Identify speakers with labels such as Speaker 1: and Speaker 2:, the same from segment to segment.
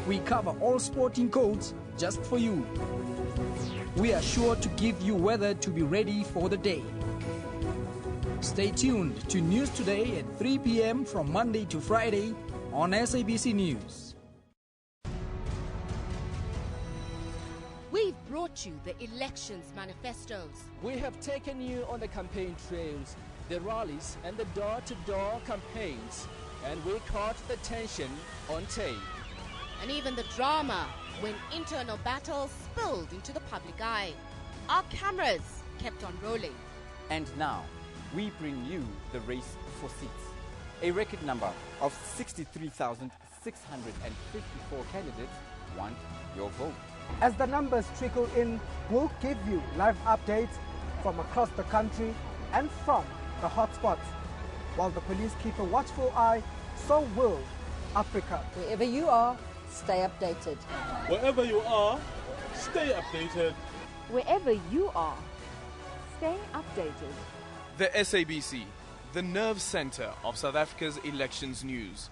Speaker 1: We cover all sporting codes just for you. We are sure to give you weather to be ready for the day. Stay tuned to News Today at 3 p.m. from Monday to Friday on SABC News.
Speaker 2: We've brought you the elections manifestos.
Speaker 3: We have taken you on the campaign trails, the rallies and the door-to-door campaigns, and we caught the tension on tape.
Speaker 2: And even the drama when internal battles spilled into the public eye. Our cameras kept on rolling.
Speaker 4: And now, we bring you the race for seats. A record number of 63,654 candidates want your vote.
Speaker 5: As the numbers trickle in, we'll give you live updates from across the country and from the hotspots. While the police keep a watchful eye, so will Africa.
Speaker 6: Wherever you are, stay updated.
Speaker 7: Wherever you are, stay updated.
Speaker 8: Wherever you are, stay updated.
Speaker 9: The SABC, the nerve center of South Africa's elections news.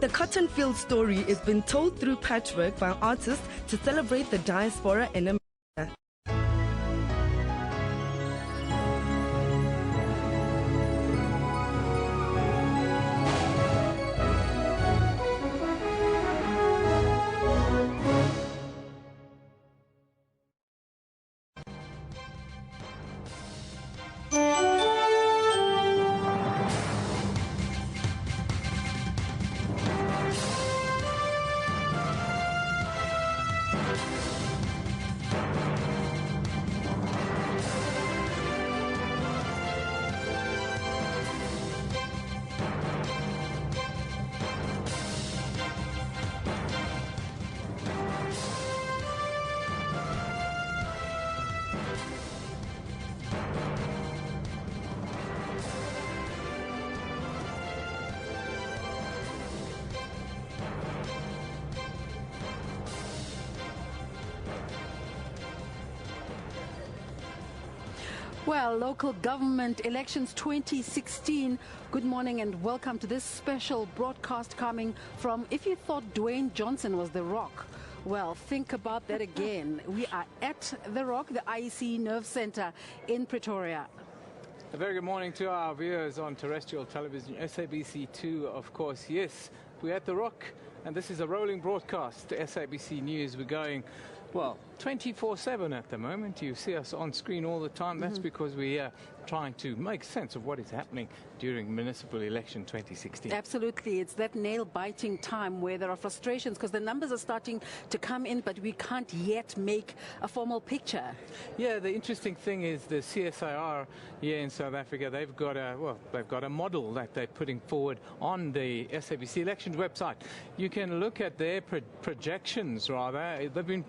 Speaker 10: The cotton field story is being told through patchwork by artists to celebrate the diaspora in America.
Speaker 11: Well, local government elections 2016. Good morning and welcome to this special broadcast coming from, if you thought Dwayne Johnson was The Rock, well, think about that again. We are at The Rock, the IEC Nerve Center in Pretoria.
Speaker 12: A very good morning to our viewers on terrestrial television, SABC2, of course. Yes, we're at The Rock, and this is a rolling broadcast to SABC News. We're going, well, 24/7 at the moment. You see us on screen all the time. That's because we're trying to make sense of what is happening during municipal election 2016.
Speaker 11: Absolutely. It's that nail-biting time where there are frustrations because the numbers are starting to come in, but we can't yet make a formal picture.
Speaker 12: Yeah, the interesting thing is the CSIR here in South Africa, they've got a model that they're putting forward on the SABC elections website. You can look at their projections, rather. They've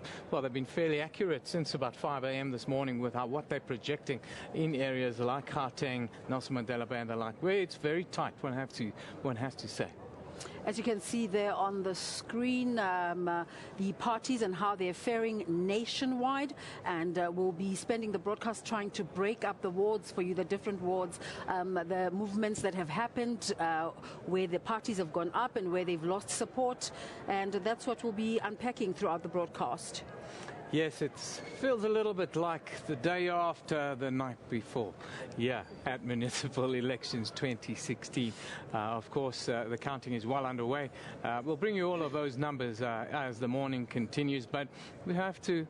Speaker 12: been fairly accurate since about 5 a.m. this morning with what they're projecting in areas like Gauteng, Nelson Mandela Bay and the like, where it's very tight, one has to say.
Speaker 11: As you can see there on the screen, the parties and how they're faring nationwide, and we'll be spending the broadcast trying to break up the wards for you, the different wards, the movements that have happened, where the parties have gone up and where they've lost support, and that's what we'll be unpacking throughout the broadcast.
Speaker 12: Yes, it feels a little bit like the day after the night before, at municipal elections 2016. Of course, the counting is well underway. We'll bring you all of those numbers as the morning continues, but we have to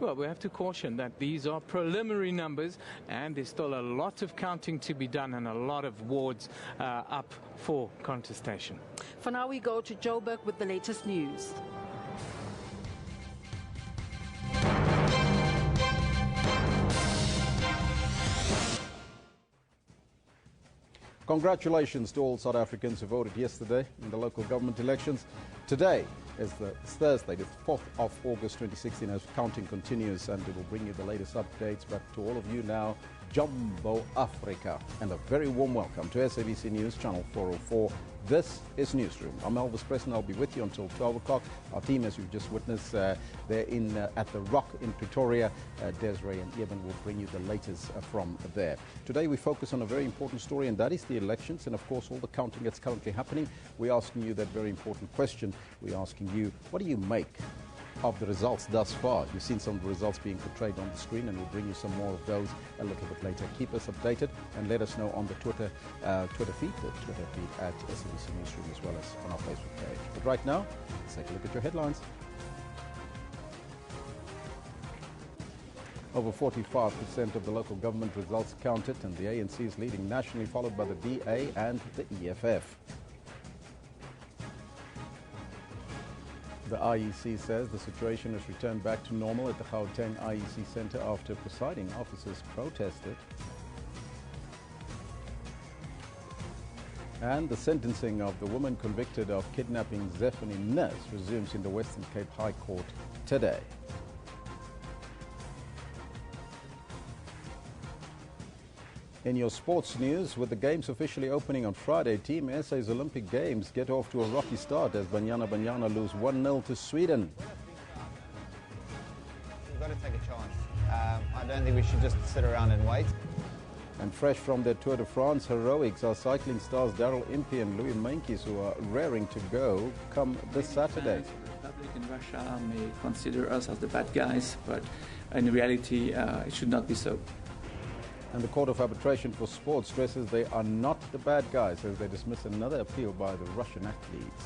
Speaker 12: well, we have to caution that these are preliminary numbers and there's still a lot of counting to be done and a lot of wards up for contestation.
Speaker 11: For now, we go to Joburg with the latest news.
Speaker 13: Congratulations to all South Africans who voted yesterday in the local government elections. Today is Thursday, the 4th of August 2016, as counting continues, and we will bring you the latest updates. But to all of you now, Jumbo Africa, and a very warm welcome to SABC News, Channel 404. This is Newsroom. I'm Elvis Preston. I'll be with you until 12 o'clock. Our team, as you've just witnessed, they're at the Rock in Pretoria. Desiree and Eben will bring you the latest from there. Today we focus on a very important story, and that is the elections and, of course, all the counting that's currently happening. We're asking you that very important question. We're asking you, what do you make of the results thus far? You've seen some of the results being portrayed on the screen, and we'll bring you some more of those a little bit later. Keep us updated and let us know on the Twitter feed at SABC Newsroom, as well as on our Facebook page. But right now, let's take a look at your headlines. Over 45% of the local government results counted, and the ANC is leading nationally, followed by the DA and the EFF. The IEC says the situation has returned back to normal at the Gauteng IEC Centre after presiding officers protested. And the sentencing of the woman convicted of kidnapping Zephany Nurse resumes in the Western Cape High Court today. In your sports news, with the games officially opening on Friday, Team SA's Olympic Games get off to a rocky start as Banyana lose 1-0 to Sweden.
Speaker 14: We've got to take a chance. I don't think we should just sit around and wait.
Speaker 13: And fresh from their Tour de France heroics are cycling stars Daryl Impey and Louis Meintjes, who are raring to go come this Saturday.
Speaker 15: The public in Russia may consider us as the bad guys, but in reality, it should not be so.
Speaker 13: And the Court of Arbitration for Sport stresses they are not the bad guys as they dismiss another appeal by the Russian athletes.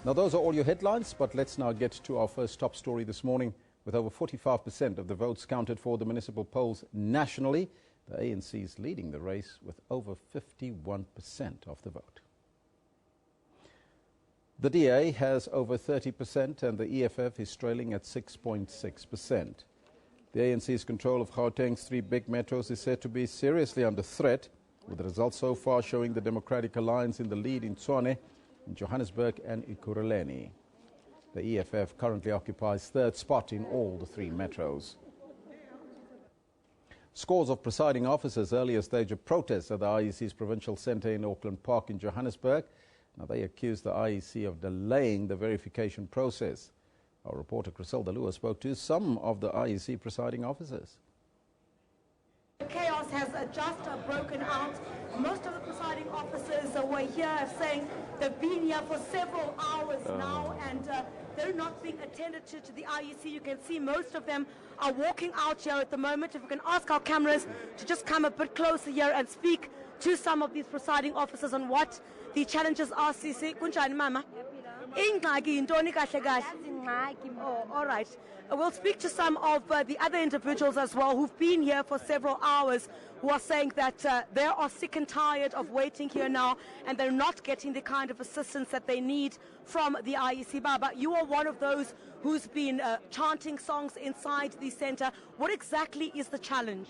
Speaker 13: Now, those are all your headlines, but let's now get to our first top story this morning. With over 45% of the votes counted for the municipal polls nationally, the ANC is leading the race with over 51% of the vote. The DA has over 30% and the EFF is trailing at 6.6%. The ANC's control of Gauteng's three big metros is said to be seriously under threat, with the results so far showing the Democratic Alliance in the lead in Tshwane, in Johannesburg and Ekurhuleni. The EFF currently occupies third spot in all the three metros. Scores of presiding officers earlier stage of protests at the IEC's Provincial Centre in Auckland Park in Johannesburg. Now they accuse the IEC of delaying the verification process. Our reporter Griselda Lua spoke to some of the IEC presiding officers.
Speaker 16: Chaos has just broken out. Most of the presiding officers were here saying they've been here for several hours now, and they're not being attended to the IEC. You can see most of them are walking out here at the moment. If we can ask our cameras to just come a bit closer here and speak to some of these presiding officers on what the challenges are. Sisi, kunjani mama? Oh, all right. We'll speak to some of the other individuals as well who've been here for several hours, who are saying that they are sick and tired of waiting here now, and they're not getting the kind of assistance that they need from the IEC. Baba, you are one of those who's been chanting songs inside the centre. What exactly is the challenge?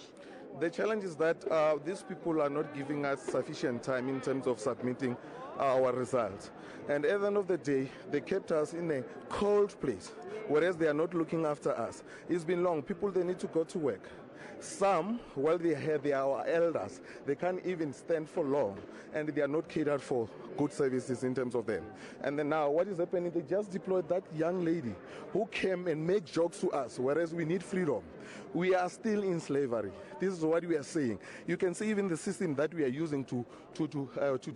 Speaker 17: The challenge is that these people are not giving us sufficient time in terms of submitting our results. And at the end of the day, they kept us in a cold place, whereas they are not looking after us. It's been long. People, they need to go to work. Some, while they are our elders, they can't even stand for long, and they are not catered for good services in terms of them. And then now, what is happening? They just deployed that young lady who came and made jokes to us, whereas we need freedom. We are still in slavery. This is what we are saying. You can see even the system that we are using to do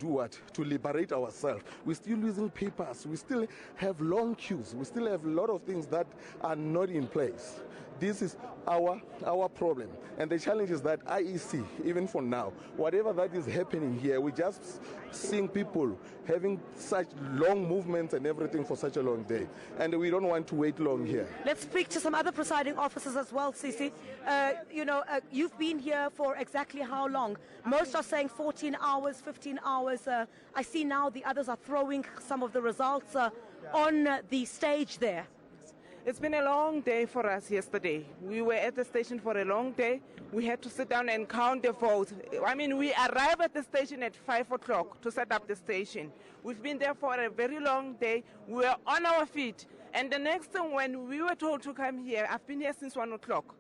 Speaker 17: what? To liberate ourselves. We're still using papers. We still have long queues. We still have a lot of things that are not in place. This is our problem. And the challenge is that IEC, even for now, whatever that is happening here, we're just seeing people having such long movements and everything for such a long day. And we don't want to wait long here.
Speaker 16: Let's speak to some other presiding officers as well, Sisi. You've been here for exactly how long? Most are saying 14 hours, 15 hours. I see now the others are throwing some of the results on the stage there.
Speaker 18: It's been a long day for us yesterday. We were at the station for a long day. We had to sit down and count the votes. I mean, we arrived at the station at 5 o'clock to set up the station. We've been there for a very long day. We were on our feet. And the next thing, when we were told to come here, I've been here since 1 o'clock.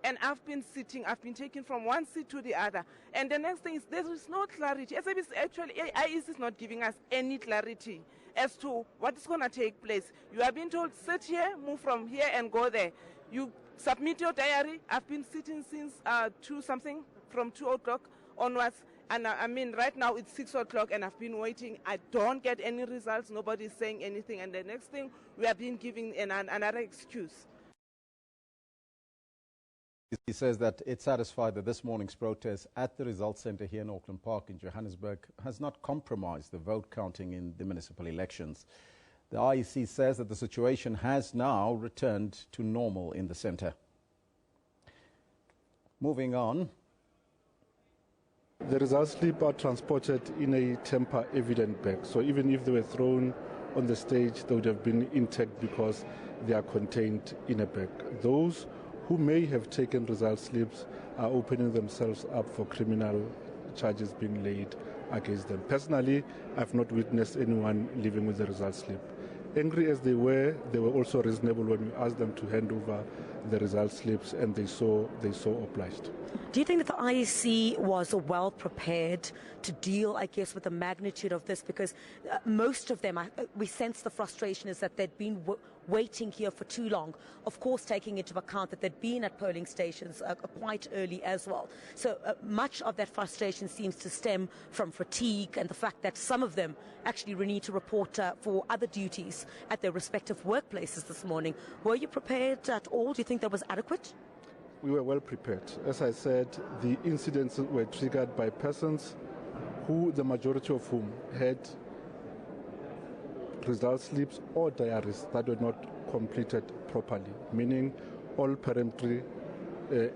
Speaker 18: And I've been sitting, I've been taken from one seat to the other. And the next thing is there is no clarity. SABC, actually, IEC is not giving us any clarity as to what is going to take place. You are being told, sit here, move from here and go there. You submit your diary. I've been sitting since 2-something, from 2 o'clock onwards. And I mean, right now it's 6 o'clock and I've been waiting. I don't get any results. Nobody's saying anything. And the next thing, we are being given another excuse.
Speaker 13: He says that it's satisfied that this morning's protest at the results centre here in Auckland Park in Johannesburg has not compromised the vote counting in the municipal elections. The IEC says that the situation has now returned to normal in the centre. Moving on.
Speaker 19: The results slip are transported in a tamper evident bag. So even if they were thrown on the stage, they would have been intact because they are contained in a bag. Those who may have taken result slips are opening themselves up for criminal charges being laid against them. Personally, I've not witnessed anyone leaving with the result slip. Angry as they were also reasonable when we asked them to hand over the result slips, and they saw obliged.
Speaker 16: Do you think that the IEC was well prepared to deal, I guess, with the magnitude of this? Because most of them, we sense the frustration is that they'd been waiting here for too long, of course taking into account that they'd been at polling stations quite early as well. So much of that frustration seems to stem from fatigue and the fact that some of them actually need to report for other duties at their respective workplaces this morning. Were you prepared at all? Do you think that was adequate?
Speaker 19: We were well prepared. As I said, the incidents were triggered by persons who, the majority of whom, had result slips or diaries that were not completed properly, meaning all peremptory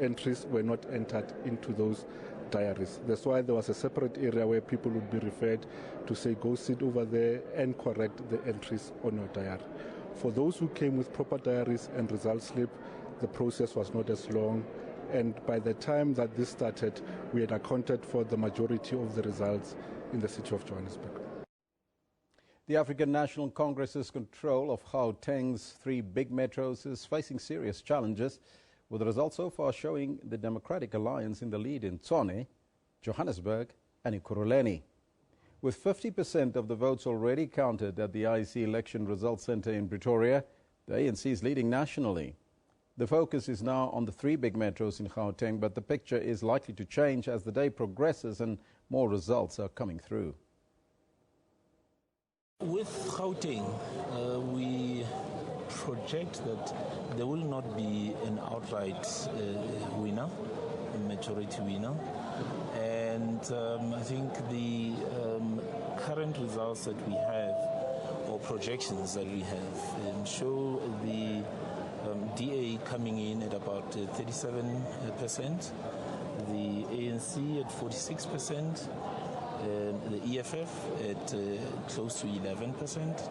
Speaker 19: entries were not entered into those diaries. That's why there was a separate area where people would be referred to say, go sit over there and correct the entries on your diary. For those who came with proper diaries and result slip, the process was not as long, and by the time that this started, we had accounted for the majority of the results in the city of Johannesburg.
Speaker 13: The African National Congress's control of Gauteng's 3 big metros is facing serious challenges, with the results so far showing the Democratic Alliance in the lead in Tshwane, Johannesburg and Ekurhuleni. With 50% of the votes already counted at the IEC Election Results Centre in Pretoria, the ANC is leading nationally. The focus is now on the 3 big metros in Gauteng, but the picture is likely to change as the day progresses and more results are coming through.
Speaker 20: With Gauteng, we project that there will not be an outright winner, a majority winner. And I think the current results that we have, or projections that we have, show the DA coming in at about 37%, the ANC at 46%, the EFF at close to 11%,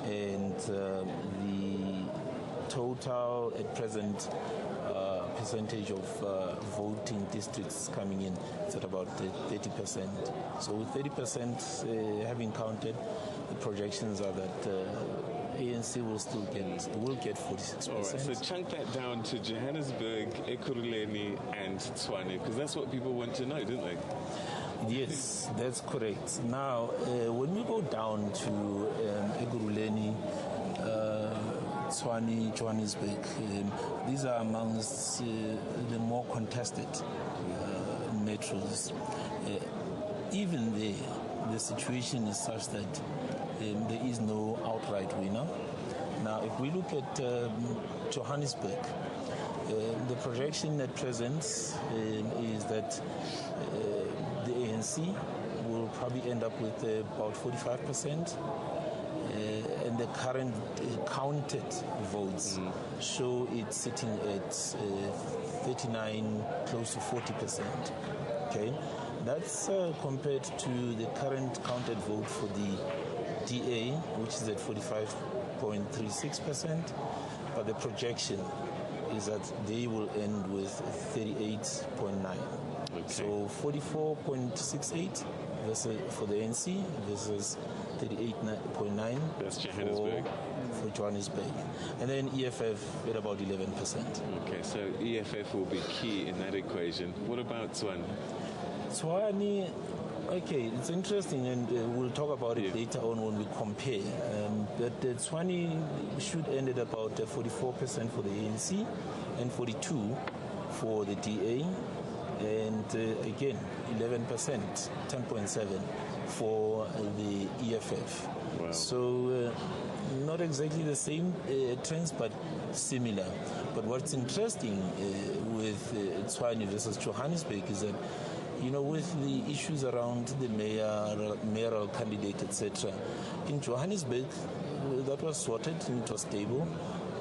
Speaker 20: and the total at present percentage of voting districts coming in is at about 30%. So with 30% having counted, the projections are that ANC will get 46%.
Speaker 21: All right, so chunk that down to Johannesburg, Ekurhuleni and Tshwane, because that's what people want to know, don't they?
Speaker 20: Yes, that's correct. Now, when we go down to Ekurhuleni, Tshwane, Johannesburg. These are amongst the more contested metros. Even there, the situation is such that there is no outright winner. Now, if we look at Johannesburg, the projection at present is that the ANC will probably end up with about 45%, and the current counted votes show it sitting at 39, close to 40%. Okay, that's compared to the current counted vote for the DA, which is at 45.36%, but the projection is that they will end with 38.9. Okay. So 44.68 versus for the ANC versus 38.9 for Johannesburg. And then EFF at about 11%.
Speaker 21: Okay, so EFF will be key in that equation. What about Tshwane?
Speaker 20: Tshwane, okay, it's interesting, and we'll talk about it later on when we compare. But Tshwane should end at about 44% for the ANC and 42% for the DA, and again 11%, 10.7% for the EFF.
Speaker 21: Wow.
Speaker 20: So not exactly the same trends, but similar. But what's interesting with Tshwane versus Johannesburg is that, you know, with the issues around the mayoral candidate, etc., in Johannesburg, that was sorted and it was stable,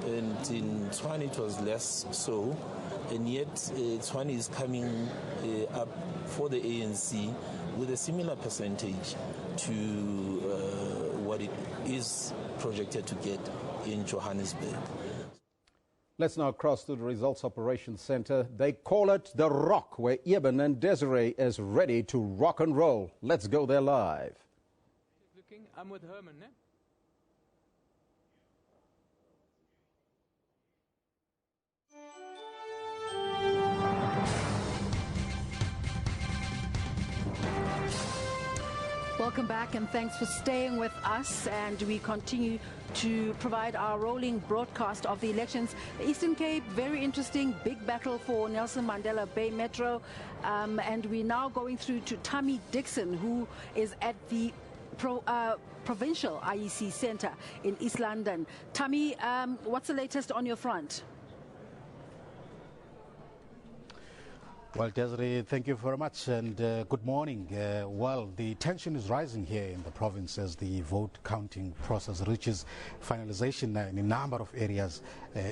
Speaker 20: and in Tshwane it was less so, and yet Tshwane is coming up for the ANC with a similar percentage to what it is projected to get in Johannesburg.
Speaker 13: Let's now cross to the Results Operations Center. They call it The Rock, where Eben and Desiree is ready to rock and roll. Let's go there live.
Speaker 12: I'm with Herman, eh?
Speaker 11: Welcome back, and thanks for staying with us. And we continue to provide our rolling broadcast of the elections. The Eastern Cape, very interesting, big battle for Nelson Mandela Bay Metro. And we're now going through to Tammy Dixon, who is at the Provincial IEC Centre in East London. Tammy, what's the latest on your front?
Speaker 1: Well, Desiree, thank you very much, and good morning. Well, the tension is rising here in the province as the vote counting process reaches finalization in a number of areas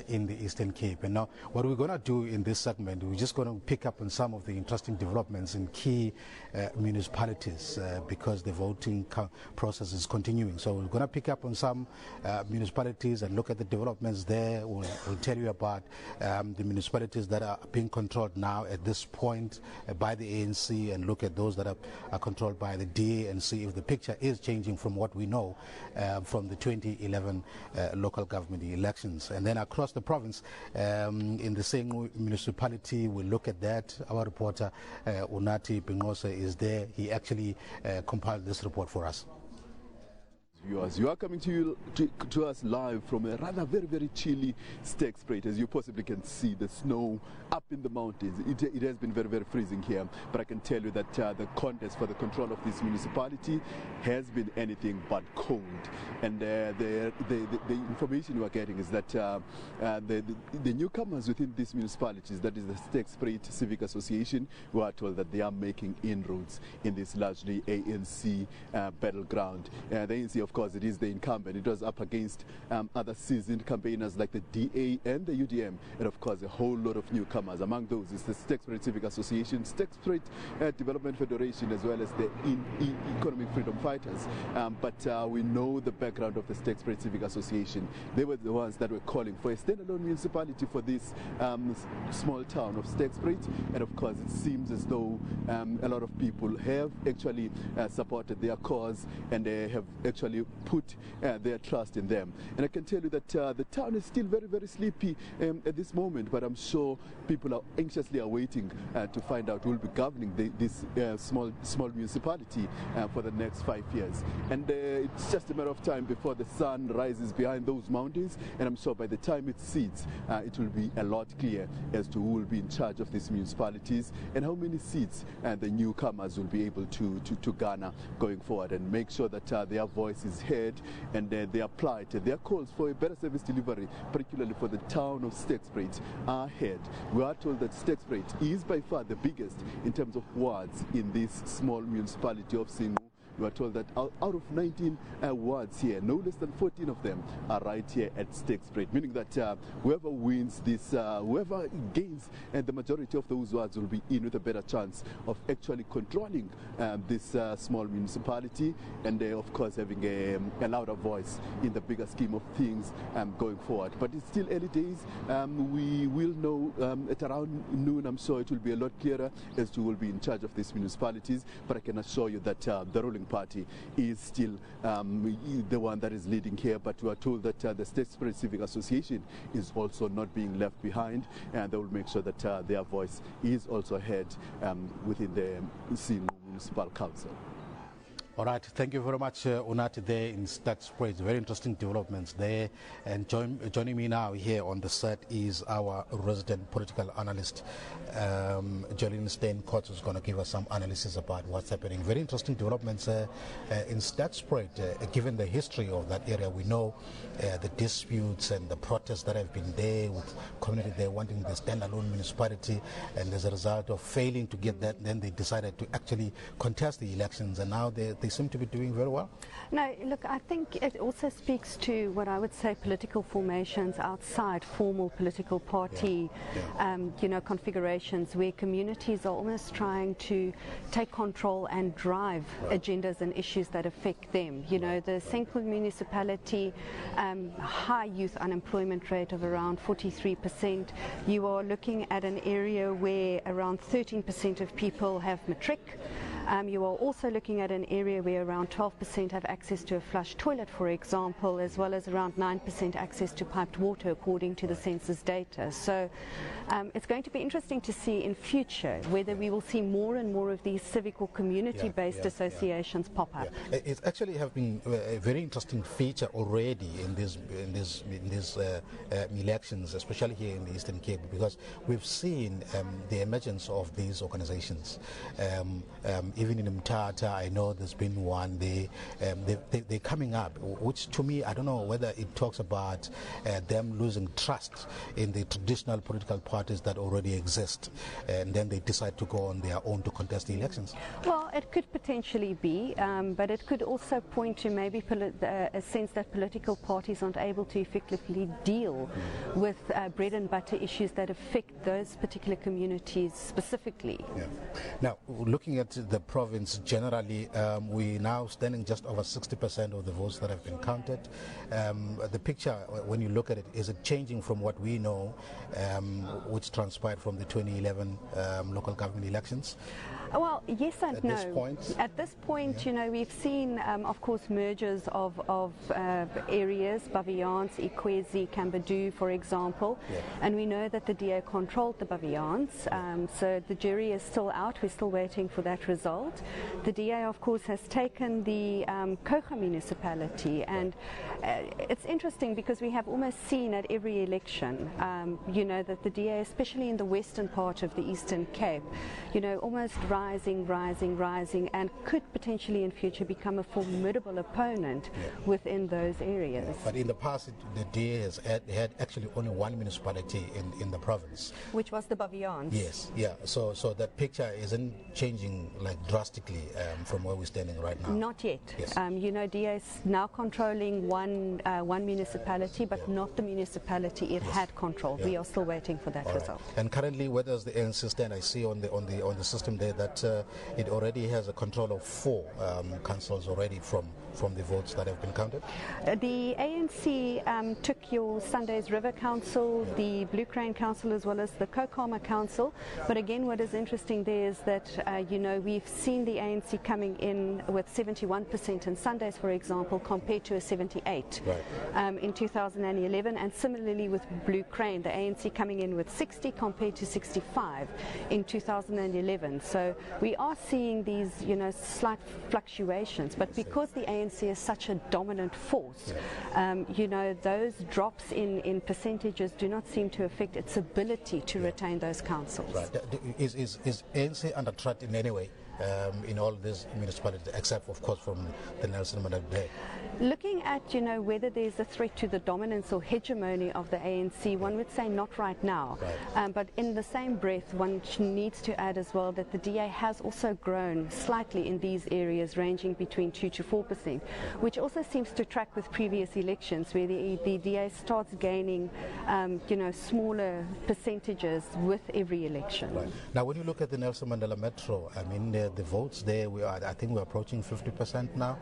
Speaker 1: in the Eastern Cape. And now, what we're going to do in this segment, we're just going to pick up on some of the interesting developments in key municipalities because the voting process is continuing. So we're going to pick up on some municipalities and look at the developments there. We'll tell you about the municipalities that are being controlled now at this point by the ANC, and look at those that are controlled by the DA, and see if the picture is changing from what we know from the 2011 local government elections. And then across the province, in the same municipality, we'll look at that. Our reporter Unati Pingose is there. He actually compiled this report for us.
Speaker 22: Viewers, you are coming to us live from a rather very chilly Sterkspruit. As you possibly can see, the snow up in the mountains. It has been very freezing here, but I can tell you that the contest for the control of this municipality has been anything but cold. And the information we are getting is that the newcomers within these municipalities, that is the Sterkspruit Civic Association, we are told that they are making inroads in this largely ANC battleground. The ANC, of course, it is the incumbent. It was up against other seasoned campaigners like the DA and the UDM, and of course a whole lot of newcomers. Among those is the Sterkspruit Civic Association, Sterkspruit Development Federation, as well as the Economic Freedom Fighters. But we know the background of the Sterkspruit Civic Association. They were the ones that were calling for a standalone municipality for this small town of Sterkspruit, and of course it seems as though a lot of people have actually supported their cause, and they have actually put their trust in them. And I can tell you that the town is still very, very sleepy at this moment, but I'm sure people are anxiously awaiting to find out who will be governing this small municipality for the next 5 years. And it's just a matter of time before the sun rises behind those mountains, and I'm sure by the time it sits, it will be a lot clear as to who will be in charge of these municipalities and how many seats the newcomers will be able to garner going forward, and make sure that their voice is heard and their plight, their calls for a better service delivery, particularly for the town of Stegspruit, are heard. We are told that Stegspruit is by far the biggest in terms of wards in this small municipality of Singu. We are told that out of 19 wards here, no less than 14 of them are right here at Stegspruit, meaning that whoever wins this, whoever gains the majority of those wards will be in with a better chance of actually controlling this small municipality and of course having a louder voice in the bigger scheme of things going forward. But it's still early days. We will know at around noon. I'm sure it will be a lot clearer as to who will be in charge of these municipalities, but I can assure you that the ruling party is still the one that is leading here. But we are told that the Stegspruit Civic Association is also not being left behind, and they will make sure that their voice is also heard within the Singu Municipal Council.
Speaker 1: All right, thank you very much, Unati, there in Stegspruit. Very interesting developments there. And joining me now here on the set is our resident political analyst, Jolene Steyn-Kotz, who's going to give us some analysis about what's happening. Very interesting developments in Stegspruit. Given the history of that area, we know the disputes and the protests that have been there with community there wanting the standalone municipality, and as a result of failing to get that, then they decided to actually contest the elections, and now they seem to be doing very well.
Speaker 2: No, look, I think it also speaks to what I would say political formations outside formal political party, configurations where communities are almost trying to take control and drive agendas and issues that affect them. You know, the Senqu municipality, high youth unemployment rate of around 43%. You are looking at an area where around 13% of people have matric. You are also looking at an area where around 12% have access to a flush toilet, for example, as well as around 9% access to piped water, according to the census data. So it's going to be interesting to see in future whether we will see more and more of these civic or community-based associations pop up.
Speaker 1: It actually have been a very interesting feature already in these elections, especially here in the Eastern Cape, because we've seen the emergence of these organizations. Even in Mthatha, I know there's been one. They're coming up, which to me, I don't know whether it talks about them losing trust in the traditional political parties that already exist, and then they decide to go on their own to contest the elections.
Speaker 2: Well, it could potentially be, but it could also point to maybe a sense that political parties aren't able to effectively deal with bread and butter issues that affect those particular communities specifically.
Speaker 1: Yeah. Now, looking at the province generally, we're now standing just over 60% of the votes that have been counted. The picture, when you look at it, is it changing from what we know, which transpired from the 2011 local government elections?
Speaker 2: Well, yes and no. At this point,
Speaker 1: yeah.
Speaker 2: You know, we've seen, of course, mergers of areas, Bavians, Ikwezi, Kambadu, for example, and we know that the DA controlled the Bavians, so the jury is still out. We're still waiting for that result. The DA, of course, has taken the Kocha municipality, and it's interesting because we have almost seen at every election, you know, that the DA, especially in the western part of the Eastern Cape, you know, almost rising, and could potentially in future become a formidable opponent within those areas.
Speaker 1: But in the past, the DA has had actually only one municipality in the province,
Speaker 2: which was the Bavians.
Speaker 1: Yes, yeah. So that picture isn't changing like drastically from where we're standing right now.
Speaker 2: Not yet.
Speaker 1: Yes.
Speaker 2: You know, DA is now controlling one municipality, but not the municipality it had controlled. We are still waiting for that result.
Speaker 1: And currently, where does the ANC stand? I see on the system there that that it already has a control of 4 councils already from the votes that have been counted?
Speaker 2: The ANC took your Sunday's River Council, the Blue Crane Council, as well as the Kokoma Council. But again, what is interesting there is that, we've seen the ANC coming in with 71% in Sundays, for example, compared to a 78 in 2011. And similarly with Blue Crane, the ANC coming in with 60 compared to 65 in 2011. So we are seeing these, slight fluctuations. But because the ANC is such a dominant force, those drops in percentages do not seem to affect its ability to retain those councils.
Speaker 1: Right. Is ANC under threat in any way in all these municipalities, except of course from the Nelson Mandela Bay?
Speaker 2: Looking at whether there's a threat to the dominance or hegemony of the ANC, one would say not right now. But in the same breath, one needs to add as well that the DA has also grown slightly in these areas, ranging between 2 to 4%, which also seems to track with previous elections, where the DA starts gaining, smaller percentages with every election.
Speaker 1: Right. Now, when you look at the Nelson Mandela Metro, I mean, the votes there, I think we're approaching 50% now,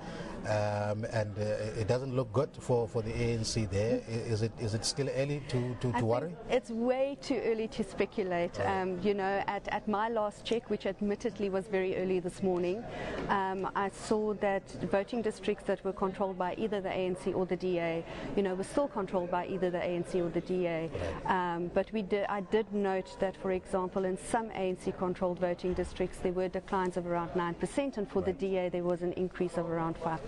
Speaker 1: and it doesn't look good for the ANC there. Is it still early to worry?
Speaker 2: It's way too early to speculate. At my last check, which admittedly was very early this morning, I saw that voting districts that were controlled by either the ANC or the DA, were still controlled by either the ANC or the DA. But I did note that, for example, in some ANC-controlled voting districts, there were declines of around 9%, and for the DA, there was an increase of around 5%.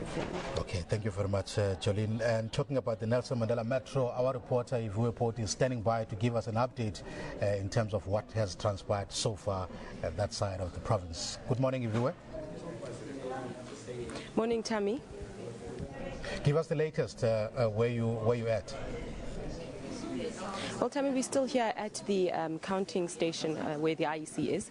Speaker 1: Okay, thank you very much, Jolene. And talking about the Nelson Mandela Metro, our reporter, Ivu Port, is standing by to give us an update in terms of what has transpired so far at that side of the province. Good morning, Ivu.
Speaker 3: Morning, Tammy.
Speaker 1: Give us the latest. Where you at?
Speaker 3: Well, Tammy, we're still here at the counting station where the IEC is.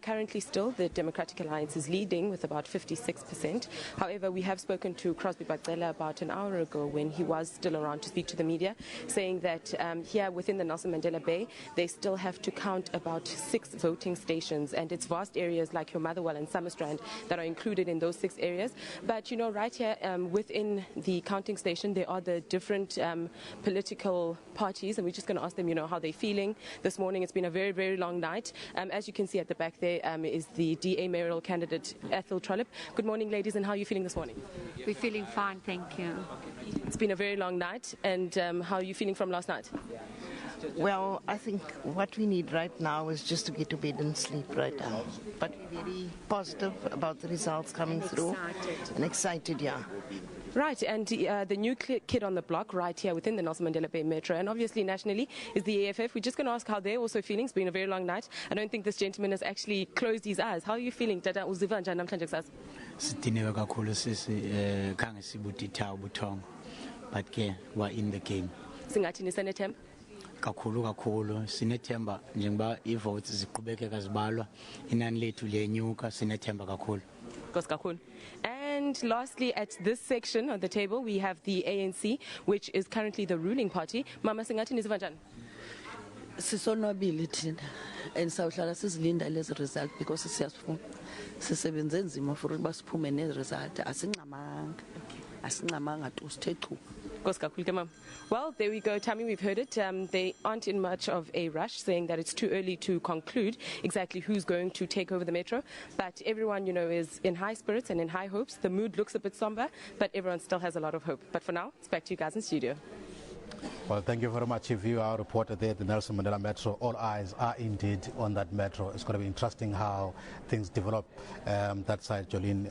Speaker 3: Currently still, the Democratic Alliance is leading with about 56%. However, we have spoken to Crosby Bagdela about an hour ago when he was still around to speak to the media, saying that here within the Nelson Mandela Bay, they still have to count about 6 voting stations, and it's vast areas like your Motherwell and Summerstrand that are included in those 6 areas. But, right here within the counting station, there are the different political parties, and we're just going to ask them, how they're feeling this morning. It's been a very, very long night. As you can see at the back there is the DA mayoral candidate, Ethel Trollip. Good morning, ladies, and how are you feeling this morning?
Speaker 4: We're feeling fine, thank you.
Speaker 3: It's been a very long night, and how are you feeling from last night?
Speaker 23: Well, I think what we need right now is just to get to bed and sleep right now. But we're very positive about the results coming through. And excited, yeah.
Speaker 3: Right, and the new kid on the block right here within the Nelson Mandela Bay Metro, and obviously nationally, is the AFF. We're just going to ask how they're also feeling. It's been a very long night. I don't think this gentleman has actually closed his eyes. How are you feeling, Tata Uziva and Janam Chanjaksas?
Speaker 24: Sidinwe kakhulu sisi khange sibuditha ubuthongo, but ke we're in the game.
Speaker 3: Singathi nisenethemba?
Speaker 24: Kakhulu sinethemba njengoba ivotes ziqhubekeka zibalwa, inani lethu liyenyuka, sinethemba kakhulu.
Speaker 3: Kakhulu. And lastly, at this section of the table, we have the ANC, which is currently the ruling party. Mama Singathi niziva njani?
Speaker 23: Sisonwabile thina and sawuhlala sizilinda lezi result because siyasifuna sisebenze nzima for ukuthi basiphume ne result asingcamanga tu sithe chu.
Speaker 3: Well, there we go, Tammy, we've heard it. They aren't in much of a rush, saying that it's too early to conclude exactly who's going to take over the metro. But everyone, is in high spirits and in high hopes. The mood looks a bit somber, but everyone still has a lot of hope. But for now, it's back to you guys in studio.
Speaker 1: Well, thank you very much. If you are a reporter there at the Nelson Mandela Metro, all eyes are indeed on that metro. It's going to be interesting how things develop that side, Jolene,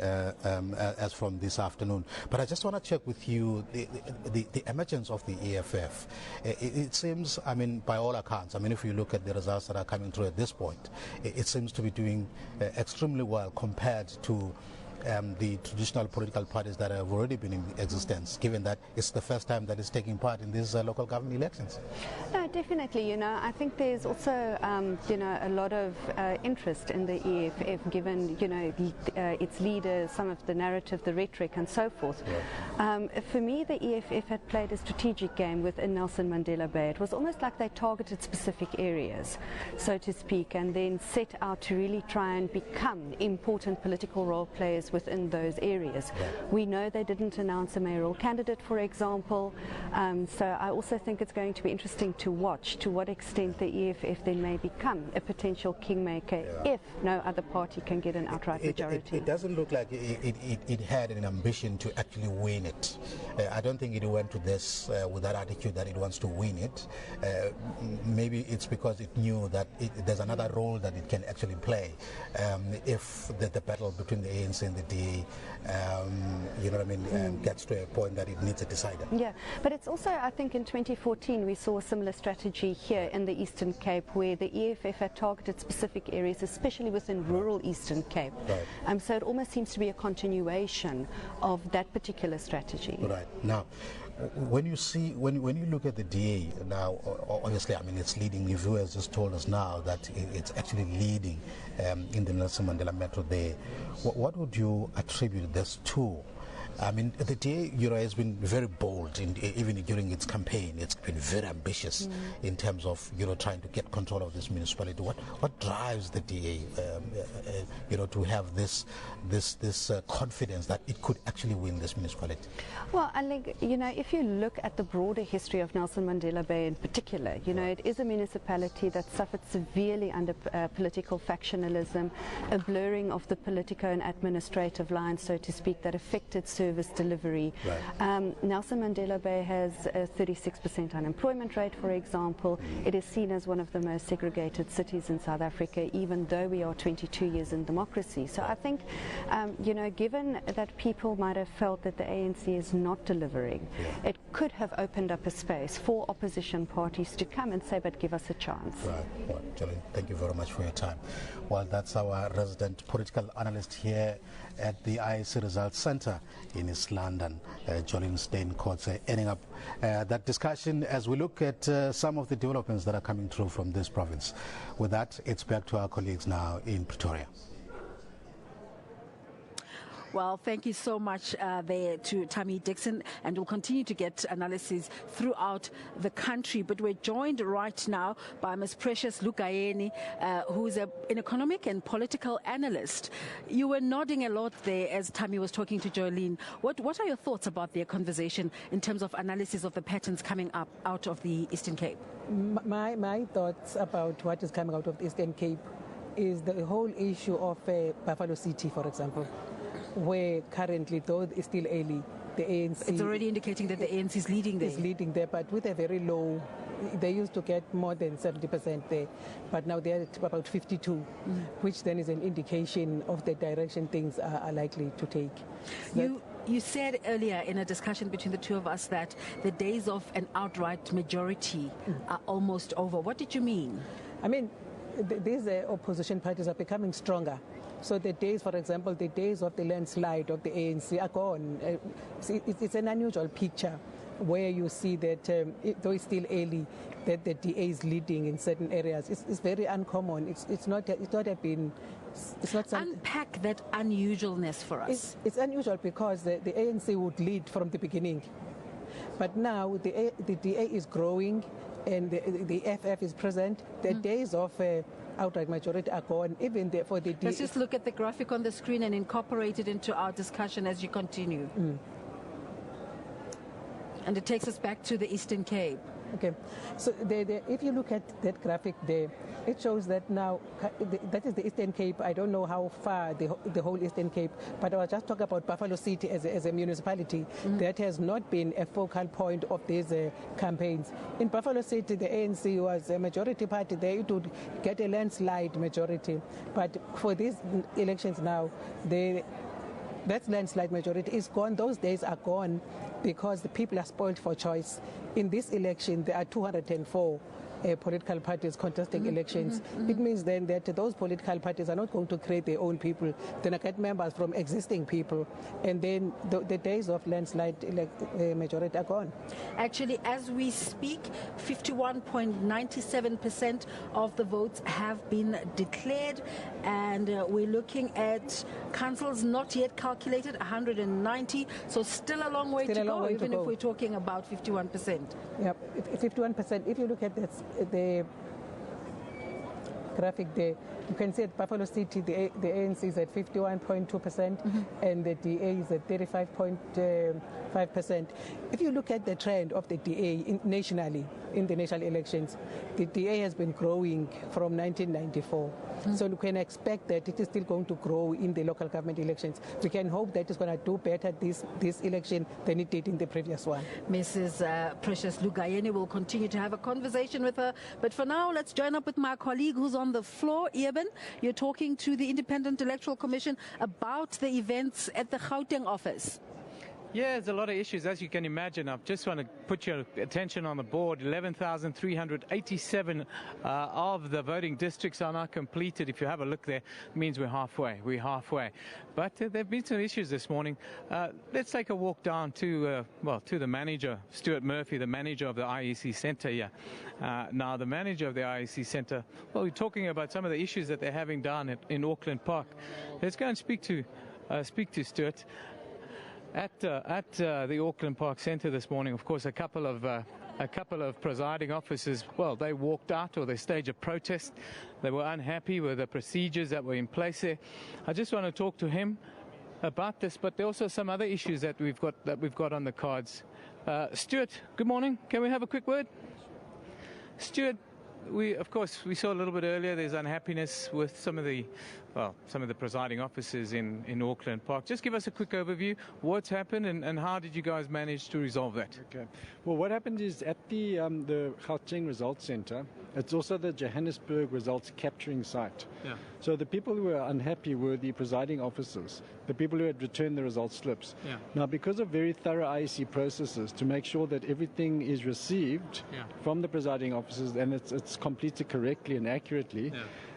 Speaker 1: as from this afternoon. But I just want to check with you the emergence of the EFF. It seems, by all accounts, if you look at the results that are coming through at this point, it seems to be doing extremely well compared to the traditional political parties that have already been in existence, given that it's the first time that it's taking part in these local government elections?
Speaker 2: definitely. You know, I think there's also, you know, a lot of interest in the EFF, given, you know, its leaders, some of the narrative, the rhetoric, and so forth. For me, the EFF had played a strategic game within Nelson Mandela Bay. It was almost like they targeted specific areas, so to speak, and then set out to really try and become important political role players within those areas. We know they didn't announce a mayoral candidate, for example, so I also think it's going to be interesting to watch to what extent the EFF then may become a potential kingmaker if no other party can get an outright majority.
Speaker 1: It doesn't look like it had an ambition to actually win it. I don't think it went to this with that attitude that it wants to win it. Maybe it's because it knew that there's another role that it can actually play if the battle between the ANC and the DA, you know what I mean, gets to a point that it needs a decider.
Speaker 2: Yeah, but it's also, I think in 2014 we saw a similar strategy here in the Eastern Cape, where the EFF had targeted specific areas, especially within rural Eastern Cape. So it almost seems to be a continuation of that particular strategy.
Speaker 1: Right. Now, when you look at the DA now, obviously, I mean, it's leading. The viewers just told us now that it's actually leading in the Nelson Mandela Metro there. What would you attribute this to? I mean, the DA, you know, has been very bold, even during its campaign. It's been very ambitious in terms of, you know, trying to get control of this municipality. What drives the DA, you know, to have this confidence that it could actually win this municipality?
Speaker 2: Well, I think, you know, if you look at the broader history of Nelson Mandela Bay in particular, you know, it is a municipality that suffered severely under political factionalism, a blurring of the political and administrative lines, so to speak, that affected service delivery. Nelson Mandela Bay has a 36% unemployment rate, for example. It is seen as one of the most segregated cities in South Africa, even though we are 22 years in democracy. So I think, you know, given that people might have felt that the ANC is not delivering, it could have opened up a space for opposition parties to come and say, but give us a chance.
Speaker 1: Right. Well, Jolene, thank you very much for your time. Well, that's our resident political analyst here at the IEC Results Centre in East London, Jolene Steyn-Kotze, ending up that discussion as we look at some of the developments that are coming through from this province. With that, it's back to our colleagues now in Pretoria.
Speaker 11: Well, thank you so much there to Tammy Dixon, and we'll continue to get analysis throughout the country. But we're joined right now by Ms. Precious Lukayeni, who's an economic and political analyst. You were nodding a lot there as Tammy was talking to Jolene. What are your thoughts about their conversation in terms of analysis of the patterns coming up out of the Eastern Cape?
Speaker 5: My thoughts about what is coming out of the Eastern Cape is the whole issue of Buffalo City, for example, where currently, though it's still early, the ANC...
Speaker 11: It's already indicating that the ANC is leading there.
Speaker 5: Is leading there, but with a very low... They used to get more than 70% there, but now they're at about 52, which then is an indication of the direction things are likely to take.
Speaker 11: You said earlier in a discussion between the two of us that the days of an outright majority are almost over. What did you mean?
Speaker 5: I mean, these opposition parties are becoming stronger. So the days, for example, the days of the landslide of the ANC are gone. It's an unusual picture where you see that, though it's still early, that the DA is leading in certain areas. It's very uncommon. It's not something.
Speaker 11: Unpack that unusualness for us.
Speaker 5: It's unusual because the ANC would lead from the beginning. But now the DA is growing and the FF is present. The days of outright majority are gone, even for the DA.
Speaker 11: Let's just look at the graphic on the screen and incorporate it into our discussion as you continue. And it takes us back to the Eastern Cape.
Speaker 5: Okay, so if you look at that graphic there, it shows that now, that is the Eastern Cape. I don't know how far the whole Eastern Cape, but I was just talking about Buffalo City as a municipality that has not been a focal point of these campaigns. In Buffalo City, the ANC was a majority party there. It would get a landslide majority. But for these elections now, that landslide majority is gone. Those days are gone because the people are spoiled for choice. In this election, there are 204 political parties contesting elections. It means then that those political parties are not going to create their own people. They're going to get members from existing people, and then the days of landslide majority are gone.
Speaker 11: Actually, as we speak, 51.97% of the votes have been declared, and we're looking at councils not yet calculated, 190, so still a long way to go, even if we're talking about 51%.
Speaker 5: Yep, 51%. If you look at the graphic there, you can see at Buffalo City the ANC is at 51.2% and the DA is at 35.5%. If you look at the trend of the DA nationally in the national elections, the DA has been growing from 1994. So we can expect that it is still going to grow in the local government elections. We can hope that it's going to do better this election than it did in the previous one.
Speaker 11: Mrs. Precious Lugayeni will continue to have a conversation with her. But for now, let's join up with my colleague who's on the floor. Eben, you're talking to the Independent Electoral Commission about the events at the Gauteng office.
Speaker 12: Yeah, there's a lot of issues, as you can imagine. I just want to put your attention on the board. 11,387 of the voting districts are now completed. If you have a look there, it means we're halfway. But there have been some issues this morning. Let's take a walk down to the manager, Stuart Murphy, the manager of the IEC Centre here. Now, the manager of the IEC Centre, well, we're talking about some of the issues that they're having down in Auckland Park. Let's go and speak to Stuart. At the Auckland Park Centre this morning, of course, a couple of presiding officers, well, they walked out or they staged a protest. They were unhappy with the procedures that were in place there. I just want to talk to him about this, but there are also some other issues that we've got on the cards. Stuart, good morning. Can we have a quick word? Stuart, we saw a little bit earlier there's unhappiness with some of the presiding officers in Auckland Park. Just give us a quick overview. What's happened and how did you guys manage to resolve that?
Speaker 6: Okay. Well, what happened is at the Gauteng Results Centre, it's also the Johannesburg results capturing site.
Speaker 12: Yeah.
Speaker 6: So the people who were unhappy were the presiding officers, the people who had returned the result slips.
Speaker 12: Yeah.
Speaker 6: Now, because of very thorough IEC processes to make sure that everything is received from the presiding officers and it's completed correctly and accurately,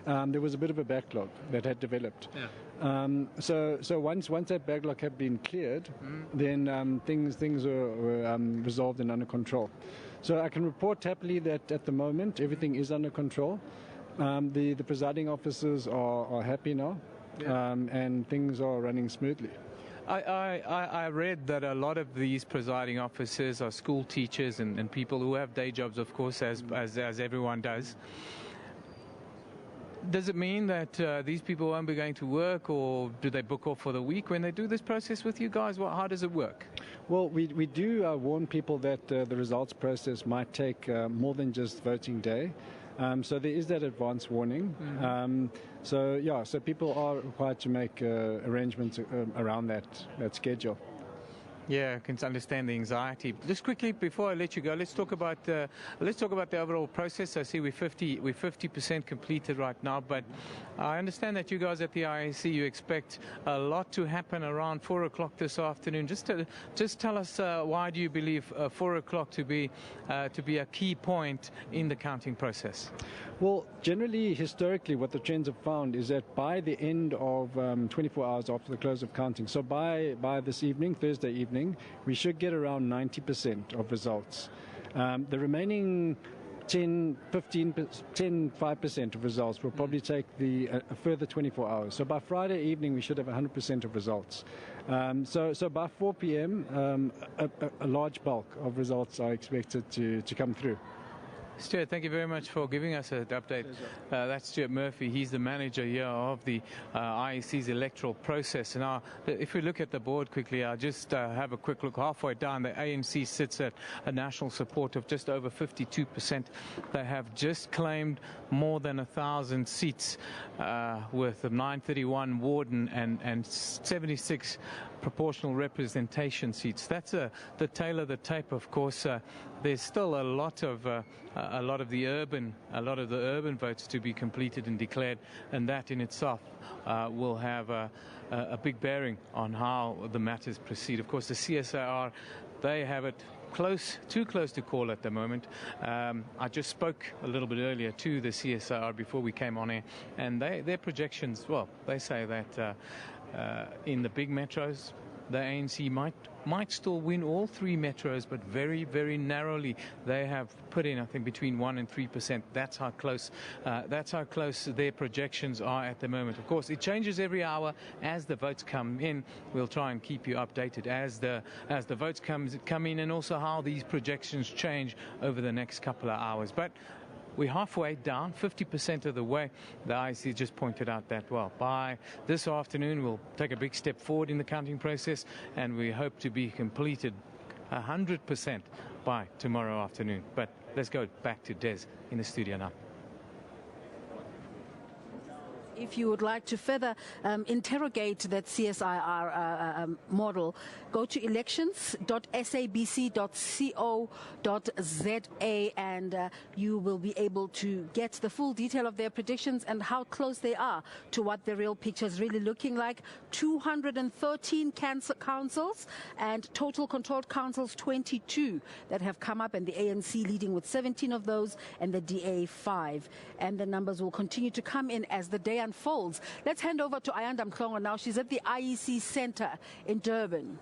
Speaker 6: there was a bit of a backlog that had developed.
Speaker 12: Yeah.
Speaker 6: So once that backlog had been cleared, then things were resolved and under control. So I can report happily that at the moment everything is under control. The presiding officers are happy now, and things are running smoothly.
Speaker 12: I read that a lot of these presiding officers are school teachers and people who have day jobs, of course, as everyone does. Does it mean that these people won't be going to work, or do they book off for the week when they do this process with you guys? How does it work?
Speaker 6: Well, we do warn people that the results process might take more than just voting day. So there is that advance warning. So people are required to make arrangements around that schedule.
Speaker 12: Yeah, I can understand the anxiety. Just quickly before I let you go, let's talk about the overall process. I see we're 50% completed right now, but I understand that you guys at the IEC, you expect a lot to happen around 4 o'clock this afternoon. Just tell us why do you believe 4 o'clock to be a key point in the counting process?
Speaker 6: Well, generally, historically, what the trends have found is that by the end of 24 hours after the close of counting, so by this evening, Thursday evening, we should get around 90% of results. The remaining 5% of results will probably take a further 24 hours. So by Friday evening, we should have 100% of results. So by 4 p.m., a large bulk of results are expected to come through.
Speaker 12: Stuart, thank you very much for giving us an update. That's Stuart Murphy. He's the manager here of the IEC's electoral process. Now, if we look at the board quickly, I'll just have a quick look. Halfway down, the ANC sits at a national support of just over 52%. They have just claimed more than 1,000 seats with 931 ward and 76 proportional representation seats. That's the tail of the tape, of course. There's still a lot of the urban votes to be completed and declared, and that in itself will have a big bearing on how the matters proceed. Of course, the CSIR, they have it too close to call at the moment. I just spoke a little bit earlier to the CSIR before we came on air, and their projections, well, they say that in the big metros, the ANC might still win all three metros, but very, very narrowly. They have put in, I think, between 1% and 3%. That's how close their projections are at the moment. Of course, it changes every hour as the votes come in. We'll try and keep you updated as the votes come in, and also how these projections change over the next couple of hours. But we're halfway down, 50% of the way. The IEC just pointed out that, well, by this afternoon, we'll take a big step forward in the counting process, and we hope to be completed 100% by tomorrow afternoon. But let's go back to Des in the studio now.
Speaker 11: If you would like to further interrogate that CSIR model, go to elections.sabc.co.za and you will be able to get the full detail of their predictions and how close they are to what the real picture is really looking like. 213 councils and total controlled councils 22 that have come up, and the ANC leading with 17 of those and the DA 5. And the numbers will continue to come in as the day unfolds. Let's hand over to Ayanda Mhlongo now. She's at the IEC Center in Durban.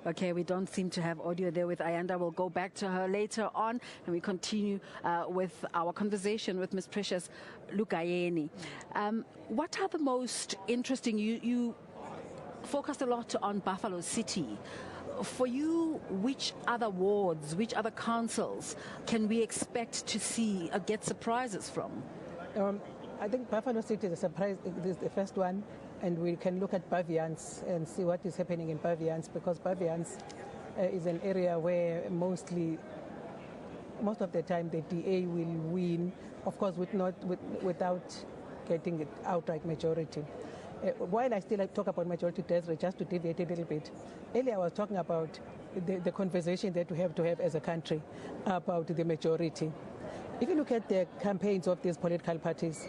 Speaker 11: Okay, we don't seem to have audio there with Ayanda. We'll go back to her later on, and we continue with our conversation with Ms. Precious Lugayeni. What are the most interesting? You focused a lot on Buffalo City. For you, which other wards, which other councils can we expect to see get surprises from?
Speaker 5: I think Buffalo City is a surprise. It is the first one. And we can look at Bavians and see what is happening in Bavians, because Bavians is an area where most of the time the DA will win, of course, without getting an outright majority. While I still talk about majority, Desiree, just to deviate a little bit, earlier I was talking about the conversation that we have to have as a country about the majority. If you look at the campaigns of these political parties,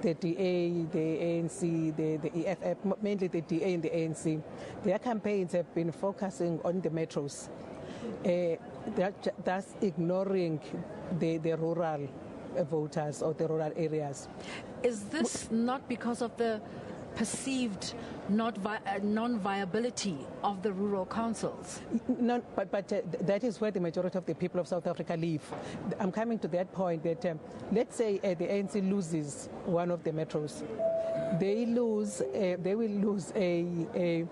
Speaker 5: the DA, the ANC, the EFF, mainly the DA and the ANC, their campaigns have been focusing on the metros, thus ignoring the rural voters or the rural areas.
Speaker 11: Is this not because of the perceived non-viability of the rural councils?
Speaker 5: No, but that is where the majority of the people of South Africa live. I'm coming to that point that let's say the ANC loses one of the metros. They will lose a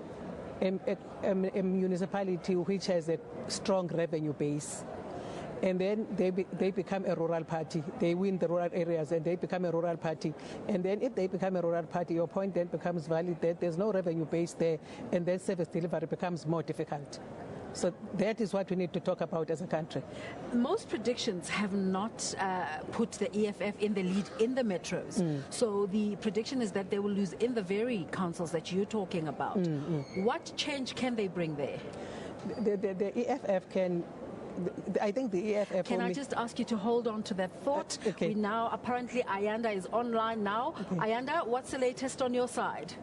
Speaker 5: municipality which has a strong revenue base. And then they become a rural party. They win the rural areas and they become a rural party. And then if they become a rural party, your point then becomes valid that there's no revenue base there, and then service delivery becomes more difficult. So that is what we need to talk about as a country.
Speaker 11: Most predictions have not put the EFF in the lead in the metros. So the prediction is that they will lose in the very councils that you're talking about. What change can they bring there?
Speaker 5: The EFF can... I think the EFF...
Speaker 11: Can I just ask you to hold on to that thought?
Speaker 5: Okay.
Speaker 11: We now, apparently, Ayanda is online now. Okay. Ayanda, what's the latest on your side?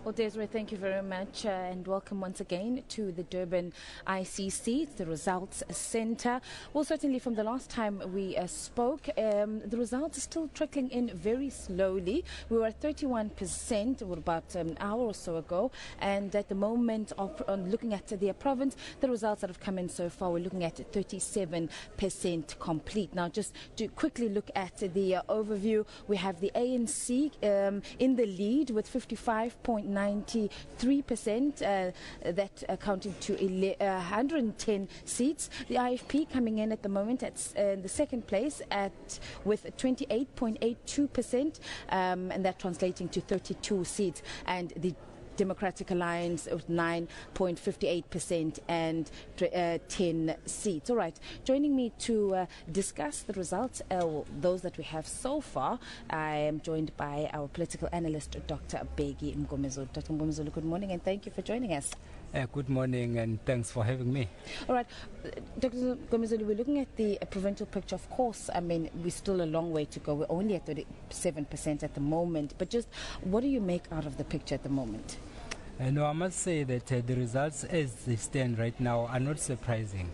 Speaker 7: Well, Desiree, thank you very much and welcome once again to the Durban ICC. It's the Results Centre. Well, certainly from the last time we spoke, the results are still trickling in very slowly. We were at 31% about an hour or so ago, and at the moment of looking at the province, the results that have come in so far, we're looking at 37% complete. Now, just to quickly look at the overview, we have the ANC in the lead with 55.93%, that accounting to 110 seats. The IFP coming in at the moment at the second place with 28.82%, and that translating to 32 seats. And the Democratic Alliance with 9.58% and 10 seats. All right, joining me to discuss the results, those that we have so far, I am joined by our political analyst, Dr. Bheki Mngomezulu. Dr. Mngomezulu, good morning and thank you for joining us.
Speaker 8: Good morning and thanks for having me.
Speaker 7: All right, Dr. Gomezulu, we're looking at the provincial picture. Of course, I mean, we're still a long way to go. We're only at 37% at the moment. But just what do you make out of the picture at the moment?
Speaker 8: No, I must say that the results as they stand right now are not surprising.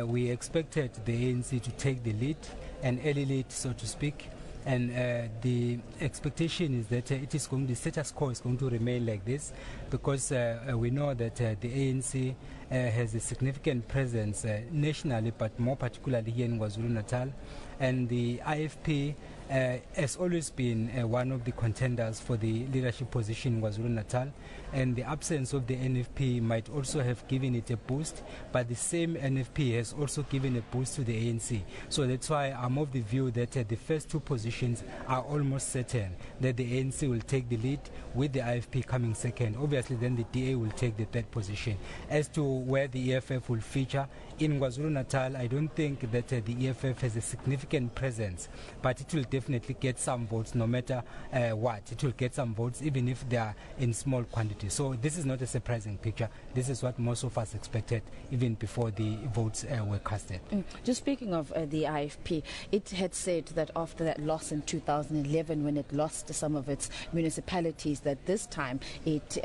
Speaker 8: We expected the ANC to take the lead, an early lead, so to speak. And the expectation is that the status quo is going to remain like this, because we know that the ANC has a significant presence nationally, but more particularly here in KwaZulu-Natal. And the IFP has always been one of the contenders for the leadership position in KwaZulu-Natal. And the absence of the NFP might also have given it a boost, but the same NFP has also given a boost to the ANC. So that's why I'm of the view that the first two positions are almost certain that the ANC will take the lead, with the IFP coming second. Obviously, then the DA will take the third position. As to where the EFF will feature, in KwaZulu-Natal, I don't think that the EFF has a significant presence, but it will definitely get some votes no matter what. It will get some votes even if they are in small quantities. So this is not a surprising picture. This is what most of us expected even before the votes were casted.
Speaker 7: Just speaking of the IFP, it had said that after that loss in 2011, when it lost some of its municipalities, that this time it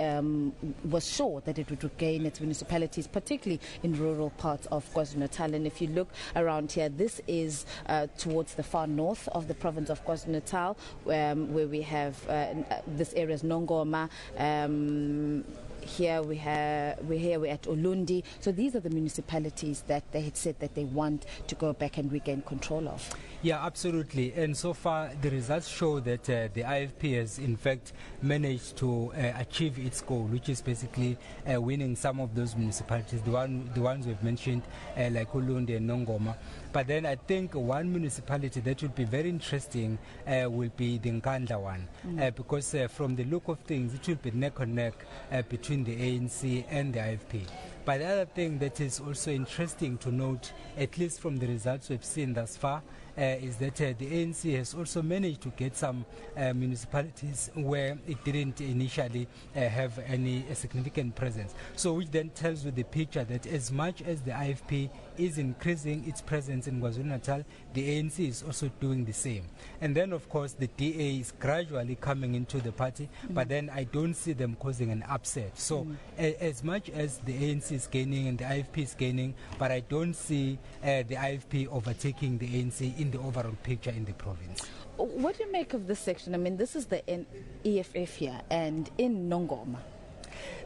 Speaker 7: was sure that it would regain its municipalities, particularly in rural parts of KwaZulu-Natal. And if you look around here, this is towards the far north of the province of KwaZulu-Natal, where we have this area is Nongoma. Here we're at Ulundi. So these are the municipalities that they had said that they want to go back and regain control of.
Speaker 8: Yeah, absolutely. And so far, the results show that the IFP has, in fact, managed to achieve its goal, which is basically winning some of those municipalities, the ones we've mentioned, like Ulundi and Nongoma. But then I think one municipality that would be very interesting will be the Nkandla one, because from the look of things, it will be neck and neck between the ANC and the IFP. But the other thing that is also interesting to note, at least from the results we've seen thus far, is that the ANC has also managed to get some municipalities where it didn't initially have any significant presence. So which then tells you the picture that as much as the IFP is increasing its presence in KwaZulu-Natal, the ANC is also doing the same. And then, of course, the DA is gradually coming into the party, but then I don't see them causing an upset. So as much as the ANC is gaining and the IFP is gaining, but I don't see the IFP overtaking the ANC in the overall picture in the province.
Speaker 7: What do you make of this section? I mean, this is the EFF here, and in Nongoma.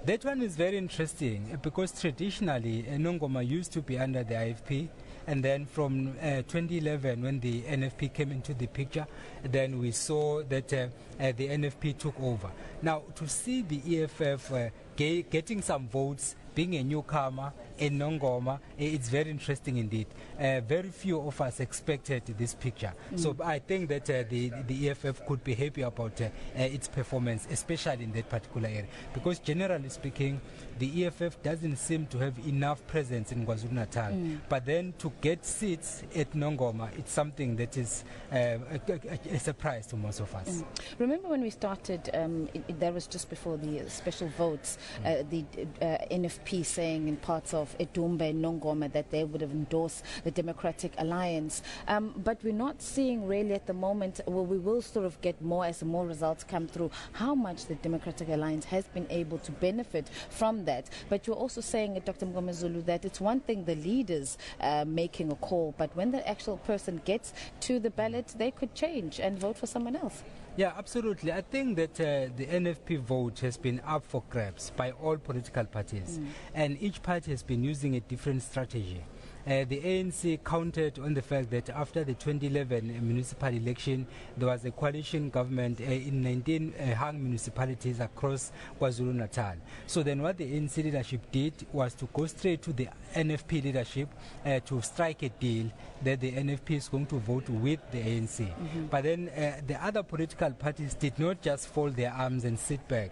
Speaker 8: That one is very interesting because traditionally Nongoma used to be under the IFP, and then from 2011 when the NFP came into the picture, then we saw that the NFP took over. Now to see the EFF getting some votes, being a newcomer in Nongoma, it's very interesting indeed. Very few of us expected this picture. So I think that the EFF could be happy about its performance, especially in that particular area. Because generally speaking, the EFF doesn't seem to have enough presence in KwaZulu-Natal. But then to get seats at Nongoma, it's something that is a surprise to most of us.
Speaker 7: Remember when we started, that was just before the special votes, the NFP saying in parts of Edumbe and Nongoma that they would have endorsed the Democratic Alliance. But we're not seeing really at the moment, well, we will sort of get more as more results come through, how much the Democratic Alliance has been able to benefit from that. But you're also saying, Dr. Mgomezulu, that it's one thing the leaders making a call, but when the actual person gets to the ballot, they could change and vote for someone else.
Speaker 8: Yeah, absolutely. I think that the NFP vote has been up for grabs by all political parties, and each party has been using a different strategy. The ANC counted on the fact that after the 2011 municipal election, there was a coalition government in 19 hung municipalities across KwaZulu-Natal. So then what the ANC leadership did was to go straight to the NFP leadership to strike a deal that the NFP is going to vote with the ANC. But then the other political parties did not just fold their arms and sit back.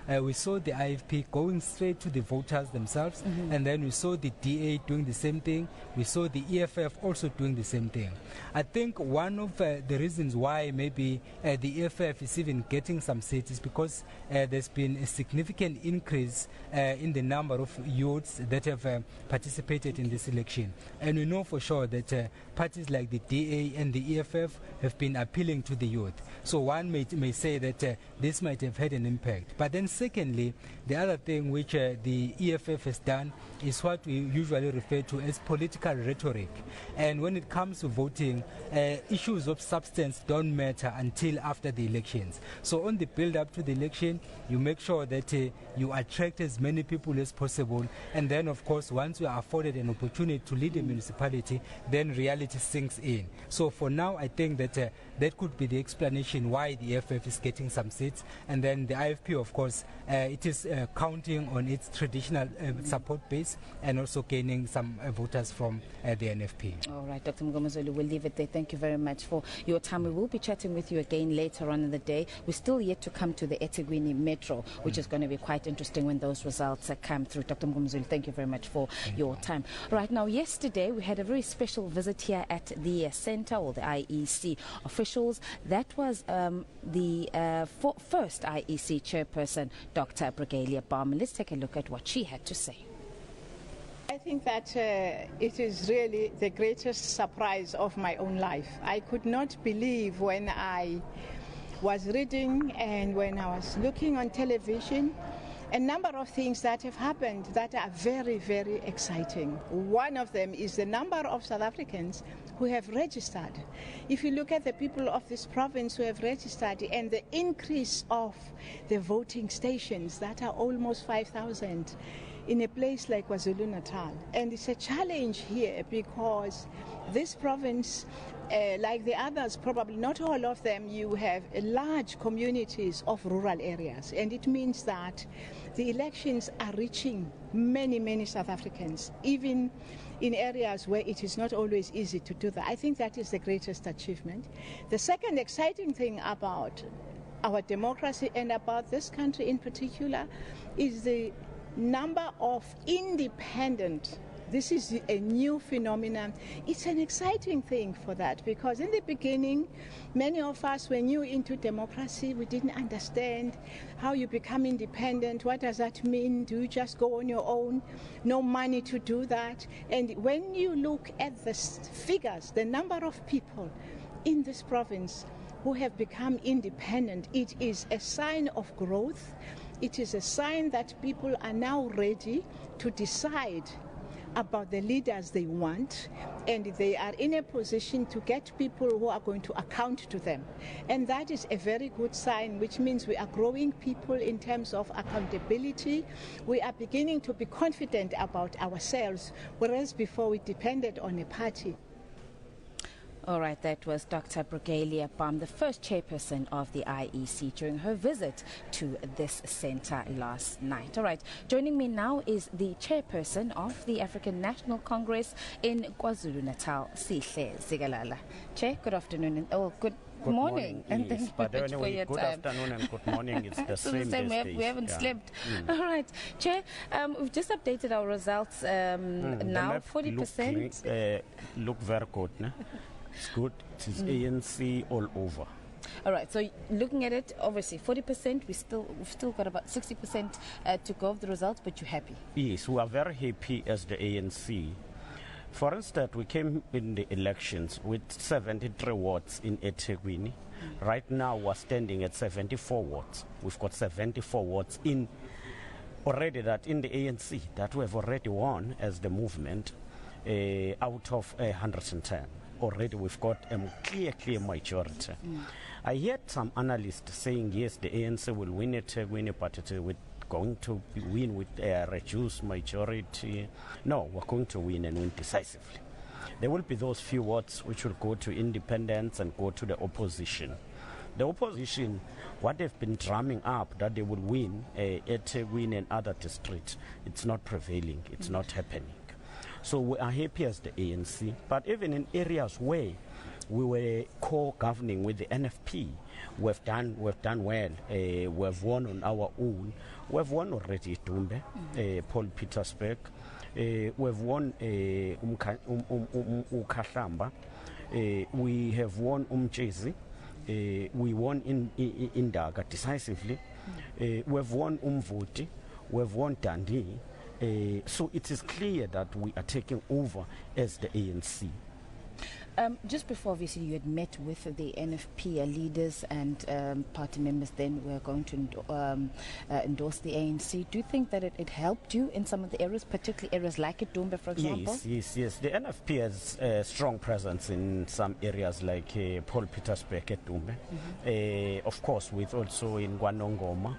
Speaker 8: we saw the IFP going straight to the voters themselves, and then we saw the DA doing the same thing. We saw the EFF also doing the same thing. I think one of the reasons why maybe the EFF is even getting some seats is because there's been a significant increase in the number of youths that have participated in this election. And we know for sure that parties like the DA and the EFF have been appealing to the youth. So one may say that this might have had an impact. But then secondly, the other thing which the EFF has done is what we usually refer to as political rhetoric. And when it comes to voting, issues of substance don't matter until after the elections. So on the build-up to the election, you make sure that you attract as many people as possible. And then, of course, once you are afforded an opportunity to lead a municipality, then reality sinks in. So for now, I think that that could be the explanation why the EFF is getting some seats. And then the IFP, of course, it is counting on its traditional support base and also gaining some voters from the NFP.
Speaker 7: All right, Dr. Mngomezulu, we'll leave it there. Thank you very much for your time. We will be chatting with you again later on in the day. We're still yet to come to the eThekwini Metro, which is going to be quite interesting when those results come through. Dr. Mngomezulu, thank you very much for your time. Right now, yesterday we had a very special visit here at the centre, or the IEC officials. That was the first IEC chairperson, Dr. Brigalia Bauman. Let's take a look at what she had to say.
Speaker 9: I think that it is really the greatest surprise of my own life. I could not believe when I was reading and when I was looking on television a number of things that have happened that are very, very exciting. One of them is the number of South Africans who have registered. If you look at the people of this province who have registered and the increase of the voting stations that are almost 5,000 in a place like KwaZulu-Natal. And it's a challenge here because this province, like the others, probably not all of them, you have large communities of rural areas. And it means that the elections are reaching many, many South Africans, even in areas where it is not always easy to do that. I think that is the greatest achievement. The second exciting thing about our democracy and about this country in particular is the number of independent. This is a new phenomenon. It's an exciting thing for that because in the beginning, many of us were new into democracy. We didn't understand how you become independent. What does that mean? Do you just go on your own? No money to do that. And when you look at the figures, the number of people in this province who have become independent, it is a sign of growth. It is a sign that people are now ready to decide about the leaders they want, and they are in a position to get people who are going to account to them. And that is a very good sign, which means we are growing people in terms of accountability. We are beginning to be confident about ourselves, whereas before we depended on a party.
Speaker 7: All right, that was Dr. Brigalia Bauman, the first chairperson of the IEC during her visit to this centre last night. All right, joining me now is the chairperson of the African National Congress in KwaZulu-Natal, Sihle Zikalala. Chair, good afternoon. Good morning. And
Speaker 10: yes,
Speaker 7: thank you
Speaker 10: but
Speaker 7: very much
Speaker 10: anyway,
Speaker 7: for your
Speaker 10: good
Speaker 7: time.
Speaker 10: afternoon and good morning. It's the same.
Speaker 7: We haven't slept. All right, Chair, we've just updated our results now. 40%.
Speaker 10: Look very good. Ne? It's good. It is ANC all over.
Speaker 7: All right, so looking at it, obviously 40%, we've still got about 60% to go of the results, but you're happy?
Speaker 10: Yes, we are very happy as the ANC. For instance, we came in the elections with 73 wards in eThekwini. Right now, we're standing at 74 wards. We've got 74 wards in already that in the ANC that we have already won as the movement out of 110. Already we've got a clear majority. I heard some analysts saying, yes, the ANC will win it, but it's going to win with a reduced majority. No, we're going to win and win decisively. There will be those few votes which will go to independents and go to the opposition. The opposition, what they've been drumming up that they will win eThekwini and other districts, it's not prevailing, it's not happening. So we are happy as the ANC, but even in areas where we were co-governing with the NFP. We've done well. We've won on our own. We've won already Dumbe, Paul Petersburg. We've won Ukahlamba. We have won Umchezi. We won in Daga decisively. We've won Umvoti. We've won Dundee. So it is clear that we are taking over as the ANC.
Speaker 7: Just before, obviously, you had met with the NFP leaders and party members, then were going to endorse the ANC. Do you think that it helped you in some of the areas, particularly areas like Dumbe, for example?
Speaker 10: Yes. The NFP has a strong presence in some areas like Paul Petersburg at Dumbe. Of course, with also in Gwanongoma,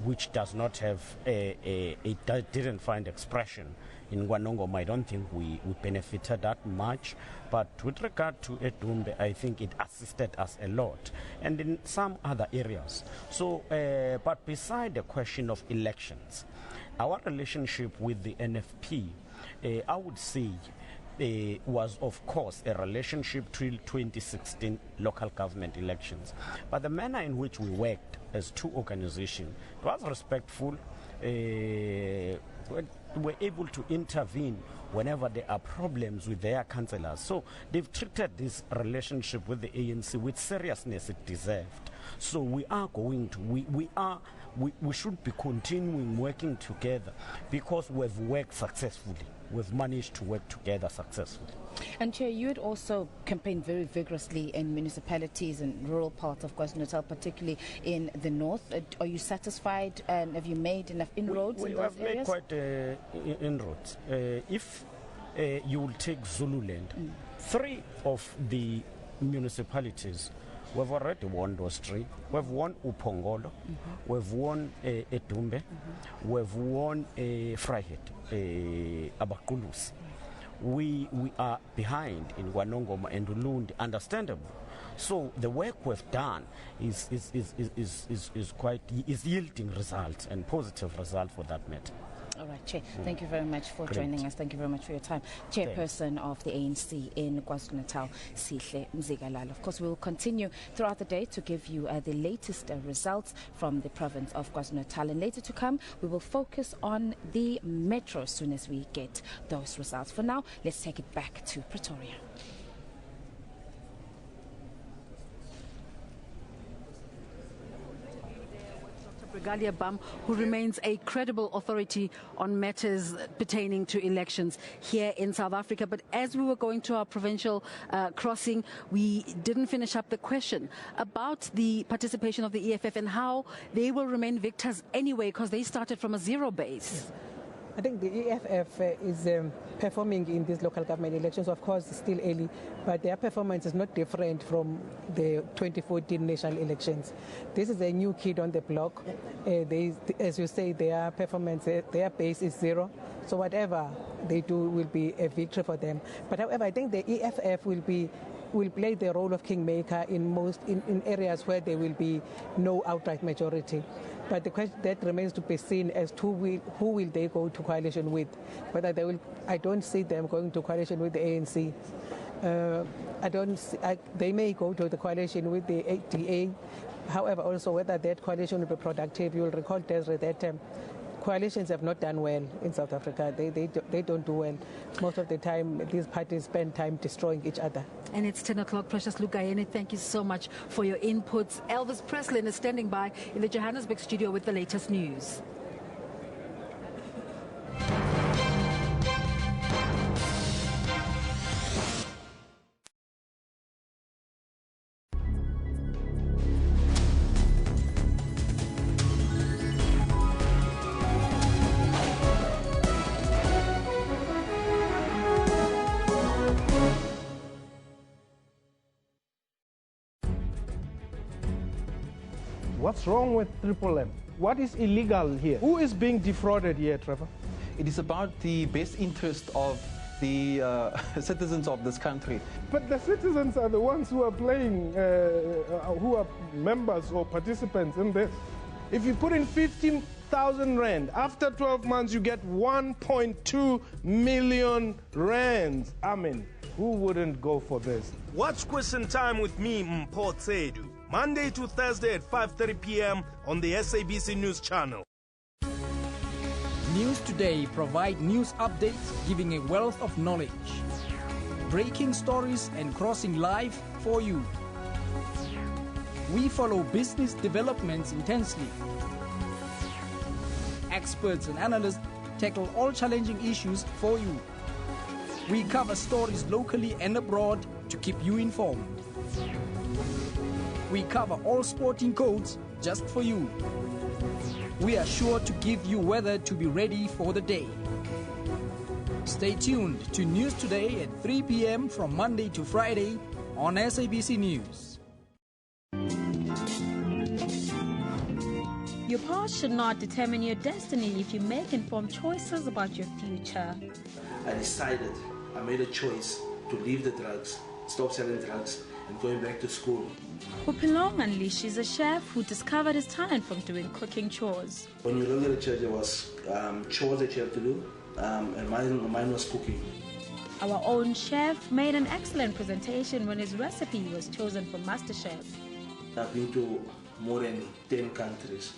Speaker 10: which does not have it didn't find expression in Gwanongoma. I don't think we benefited that much, but with regard to Edumbe, I think it assisted us a lot, and in some other areas. So, but beside the question of elections, our relationship with the NFP, I would say, was of course a relationship till 2016 local government elections. But the manner in which we worked as two organizations was respectful. Were able to intervene whenever there are problems with their councillors. So they've treated this relationship with the ANC with seriousness it deserved. So we are going to, we should be continuing working together because we've worked successfully. We've managed to work together successfully.
Speaker 7: And Chair, you had also campaigned very vigorously in municipalities and rural parts of KwaZulu-Natal, particularly in the north. Are you satisfied, and have you made enough inroads in those areas?
Speaker 10: We have made quite inroads. If you will take Zululand, 3 of the municipalities, we've already won those 3. We've won Upongolo, we've won Edumbe, we've won Vryheid, Abakulus. We are behind in Gwanongoma and Ulundi, understandable. So the work we've done is yielding results, and positive results for that matter.
Speaker 7: All right, Chair. Thank you very much for joining us. Thank you very much for your time. Chairperson of the ANC in KwaZulu-Natal, Sihle Mzigalala. Of course, we will continue throughout the day to give you the latest results from the province of KwaZulu-Natal. And later to come, we will focus on the metro as soon as we get those results. For now, let's take it back to Pretoria.
Speaker 11: Brigalia Bam, who remains a credible authority on matters pertaining to elections here in South Africa. But as we were going to our provincial crossing, we didn't finish up the question about the participation of the EFF and how they will remain victors anyway, because they started from a zero base.
Speaker 5: I think the EFF is performing in these local government elections. Of course, still early, but their performance is not different from the 2014 national elections. This is a new kid on the block. As you say, their performance, their base is zero. So whatever they do will be a victory for them. But however, I think the EFF will play the role of kingmaker in areas where there will be no outright majority. But the question that remains to be seen as to who will they go to coalition with. Whether they will, I don't see them going to coalition with the ANC. They may go to the coalition with the ADA. However, also whether that coalition will be productive. You will recall, Desiree, that coalitions have not done well in South Africa. They don't do well. Most of the time, these parties spend time destroying each other.
Speaker 11: And it's 10 o'clock. Precious Lugayeni, thank you so much for your inputs. Elvis Preslin is standing by in the Johannesburg studio with the latest news.
Speaker 14: What's wrong with Triple M? What is illegal here? Who is being defrauded here, Trevor?
Speaker 15: It is about the best interest of the citizens of this country.
Speaker 14: But the citizens are the ones who are playing, who are members or participants in this. If you put in 15,000 rand, after 12 months you get 1.2 million rands. I mean, Who wouldn't go for this?
Speaker 16: Watch Question Time with me, Mpho Tsedu, Monday to Thursday at 5:30 p.m. on the SABC News Channel.
Speaker 17: News Today provide news updates giving a wealth of knowledge. Breaking stories and crossing live for you. We follow business developments intensely. Experts and analysts tackle all challenging issues for you. We cover stories locally and abroad to keep you informed. We cover all sporting codes just for you. We are sure to give you weather to be ready for the day. Stay tuned to News Today at 3 p.m. from Monday to Friday on SABC News.
Speaker 18: Your past should not determine your destiny if you make informed choices about your future.
Speaker 19: I made a choice to leave the drugs, stop selling drugs, and going back to school.
Speaker 18: Bophelong unleashes a chef who discovered his talent from doing cooking chores.
Speaker 19: When you look at the church, there was chores that you have to do, and mine was cooking.
Speaker 18: Our own chef made an excellent presentation when his recipe was chosen for MasterChef.
Speaker 19: I've been to more than 10 countries,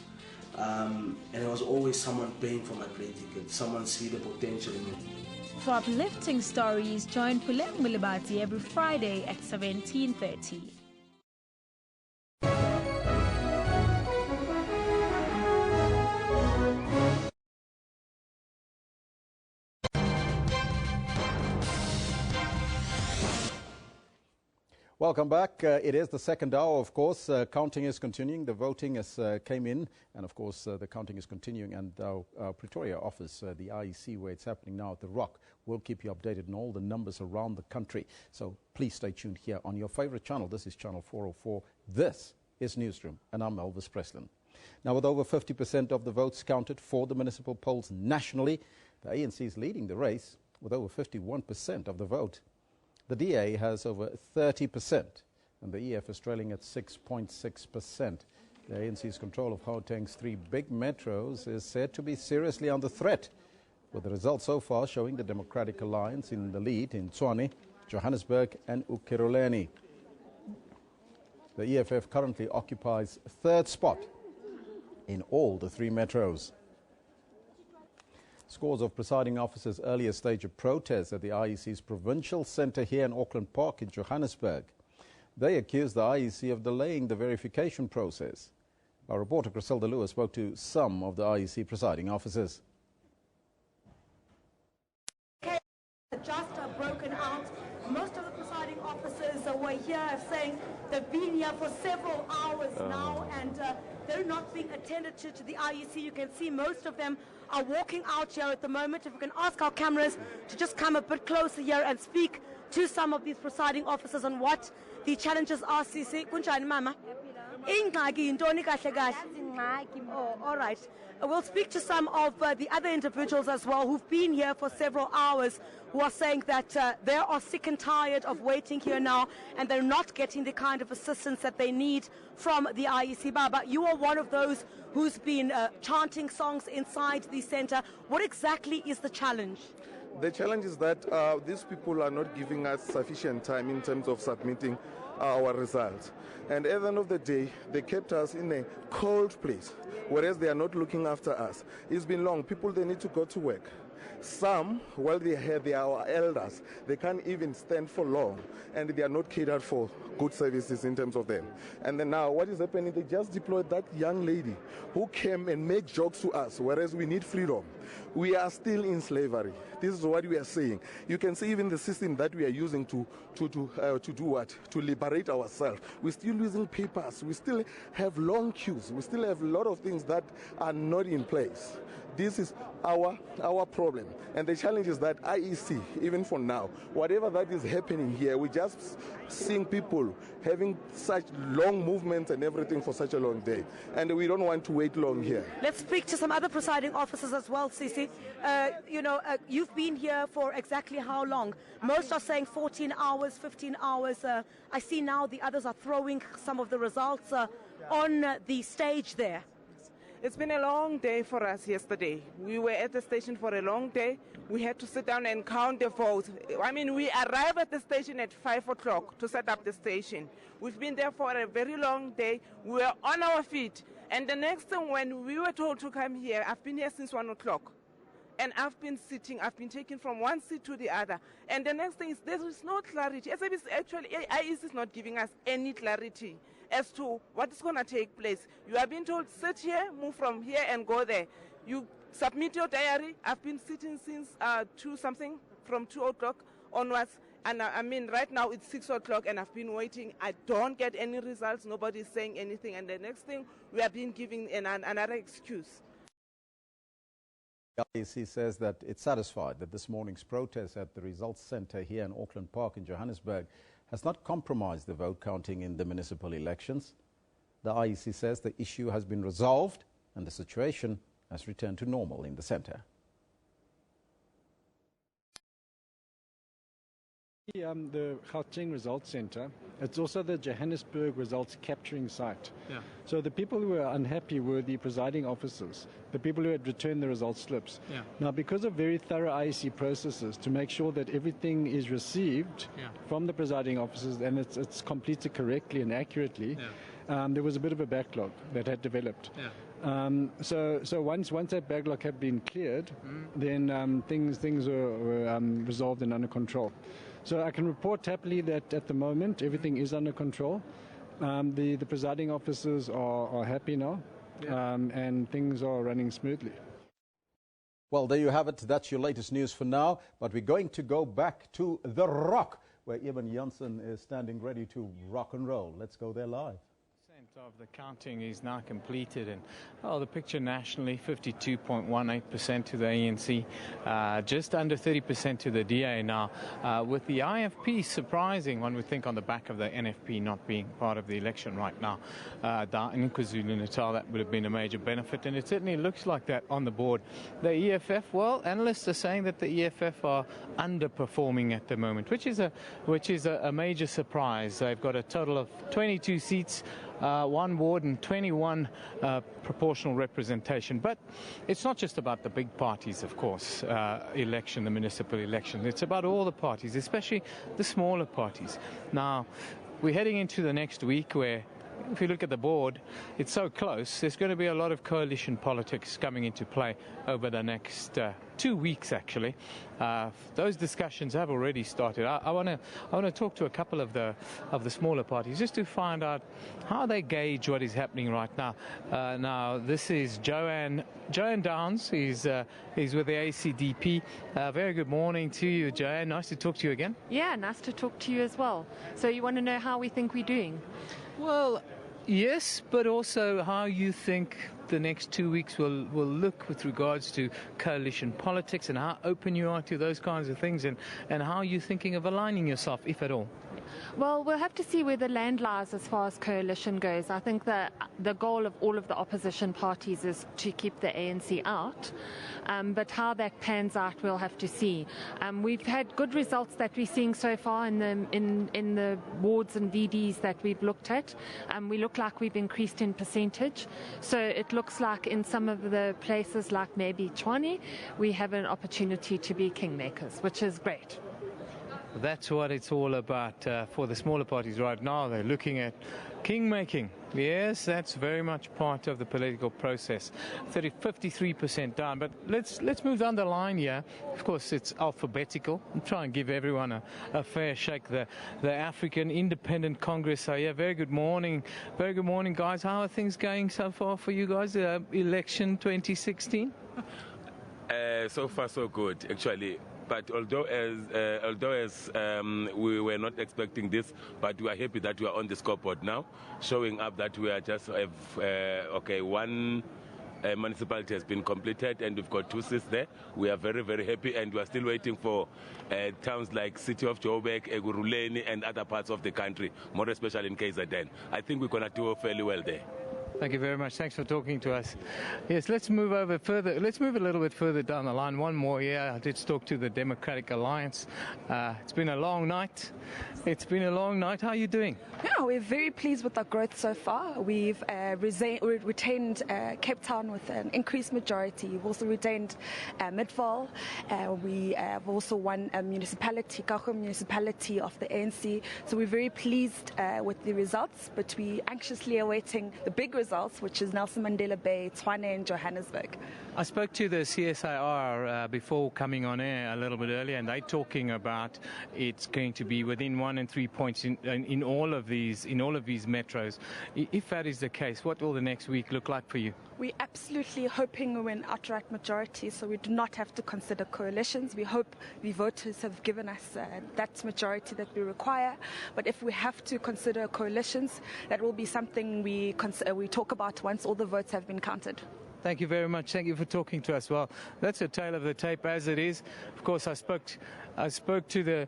Speaker 19: and there was always someone paying for my plane ticket, someone see the potential in me.
Speaker 18: For uplifting stories, join Puleng Mulibati every Friday at 17:30.
Speaker 13: Welcome back. It is the second hour, of course. Counting is continuing. The voting has came in, and of course the counting is continuing. And our Pretoria office, the IEC, where it's happening now at the Rock, will keep you updated on all the numbers around the country. So please stay tuned here on your favorite channel. This is Channel 404. This is Newsroom, and I'm Elvis Preslin. Now, with over 50% of the votes counted for the municipal polls nationally, the ANC is leading the race with over 51% of the vote. The DA has over 30%, and the EF is trailing at 6.6%. The ANC's control of Gauteng's three big metros is said to be seriously under threat, with the results so far showing the Democratic Alliance in the lead in Tshwane, Johannesburg and Ekurhuleni. The EFF currently occupies third spot in all the three metros. Scores of presiding officers earlier staged a protest at the IEC's Provincial Centre here in Auckland Park in Johannesburg. They accused the IEC of delaying the verification process. Our reporter Griselda Lewis spoke to some of the IEC presiding officers.
Speaker 25: Just broken out. Most of the presiding officers were here saying they've been here for several hours now, and they're not being attended to the IEC. You can see most of them are walking out here at the moment. If we can ask our cameras to just come a bit closer here and speak to some of these presiding officers on what the challenges are. Sisi, kunjani mama? Ingxaki yintoni kahle kahle? Oh, all right. We'll speak to some of the other individuals as well who've been here for several hours, who are saying that they are sick and tired of waiting here now, and they're not getting the kind of assistance that they need from the IEC. Baba, you are one of those who's been chanting songs inside the centre. What exactly is the challenge?
Speaker 26: The challenge is that these people are not giving us sufficient time in terms of submitting our results. And at the end of the day, they kept us in a cold place, whereas they are not looking after us. It's been long. People, they need to go to work. Some, while they are our elders, they can't even stand for long, and they are not catered for good services in terms of them. And then now, what is happening? They just deployed that young lady who came and made jokes to us, whereas we need freedom. We are still in slavery. This is what we are saying. You can see even the system that we are using to do what? To liberate ourselves. We're still using papers. We still have long queues. We still have a lot of things that are not in place. This is our problem. And the challenge is that IEC, even for now, whatever that is happening here, we just seeing people having such long movements and everything for such a long day. And we don't want to wait long here.
Speaker 25: Let's speak to some other presiding officers as well, Sisi. You've been here for exactly how long? Most are saying 14 hours, 15 hours. I see now the others are throwing some of the results on the stage there.
Speaker 4: It's been a long day for us yesterday. We were at the station for a long day. We had to sit down and count the votes. I mean, we arrived at the station at 5 o'clock to set up the station. We've been there for a very long day. We were on our feet. And the next thing, when we were told to come here, I've been here since 1 o'clock. And I've been sitting, I've been taken from one seat to the other. And the next thing is there is no clarity. SABC, actually, IEC is not giving us any clarity as to what is going to take place. You are being told, sit here, move from here and go there. You submit your diary. I've been sitting since 2-something, from 2 o'clock onwards. And I mean, right now it's 6 o'clock and I've been waiting. I don't get any results. Nobody's saying anything. And the next thing, we are being given another excuse.
Speaker 13: The IEC says that it's satisfied that this morning's protest at the results centre here in Auckland Park in Johannesburg has not compromised the vote counting in the municipal elections. The IEC says the issue has been resolved and the situation has returned to normal in the centre.
Speaker 6: The Gauteng Results Centre, it's also the Johannesburg results capturing site.
Speaker 12: Yeah.
Speaker 6: So the people who were unhappy were the presiding officers, the people who had returned the results slips.
Speaker 12: Yeah.
Speaker 6: Now, because of very thorough IEC processes to make sure that everything is received from the presiding officers and it's completed correctly and accurately, there was a bit of a backlog that had developed. So once that backlog had been cleared, then things were resolved and under control. So I can report happily that at the moment everything is under control. The presiding officers are happy now, and things are running smoothly.
Speaker 13: Well, there you have it. That's your latest news for now. But we're going to go back to The Rock, where Evan Janssen is standing ready to rock and roll. Let's go there live.
Speaker 12: Of the counting is now completed, and the picture nationally, 52.18% to the ANC, just under 30% to the DA now, with the IFP surprising, one would think, on the back of the NFP not being part of the election right now. In KwaZulu-Natal, that would have been a major benefit, and it certainly looks like that on the board. The EFF, well, analysts are saying that the EFF are underperforming at the moment, which is a major surprise. They've got a total of 22 seats, 1 ward and 21 proportional representation. But it's not just about the big parties, of course, the municipal election. It's about all the parties, especially the smaller parties. Now, we're heading into the next week where, if you look at the board, it's so close. There's going to be a lot of coalition politics coming into play over the next 2 weeks, actually. Those discussions have already started. I want to talk to a couple of the smaller parties just to find out how they gauge what is happening right now. Now, this is Joanne Downs. He's with the ACDP. Very good morning to you, Joanne. Nice to talk to you again.
Speaker 20: Yeah, nice to talk to you as well. So you want to know how we think we're doing?
Speaker 12: Well, yes, but also how you think the next 2 weeks will look with regards to coalition politics and how open you are to those kinds of things, and how you're thinking of aligning yourself, if at all.
Speaker 20: Well, we'll have to see where the land lies as far as coalition goes. I think that the goal of all of the opposition parties is to keep the ANC out, but how that pans out, we'll have to see. We've had good results that we're seeing so far in the wards and VDs that we've looked at. We look like we've increased in percentage, so it looks like in some of the places, like maybe Tshwane, we have an opportunity to be kingmakers, which is great.
Speaker 12: That's what it's all about for the smaller parties right now. They're looking at kingmaking. Yes, that's very much part of the political process. 53% down. But let's move down the line here. Of course, it's alphabetical. I'm trying to give everyone a fair shake. The African Independent Congress are here. Very good morning. Very good morning, guys. How are things going so far for you guys? Election 2016?
Speaker 21: So far, so good, actually. But although as we were not expecting this, but we are happy that we are on the scoreboard now, showing up that we are just one municipality has been completed and we've got 2 seats there. We are very, very happy, and we are still waiting for towns like City of Joburg, Ekurhuleni and other parts of the country, more especially in KZN. I think we're going to do fairly well there.
Speaker 12: Thank you very much. Thanks for talking to us. Yes, let's move over further. Let's move a little bit further down the line. One more. Yeah, I did talk to the Democratic Alliance. It's been a long night. How are you doing?
Speaker 1: Yeah, we're very pleased with our growth so far. We've retained Cape Town with an increased majority. We've also retained Midval. We have also won a municipality, Gauteng municipality of the ANC. So we're very pleased with the results, but we're anxiously awaiting the big results, which is Nelson Mandela Bay, Tshwane and Johannesburg.
Speaker 12: I spoke to the CSIR before coming on air a little bit earlier, and they're talking about it's going to be within 1 and 3 points in all of these metros. If that is the case, what will the next week look like for you?
Speaker 1: We're absolutely hoping we win outright majority, so we do not have to consider coalitions. We hope the voters have given us that majority that we require. But if we have to consider coalitions, that will be something we talk about once all the votes have been counted.
Speaker 12: Thank you very much. Thank you for talking to us. Well, that's a tale of the tape as it is. Of course, I spoke to the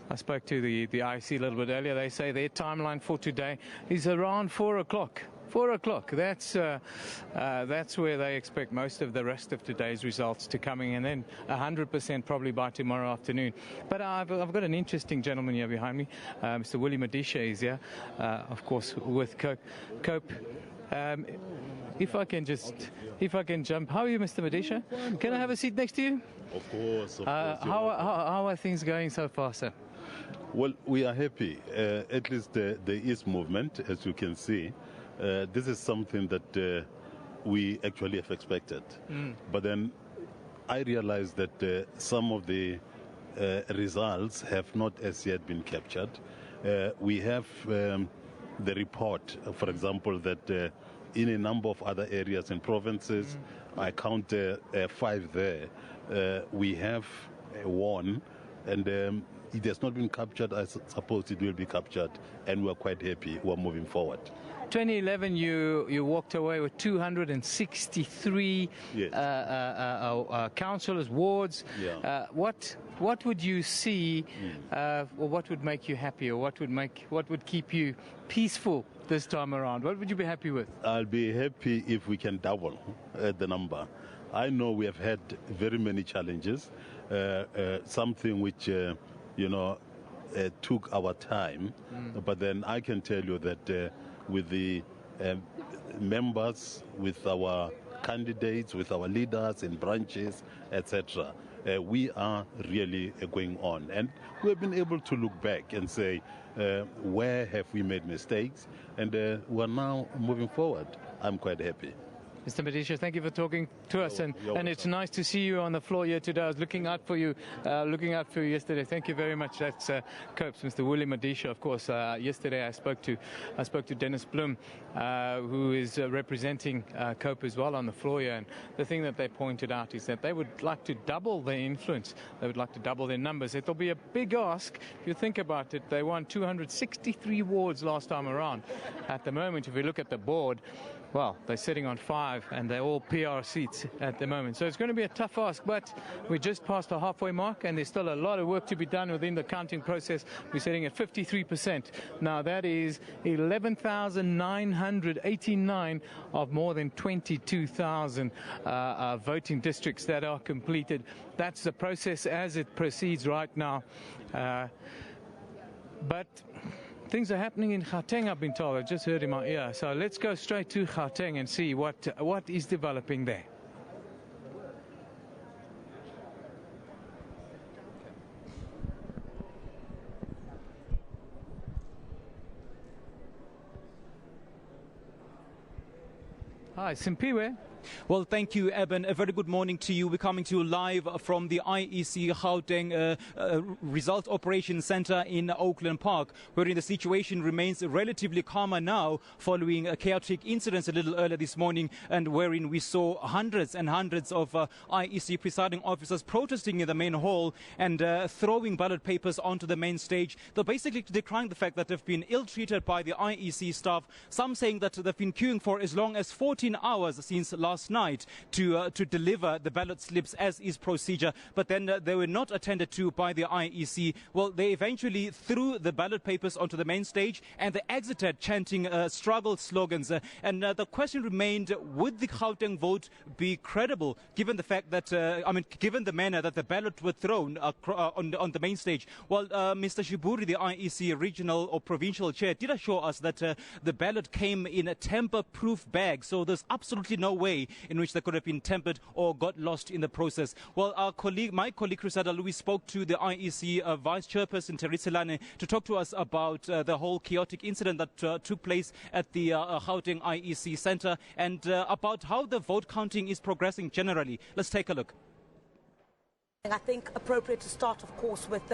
Speaker 12: IEC a little bit earlier. They say their timeline for today is around 4 o'clock. 4 o'clock. That's where they expect most of the rest of today's results to come in, and then 100% probably by tomorrow afternoon. But I've got an interesting gentleman here behind me. Mr. Willie Madisha is here, of course, with Cope. If I can jump. How are you, Mr. Madisha? Can I have a seat next to you?
Speaker 2: Of course.
Speaker 12: How are things going so far, sir?
Speaker 2: Well, we are happy. At least there is movement, as you can see. This is something that we actually have expected. But then I realized that some of the results have not as yet been captured. We have the report, for example, that in a number of other areas and provinces, I count 5 there, we have won, and it has not been captured. I suppose it will be captured, and we're quite happy. We're moving forward.
Speaker 12: 2011, you walked away with 263 councillors, wards.
Speaker 2: Yeah.
Speaker 12: What would you see, or what would make you happy, or what would keep you peaceful this time around? What would you be happy with?
Speaker 2: I'll be happy if we can double the number. I know we have had very many challenges, something which took our time, but then I can tell you that with the members, with our candidates, with our leaders in branches, etc., we are really going on. And we've been able to look back and say, where have we made mistakes? And we're now moving forward. I'm quite happy.
Speaker 12: Mr. Madisha, thank you for talking to us, and it's nice to see you on the floor here today. I was looking out for you yesterday. Thank you very much. That's COPE's Mr. Willie Madisha. Of course, yesterday I spoke to Dennis Bloom, who is representing COPE as well on the floor here. And the thing that they pointed out is that they would like to double their influence. They would like to double their numbers. It'll be a big ask if you think about it. They won 263 wards last time around. At the moment, if we look at the board, well, they're sitting on 5, and they're all PR seats at the moment. So it's going to be a tough ask, but we're just past the halfway mark, and there's still a lot of work to be done within the counting process. We're sitting at 53%. Now, that is 11,989 of more than 22,000 voting districts that are completed. That's the process as it proceeds right now. But things are happening in Gauteng, I've been told. I just heard in my ear. So let's go straight to Gauteng and see what is developing there. Hi, Simpiwe.
Speaker 3: Well, thank you, Eben. A very good morning to you. We're coming to you live from the IEC Gauteng Result Operations Center in Oakland Park, wherein the situation remains relatively calmer now following chaotic incidents a little earlier this morning, and wherein we saw hundreds and hundreds of IEC presiding officers protesting in the main hall and throwing ballot papers onto the main stage. They're basically decrying the fact that they've been ill-treated by the IEC staff, some saying that they've been queuing for as long as 14 hours since last last night to deliver the ballot slips as is procedure, but then they were not attended to by the IEC. Well, they eventually threw the ballot papers onto the main stage and they exited chanting struggle slogans. And the question remained, would the Gauteng vote be credible given the fact that, given the manner that the ballot were thrown on the main stage? Well, Mr. Shiburi, the IEC regional or provincial chair, did assure us that the ballot came in a tamper-proof bag, so there's absolutely no way in which they could have been tampered or got lost in the process. Well, my colleague Crisada Louis spoke to the IEC Vice Chairperson Teritselane to talk to us about the whole chaotic incident that took place at the Gauteng IEC Centre and about how the vote counting is progressing generally. Let's take a look.
Speaker 8: I think appropriate to start, of course, with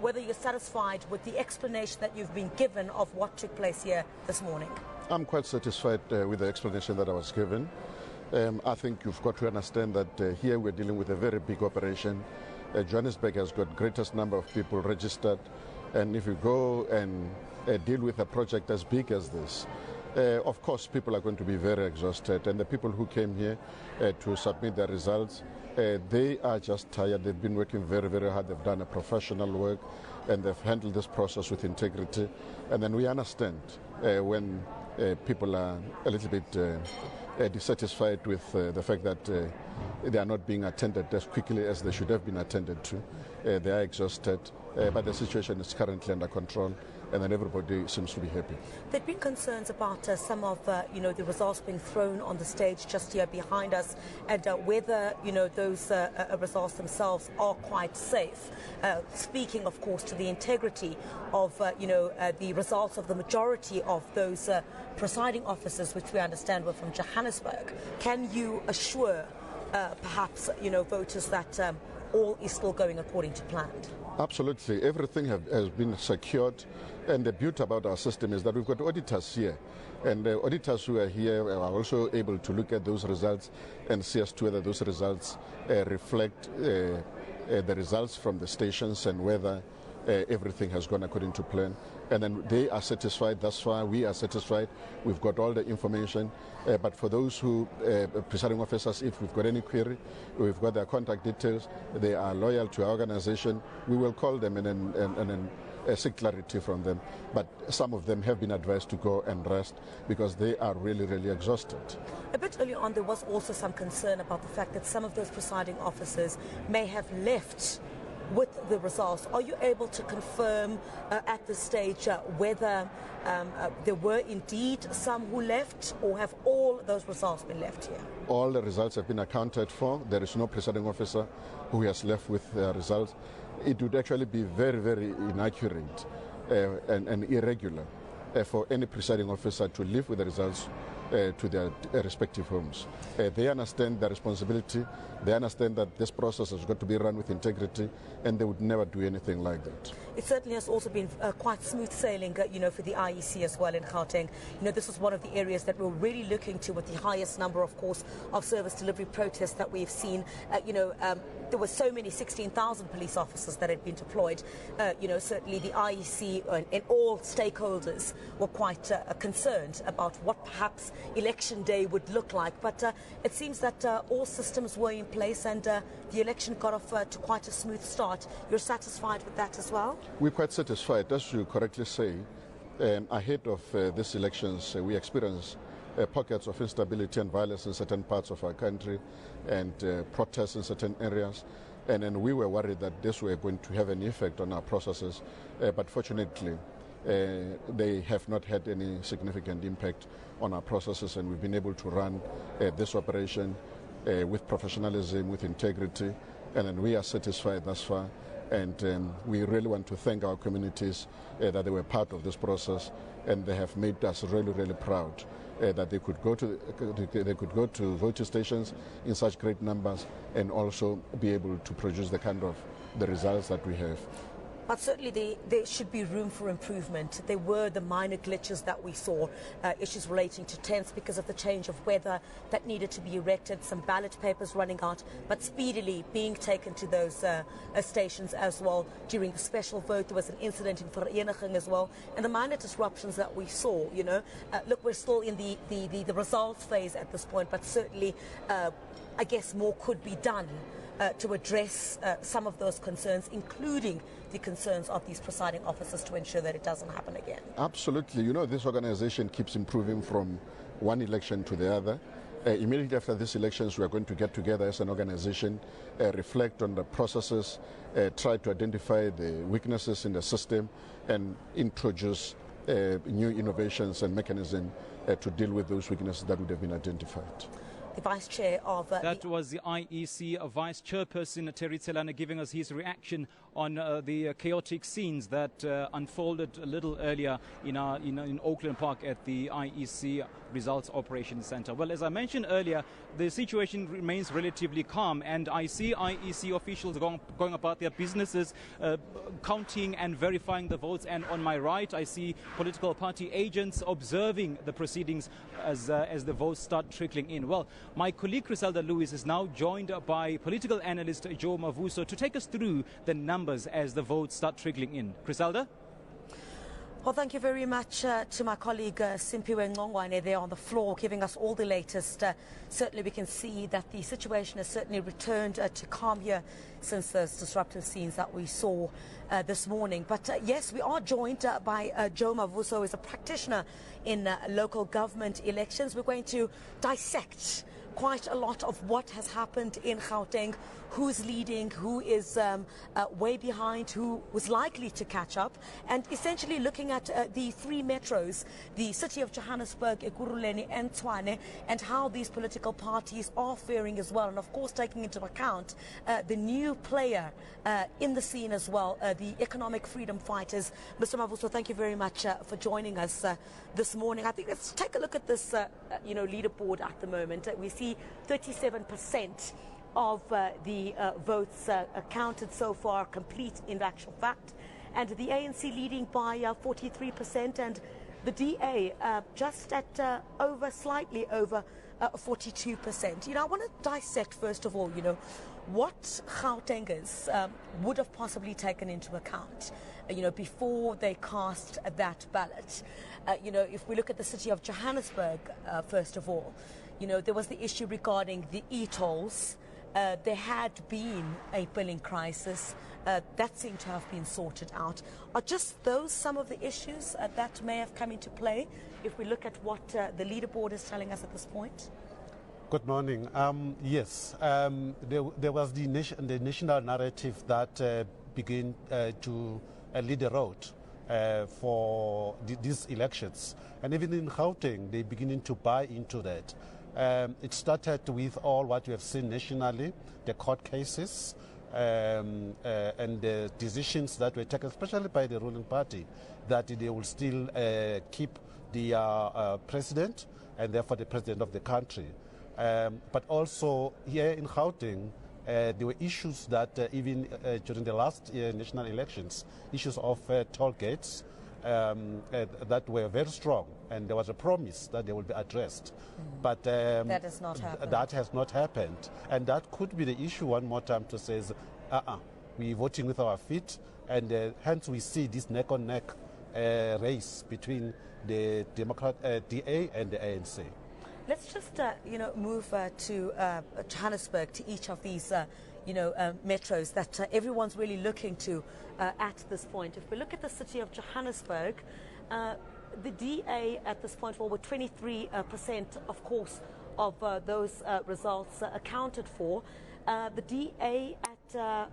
Speaker 8: whether you're satisfied with the explanation that you've been given of what took place here this morning.
Speaker 9: I'm quite satisfied with the explanation that I was given. I think you've got to understand that here we're dealing with a very big operation. Johannesburg has got greatest number of people registered, and if you go and deal with a project as big as this, of course people are going to be very exhausted, and the people who came here to submit their results, they are just tired. They've been working very, very hard. They've done a professional work and they've handled this process with integrity. And then we understand when people are a little bit dissatisfied with the fact that they are not being attended as quickly as they should have been attended to. They are exhausted, but the situation is currently under control, and then everybody seems to be happy.
Speaker 8: There have been concerns about some of the results being thrown on the stage just here behind us, and whether those results themselves are quite safe. Speaking, of course, to the integrity of the results of the majority of those presiding officers, which we understand were from Johannesburg. Can you assure perhaps voters that all is still going according to plan?
Speaker 9: Absolutely. Everything has been secured, and the beauty about our system is that we've got auditors here, and the auditors who are here are also able to look at those results and see as to whether those results reflect the results from the stations and whether everything has gone according to plan. And then they are satisfied. Thus far, we are satisfied. We've got all the information. But for those who, presiding officers, if we've got any query, we've got their contact details, they are loyal to our organization, we will call them and then seek clarity from them. But some of them have been advised to go and rest because they are really, really exhausted.
Speaker 8: A bit earlier on, there was also some concern about the fact that some of those presiding officers may have left with the results. Are you able to confirm at this stage whether there were indeed some who left, or have all those results been left here?
Speaker 9: All the results have been accounted for. There is no presiding officer who has left with their results. It would actually be very, very inaccurate and irregular for any presiding officer to leave with the results to their respective homes. They understand their responsibility. They understand that this process has got to be run with integrity, and they would never do anything like that.
Speaker 8: It certainly has also been quite smooth sailing, for the IEC as well in Gauteng. This is one of the areas that we're really looking to with the highest number, of course, of service delivery protests that we've seen. There were so many, 16,000 police officers that had been deployed. Certainly the IEC and all stakeholders were quite concerned about what perhaps election day would look like. But it seems that all systems were in place and the election got off to quite a smooth start. You're satisfied with that as well?
Speaker 9: We're quite satisfied. As you correctly say, ahead of these elections, we experienced pockets of instability and violence in certain parts of our country and protests in certain areas. And then we were worried that this were going to have an effect on our processes. But fortunately, they have not had any significant impact on our processes, and we've been able to run this operation with professionalism, with integrity, and then we are satisfied thus far. And we really want to thank our communities that they were part of this process, and they have made us really, really proud that they could go to voting stations in such great numbers and also be able to produce the kind of the results that we have.
Speaker 8: But certainly there should be room for improvement. There were the minor glitches that we saw, issues relating to tents because of the change of weather that needed to be erected, some ballot papers running out, but speedily being taken to those stations as well. During the special vote, there was an incident in Vereniging as well, and the minor disruptions that we saw, look, we're still in the results phase at this point, but certainly I guess more could be done to address some of those concerns, including the concerns of these presiding officers, to ensure that it doesn't happen again.
Speaker 9: Absolutely. This organization keeps improving from one election to the other. Immediately after these elections, we are going to get together as an organization, reflect on the processes, try to identify the weaknesses in the system, and introduce new innovations and mechanisms to deal with those weaknesses that would have been identified.
Speaker 8: The Vice Chair of...
Speaker 3: that was the IEC Vice Chairperson, Terry Tselane, giving us his reaction on the chaotic scenes that unfolded a little earlier in Auckland Park at the IEC Results Operations Centre. Well, as I mentioned earlier, the situation remains relatively calm, and I see IEC officials going about their businesses, counting and verifying the votes. And on my right, I see political party agents observing the proceedings as the votes start trickling in. Well, my colleague Griselda Lewis is now joined by political analyst Joe Mavuso to take us through the numbers as the votes start trickling in. Griselda?
Speaker 8: Well, thank you very much to my colleague Simpiwe Ngongwane there on the floor, giving us all the latest. Certainly we can see that the situation has certainly returned to calm here since those disruptive scenes that we saw this morning. But yes, we are joined by Joe Mavuso, who is a practitioner in local government elections. We're going to dissect quite a lot of what has happened in Gauteng, who's leading, who is way behind, who was likely to catch up, and essentially looking at the three metros, the city of Johannesburg, Ekurhuleni and Tshwane, and how these political parties are faring as well, and of course taking into account the new player in the scene as well, the economic freedom fighters. Mr. Mavuso, thank you very much for joining us this morning. I think let's take a look at this leaderboard at the moment. We see 37% of the votes counted so far complete in actual fact, and the ANC leading by 43%, and the DA just at slightly over 42%. I want to dissect first of all, what Gautengers would have possibly taken into account, before they cast that ballot. If we look at the city of Johannesburg, first of all, there was the issue regarding the e-tolls. There had been a billing crisis. That seemed to have been sorted out. Are just those some of the issues that may have come into play if we look at what the leaderboard is telling us at this point?
Speaker 5: Good morning. Yes, there was the national narrative that began to lead the road for these elections. And even in Gauteng, they're beginning to buy into that. It started with all what we have seen nationally, the court cases and the decisions that were taken, especially by the ruling party, that they will still keep the president and therefore the president of the country. But also here in Gauteng, there were issues that even during the last national elections, issues of toll gates that were very strong, and there was a promise that they will be addressed. But
Speaker 8: that has not happened.
Speaker 5: That has not happened, and that could be the issue one more time to say, we're voting with our feet, and hence we see this neck-on-neck race between the DA and the ANC.
Speaker 8: Let's just, move to Johannesburg, to each of these, metros that everyone's really looking to at this point. If we look at the city of Johannesburg, the DA at this point, with 23%, of course, of those results accounted for. The DA at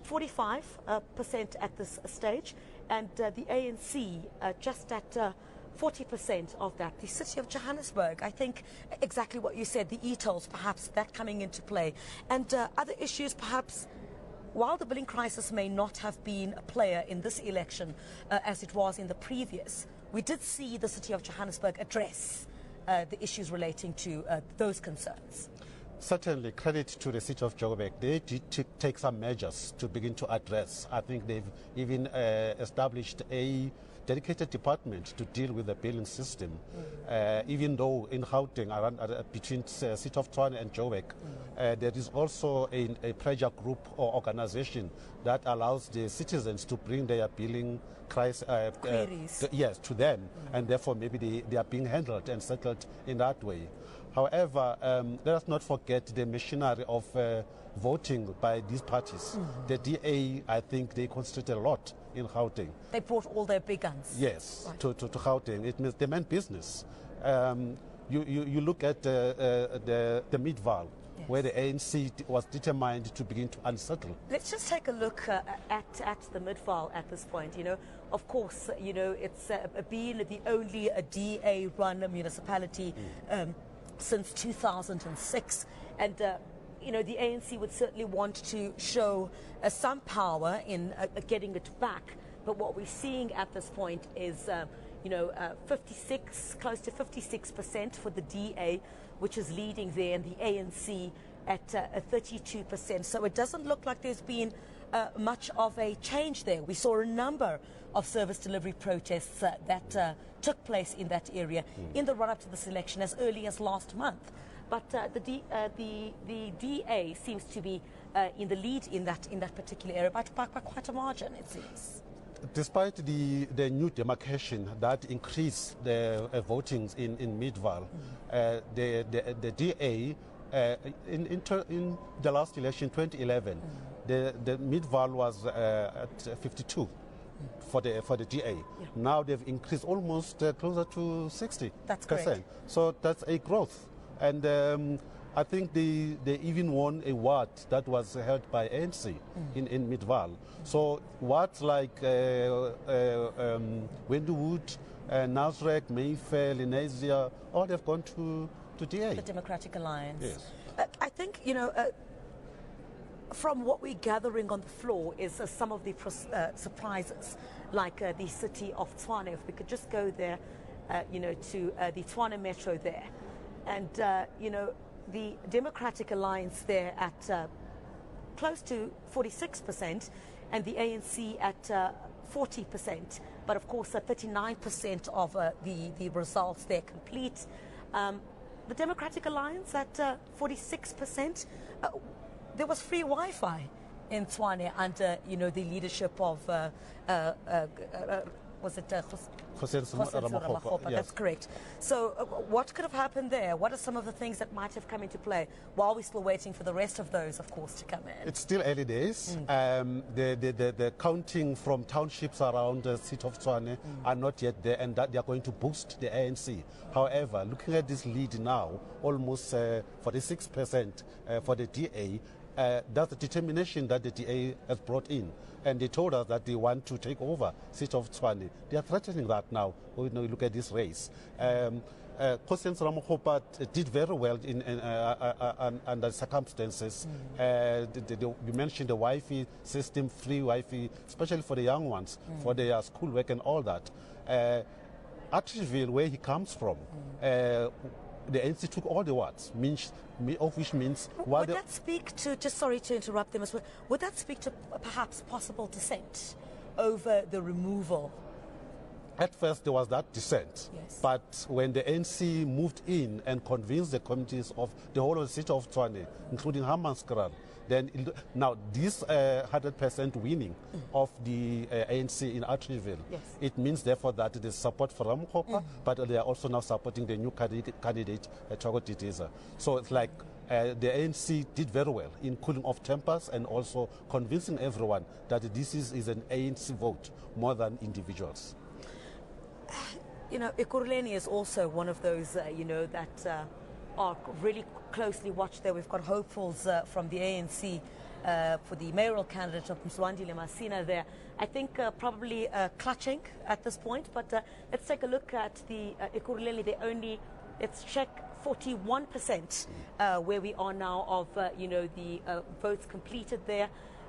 Speaker 8: 45% at this stage, and the ANC just at 40% of that. The city of Johannesburg, I think exactly what you said, the e-tolls, perhaps that coming into play, and other issues perhaps. While the billing crisis may not have been a player in this election as it was in the previous, we did see the city of Johannesburg address the issues relating to those concerns.
Speaker 5: Certainly, credit to the city of Joburg. They did take some measures to begin to address. I think they've even established a dedicated department to deal with the billing system. Even though in Gauteng, between city of Tshwane and Joburg, there is also a pressure group or organization that allows the citizens to bring their billing queries yes, to them, and therefore maybe they are being handled and settled in that way. However, let us not forget the machinery of voting by these parties. The DA, I think they concentrate a lot in Gauteng.
Speaker 8: They brought all their big guns.
Speaker 5: Yes, right. to Gauteng. It means they meant business. You look at the Midval, yes, where the ANC was determined to begin to unsettle.
Speaker 8: Let's just take a look at the Midval at this point. You know, of course, you know, it's been the only DA-run municipality since 2006, and you know, the ANC would certainly want to show some power in getting it back. But what we're seeing at this point is, you know, 56, close to 56% for the DA, which is leading there, and the ANC at 32%. So it doesn't look like there's been much of a change there. We saw a number of service delivery protests that took place in that area in the run-up to this election as early as last month. But the DA seems to be in the lead in that particular area by quite a margin, it seems.
Speaker 5: Despite the new demarcation that increased the votings in Midval, the DA in the last election, 2011, the Midval was at 52. For the DA. Yeah. Now they've increased almost closer to 60%.
Speaker 8: That's correct.
Speaker 5: So that's a growth. And I think they even won a ward that was held by ANC in Midval. So wards like Wendywood, Nasrec, Mayfair, Lenasia, all have gone to DA.
Speaker 8: The Democratic Alliance.
Speaker 5: Yes.
Speaker 8: I think, you know, from what we're gathering on the floor is some of the surprises, like the city of Tshwane. If we could just go there, you know, to the Tshwane Metro there. And, you know, the Democratic Alliance there at close to 46% and the ANC at 40%. But, of course, 39% of the results there complete. The Democratic Alliance at 46%. There was free Wi-Fi in Tshwane under, you know, the leadership of, was it
Speaker 5: Yes.
Speaker 8: That's correct. So what could have happened there? What are some of the things that might have come into play while we're still waiting for the rest of those, of course, to come in?
Speaker 5: It's still early days. The counting from townships around the city of Tshwane are not yet there, and that they are going to boost the ANC. However, looking at this lead now, almost 46% for the DA, that's the determination that the DA has brought in. And they told us that they want to take over city of Tshwane. They are threatening that now when we look at this race. President Ramokgopa did very well under circumstances. You mentioned the Wi-Fi system, free Wi-Fi, especially for the young ones, for their schoolwork and all that. Atteridgeville, where he comes from, the ANC took all the wards, of which means...
Speaker 8: Would that speak to, just sorry to interrupt them as well, would that speak to perhaps possible dissent over the removal?
Speaker 5: At first there was that dissent, yes. But when the ANC moved in and convinced the communities of the whole of the city of Tshwane, including Hammanskraal, then now this 100% winning of the ANC in Atteridgeville, yes. It means therefore that it is support for Ramokgopa, but they are also now supporting the new candidate Thoko Didiza. So it's like the ANC did very well in cooling off tempers and also convincing everyone that this is an ANC vote more than individuals.
Speaker 8: You know, Ekurhuleni is also one of those, you know, that are really closely watched there. We've got hopefuls from the ANC for the mayoral candidate of Mswandile Masina there. I think probably clutching at this point, but let's take a look at the Ekurhuleni. Let's check 41% where we are now of, you know, the votes completed there.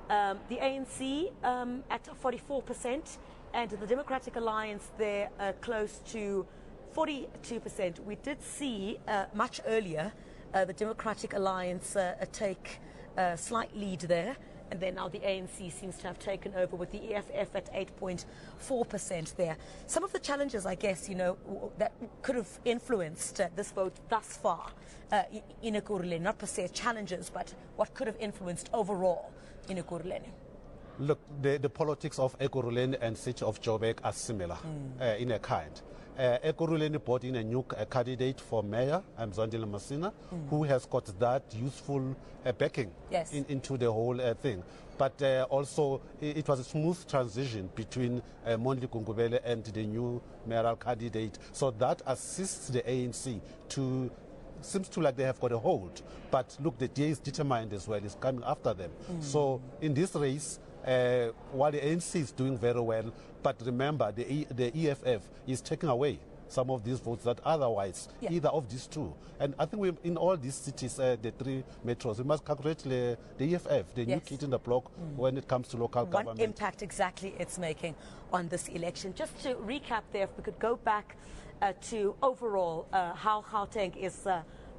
Speaker 8: The ANC at 44%. And the Democratic Alliance there close to 42%. We did see much earlier the Democratic Alliance take a slight lead there. And then now the ANC seems to have taken over with the EFF at 8.4% there. Some of the challenges, I guess, that could have influenced this vote thus far in Ekurhuleni, not per se challenges, but what could have influenced overall in Ekurhuleni?
Speaker 5: Look, the politics of Ekurhuleni and city of Joburg are similar in a kind. Ekurhuleni brought in a new candidate for mayor, Mzwandile Masina, who has got that useful backing into the whole thing. But also, it was a smooth transition between Mondli Gungubele and the new mayoral candidate. So that assists the ANC to... Seems to like they have got a hold. But look, the DA is determined as well, is coming after them. So in this race, while the ANC is doing very well, but remember, the EFF is taking away some of these votes that otherwise, either of these two. And I think in all these cities, the three metros, we must congratulate the EFF, the new kid in the block when it comes to local government.
Speaker 8: What impact exactly it's making on this election. Just to recap there, if we could go back to overall how Gauteng is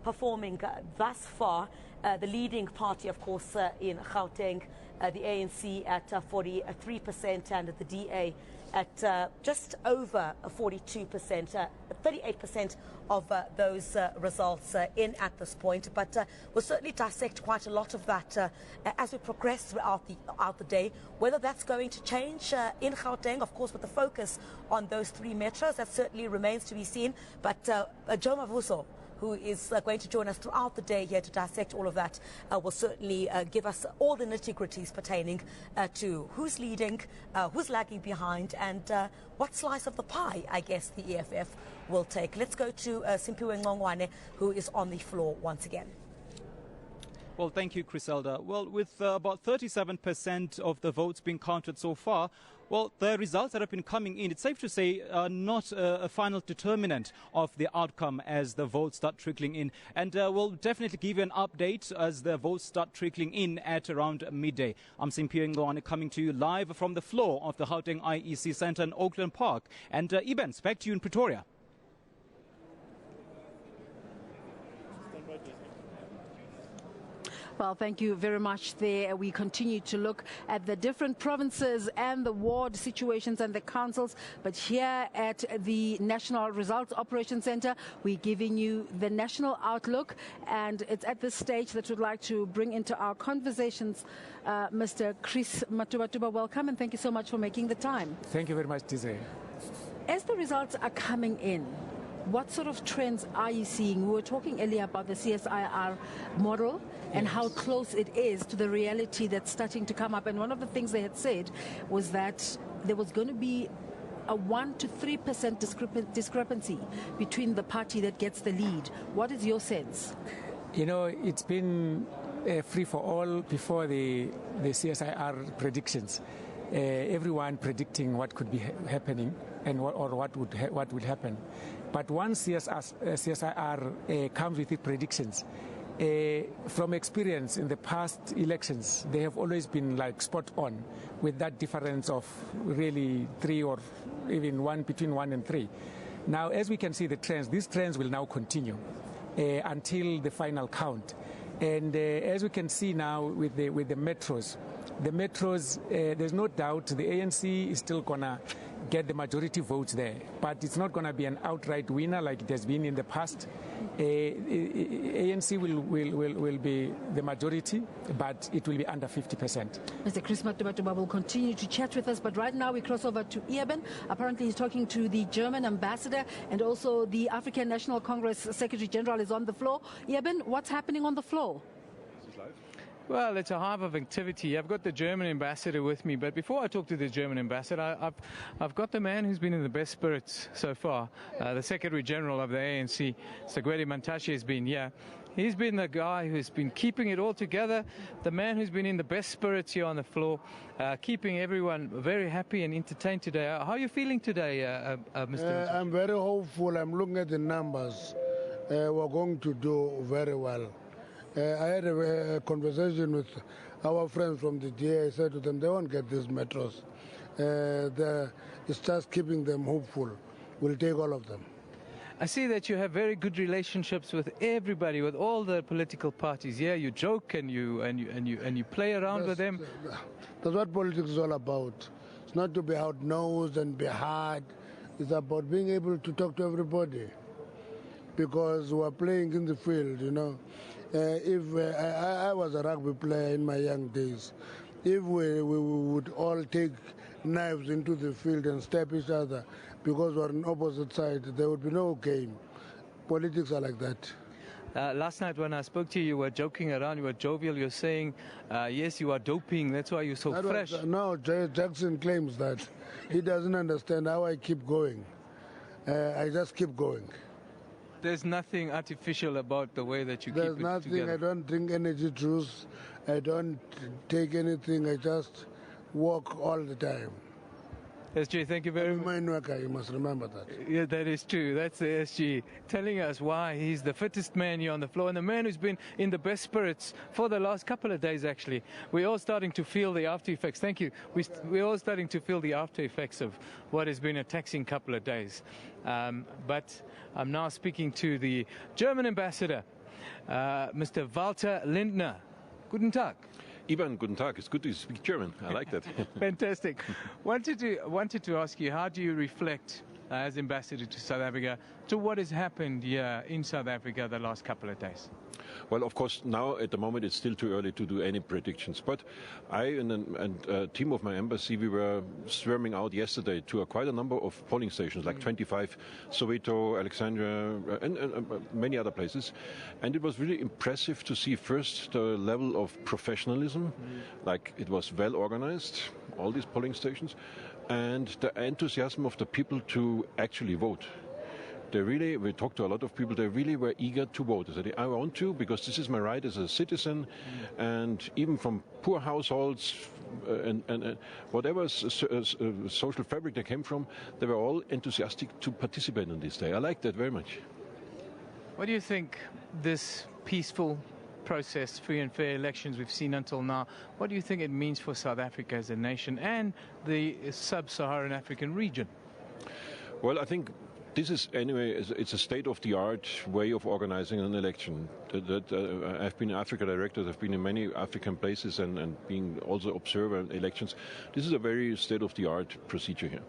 Speaker 8: performing thus far. The leading party, of course, in Gauteng, the ANC at 43% and the DA at just over 42%, 38% of those results in at this point. But we'll certainly dissect quite a lot of that as we progress throughout the day. Whether that's going to change in Gauteng, of course, with the focus on those three metros, that certainly remains to be seen. But Joe Mavuso, who is going to join us throughout the day here to dissect all of that, will certainly give us all the nitty-gritties pertaining to who's leading, who's lagging behind, and what slice of the pie, I guess, the EFF will take. Let's go to Simpiwe Ngongwane, who is on the floor once again.
Speaker 3: Well, thank you, Criselda. Well, with about 37% of the votes being counted so far, well, the results that have been coming in, it's safe to say, are not a final determinant of the outcome as the votes start trickling in. And we'll definitely give you an update as the votes start trickling in at around midday. I'm Simpiwe Ngongwane coming to you live from the floor of the Gauteng IEC Centre in Oakland Park. And Ibens, back to you in Pretoria.
Speaker 7: Well, thank you very much there. We continue to look at the different provinces and the ward situations and the councils. But here at the National Results Operations Centre, we're giving you the national outlook. And it's at this stage that we'd like to bring into our conversations Mr. Chris Matubatuba. Welcome, and thank you so much for making the time.
Speaker 10: Thank you very much, Tizay.
Speaker 7: As the results are coming in, what sort of trends are you seeing? We were talking earlier about the CSIR model and how close it is to the reality that's starting to come up. And one of the things they had said was that there was going to be a 1 to 3% discrepancy between the party that gets the lead. What is your sense?
Speaker 10: You know, it's been free for all before the CSIR predictions. Everyone predicting what could be happening and what would happen. But once CSIR comes with its predictions, from experience in the past elections, they have always been like spot on with that difference of really 3 or even between 1 and 3. Now, as we can see the trends, these trends will now continue until the final count. And as we can see now with the metros, there's no doubt the ANC is still going to get the majority votes there, but it's not going to be an outright winner like it has been in the past. ANC will be the majority, but it will be under 50%.
Speaker 7: Mr. Chris Matubatuba will continue to chat with us, but right now we cross over to Eben. Apparently he's talking to the German ambassador, and also the African National Congress Secretary General is on the floor. Eben, what's happening on the floor?
Speaker 12: Well, it's a hive of activity. I've got the German ambassador with me, but before I talk to the German ambassador, I've got the man who's been in the best spirits so far, the Secretary General of the ANC, Sagwedi Mantashe, has been here. He's been the guy who's been keeping it all together, the man who's been in the best spirits here on the floor, keeping everyone very happy and entertained today. How are you feeling today, Mr.
Speaker 11: I'm very hopeful. I'm looking at the numbers. We're going to do very well. I had a conversation with our friends from the DA. I said to them, they won't get these metros. It's just keeping them hopeful. We'll take all of them.
Speaker 12: I see that you have very good relationships with everybody, with all the political parties. Yeah, you joke and you play around with them.
Speaker 11: That's what politics is all about. It's not to be hard-nosed and be hard. It's about being able to talk to everybody, because we're playing in the field, you know. I was a rugby player in my young days. If we would all take knives into the field and stab each other because we're on opposite sides, there would be no game. Politics are like that.
Speaker 12: Last night when I spoke to you, you were joking around, you were jovial, you're saying, yes, you are doping, that's why you're so fresh.
Speaker 11: No, Jackson claims that. He doesn't understand how I keep going. I just keep going.
Speaker 12: There's nothing artificial about the way that you keep it together.
Speaker 11: There's nothing. I don't drink energy juice. I don't take anything. I just walk all the time.
Speaker 12: SG, thank you very much.
Speaker 11: You must remember that.
Speaker 12: Yeah, that is true. That's the SG telling us why he's the fittest man here on the floor and the man who's been in the best spirits for the last couple of days, actually. We're all starting to feel the after effects. Thank you. We're all starting to feel the after effects of what has been a taxing couple of days. But I'm now speaking to the German ambassador, Mr. Walter Lindner. Guten Tag.
Speaker 14: Ivan, guten Tag. It's good to speak German. I like that.
Speaker 12: Fantastic. Wanted to ask you, how do you reflect as ambassador to South Africa to what has happened here in South Africa the last couple of days?
Speaker 14: Well, of course, now at the moment it's still too early to do any predictions. But I and a team of my embassy, we were swarming out yesterday to quite a number of polling stations, like 25, Soweto, Alexandria, and many other places. And it was really impressive to see first the level of professionalism, like it was well organized, all these polling stations, and the enthusiasm of the people to actually vote. We talked to a lot of people, they really were eager to vote. They said, I want to, because this is my right as a citizen, and even from poor households and whatever social fabric they came from, they were all enthusiastic to participate on this day. I like that very much.
Speaker 12: What do you think this peaceful process, free and fair elections we've seen until now, what do you think it means for South Africa as a nation and the sub-Saharan African region?
Speaker 14: Well, I think this is, anyway, it's a state-of-the-art way of organizing an election. I've been Africa director, I've been in many African places and being also observer in elections. This is a very state-of-the-art procedure here.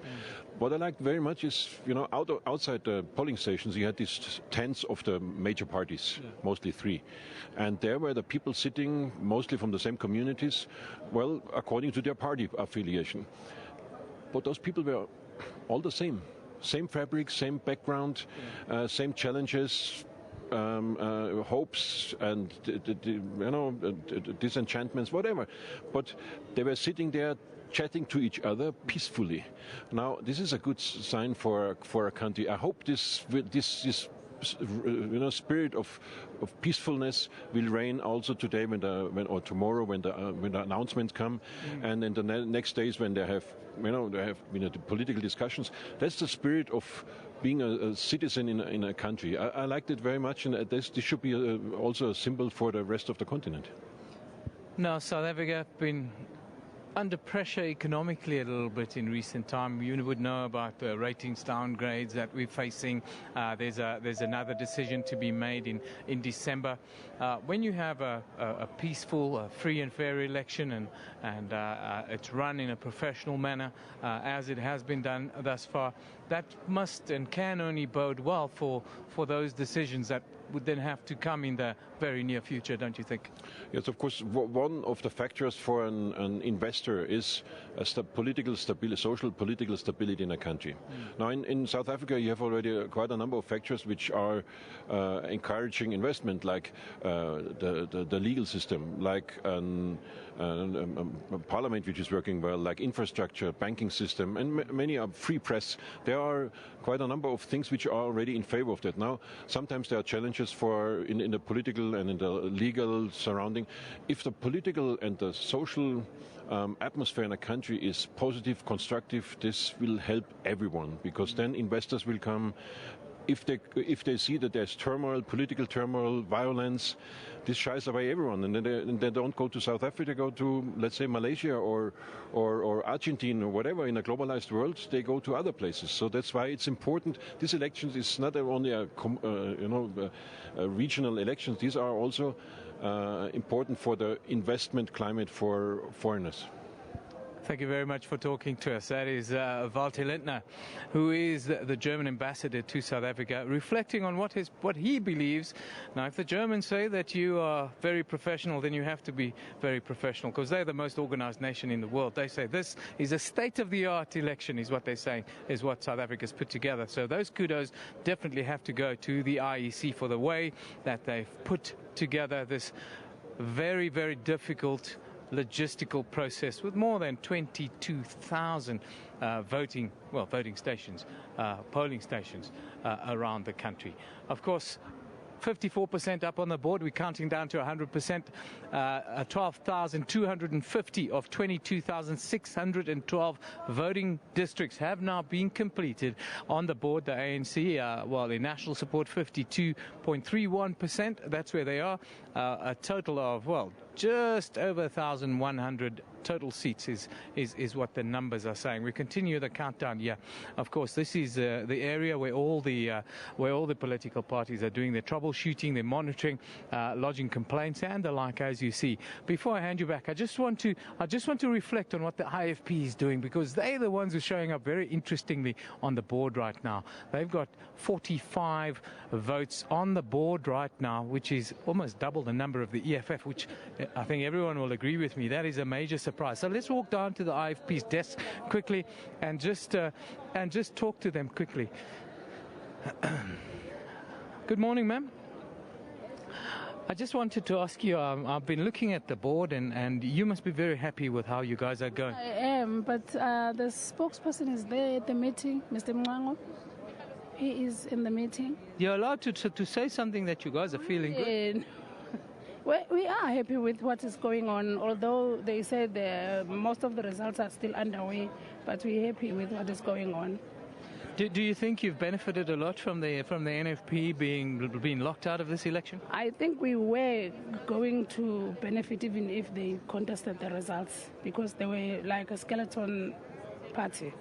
Speaker 14: What I liked very much is, you know, outside the polling stations, you had these tents of the major parties, mostly three. And there were the people sitting, mostly from the same communities, well, according to their party affiliation. But those people were all the same. Same fabric, same background, same challenges, hopes and disenchantments, whatever. But they were sitting there chatting to each other peacefully. Now, this is a good sign for a country. I hope this spirit of peacefulness will reign also today or tomorrow when the announcements come, and in the next days when there have the political discussions. That's the spirit of being a citizen in a country. I liked it very much, and this should be also a symbol for the rest of the continent.
Speaker 12: Now, South Africa have been under pressure economically a little bit in recent time. You would know about the ratings downgrades that we're facing. There's another decision to be made in December. When you have a peaceful, free and fair election and it's run in a professional manner, as it has been done thus far, that must and can only bode well for those decisions that would then have to come in the very near future, don't you think?
Speaker 14: Yes, of course. One of the factors for an investor is political stability, social political stability in a country. Now, in South Africa, you have already quite a number of factors which are encouraging investment, like the legal system, like a parliament which is working well, like infrastructure, banking system, and many are free press. There are quite a number of things which are already in favor of that. Now, sometimes there are challenges in the political and in the legal surrounding. If the political and the social atmosphere in a country is positive, constructive, this will help everyone, because then investors will come. if they see that there's turmoil, political turmoil, violence, this shies away everyone, and then they don't go to South Africa, go to, let's say, Malaysia or Argentina or whatever. In a globalized world, they go to other places. So that's why it's important. This election is not only a regional elections. These are also important for the investment climate for foreigners.
Speaker 12: Thank you very much for talking to us. That is Walter Lindner, who is the German ambassador to South Africa, reflecting on what he believes. Now, if the Germans say that you are very professional, then you have to be very professional, because they're the most organized nation in the world. They say this is a state-of-the-art election, is what they're saying, is what South Africa's put together. So those kudos definitely have to go to the IEC for the way that they've put together this very, very difficult logistical process with more than 22,000 voting stations, polling stations around the country. Of course, 54% up on the board. We're counting down to 100%. 12,250 of 22,612 voting districts have now been completed on the board. The ANC, while in national support, 52.31%. That's where they are. A total of, just over 1,100 total seats is what the numbers are saying. We continue the countdown here. Of course, this is the area where all the political parties are doing their troubleshooting, their monitoring, lodging complaints and the like, as you see. Before I hand you back, I just want to reflect on what the IFP is doing, because they're the ones who are showing up very interestingly on the board right now. They've got 45 votes on the board right now, which is almost double the number of the EFF, which I think everyone will agree with me. That is a major surprise. So let's walk down to the IFP's desk quickly and just talk to them quickly. Good morning, ma'am. I just wanted to ask you, I've been looking at the board and you must be very happy with how you guys are going.
Speaker 15: I am, but the spokesperson is there at the meeting, Mr. Mpumalanga. He is in the meeting.
Speaker 12: You're allowed to say something that you guys are feeling good.
Speaker 15: We are happy with what is going on, although they said most of the results are still underway, but we're happy with what is going on.
Speaker 12: Do you think you've benefited a lot from the NFP being locked out of this election?
Speaker 15: I think we were going to benefit even if they contested the results, because they were like a skeleton party.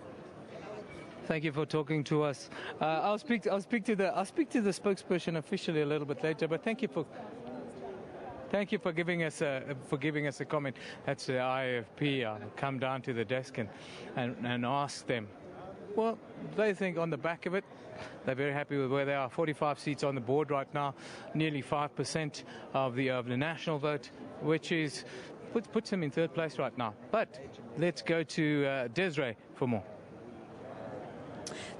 Speaker 12: Thank you for talking to us. I'll speak to the spokesperson officially a little bit later, but thank you for giving us a comment. That's the IFP. I'll come down to the desk and ask them what they think on the back of it. They're very happy with where they are. 45 seats on the board right now, nearly 5% of the national vote, which puts them in third place right now. But let's go to Desiree for more.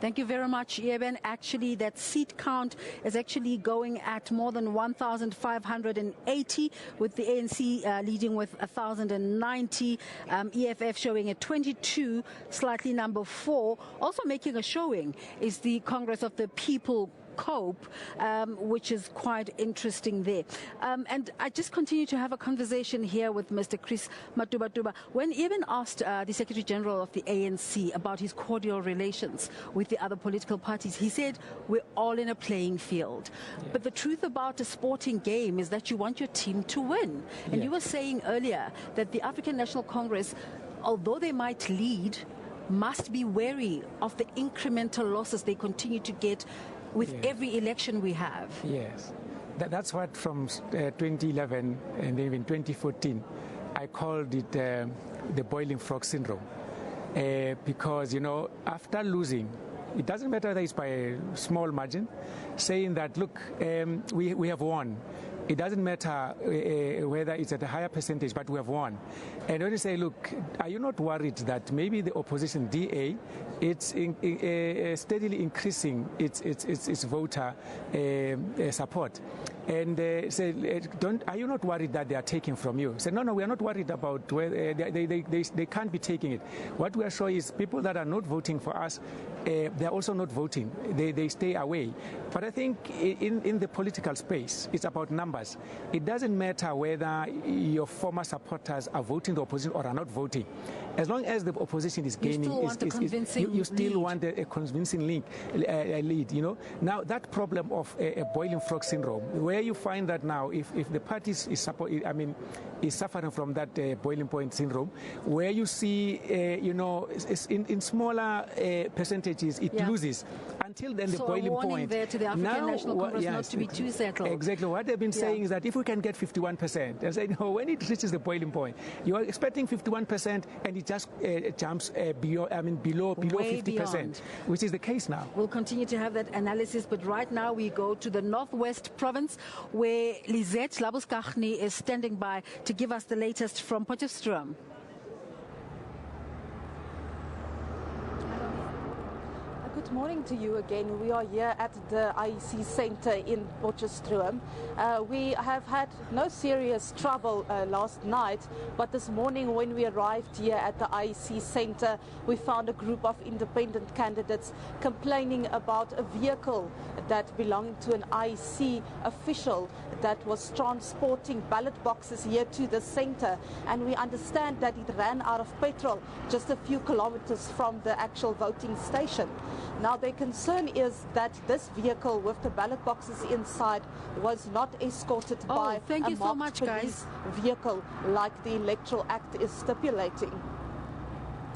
Speaker 7: Thank you very much, Eben. Actually, that seat count is actually going at more than 1,580, with the ANC leading with 1,090, EFF showing at 22, slightly number 4. Also making a showing is the Congress of the People COPE, which is quite interesting there. And I just continue to have a conversation here with Mr. Chris Matubatuba. When Eben asked the Secretary General of the ANC about his cordial relations with the other political parties, he said, we're all in a playing field. Yeah. But the truth about a sporting game is that you want your team to win. And you were saying earlier that the African National Congress, although they might lead, must be wary of the incremental losses they continue to get with every election we have.
Speaker 10: Yes, that's what from 2011 and even 2014, I called it the boiling frog syndrome. Because, after losing, it doesn't matter whether it's by a small margin, saying that, look, we have won. It doesn't matter whether it's at a higher percentage, but we have won. And when you say, look, are you not worried that maybe the opposition DA, it's steadily increasing its voter support? And say, are you not worried that they are taking from you? Say, no, we are not worried about whether they can't be taking it. What we are showing is people that are not voting for us, they are also not voting. They stay away. But I think in the political space, it's about numbers. numbers. It doesn't matter whether your former supporters are voting the opposition or are not voting. As long as the opposition is gaining, you still want a convincing lead. You know, now that problem of a boiling frog syndrome, where you find that now, if the party is suffering from that boiling point syndrome, where you see, in smaller percentages, it loses. Until then, the boiling point.
Speaker 7: There to the African National Congress not to be too settled.
Speaker 10: Exactly. What they've been saying is that if we can get 51%, they say, no, when it reaches the boiling point, you are expecting 51%, and it just jumps below 50%, beyond. Which is the case now.
Speaker 7: We'll continue to have that analysis, but right now we go to the Northwest Province, where Lisette Labuskachny is standing by to give us the latest from Potchefstroom.
Speaker 16: Good morning to you again. We are here at the IEC Centre in Potchefstroom. We have had no serious trouble last night, but this morning when we arrived here at the IEC Centre, we found a group of independent candidates complaining about a vehicle that belonged to an IEC official that was transporting ballot boxes here to the centre, and we understand that it ran out of petrol just a few kilometres from the actual voting station. Now, their concern is that this vehicle with the ballot boxes inside was not escorted by a marked police vehicle like the Electoral Act is stipulating.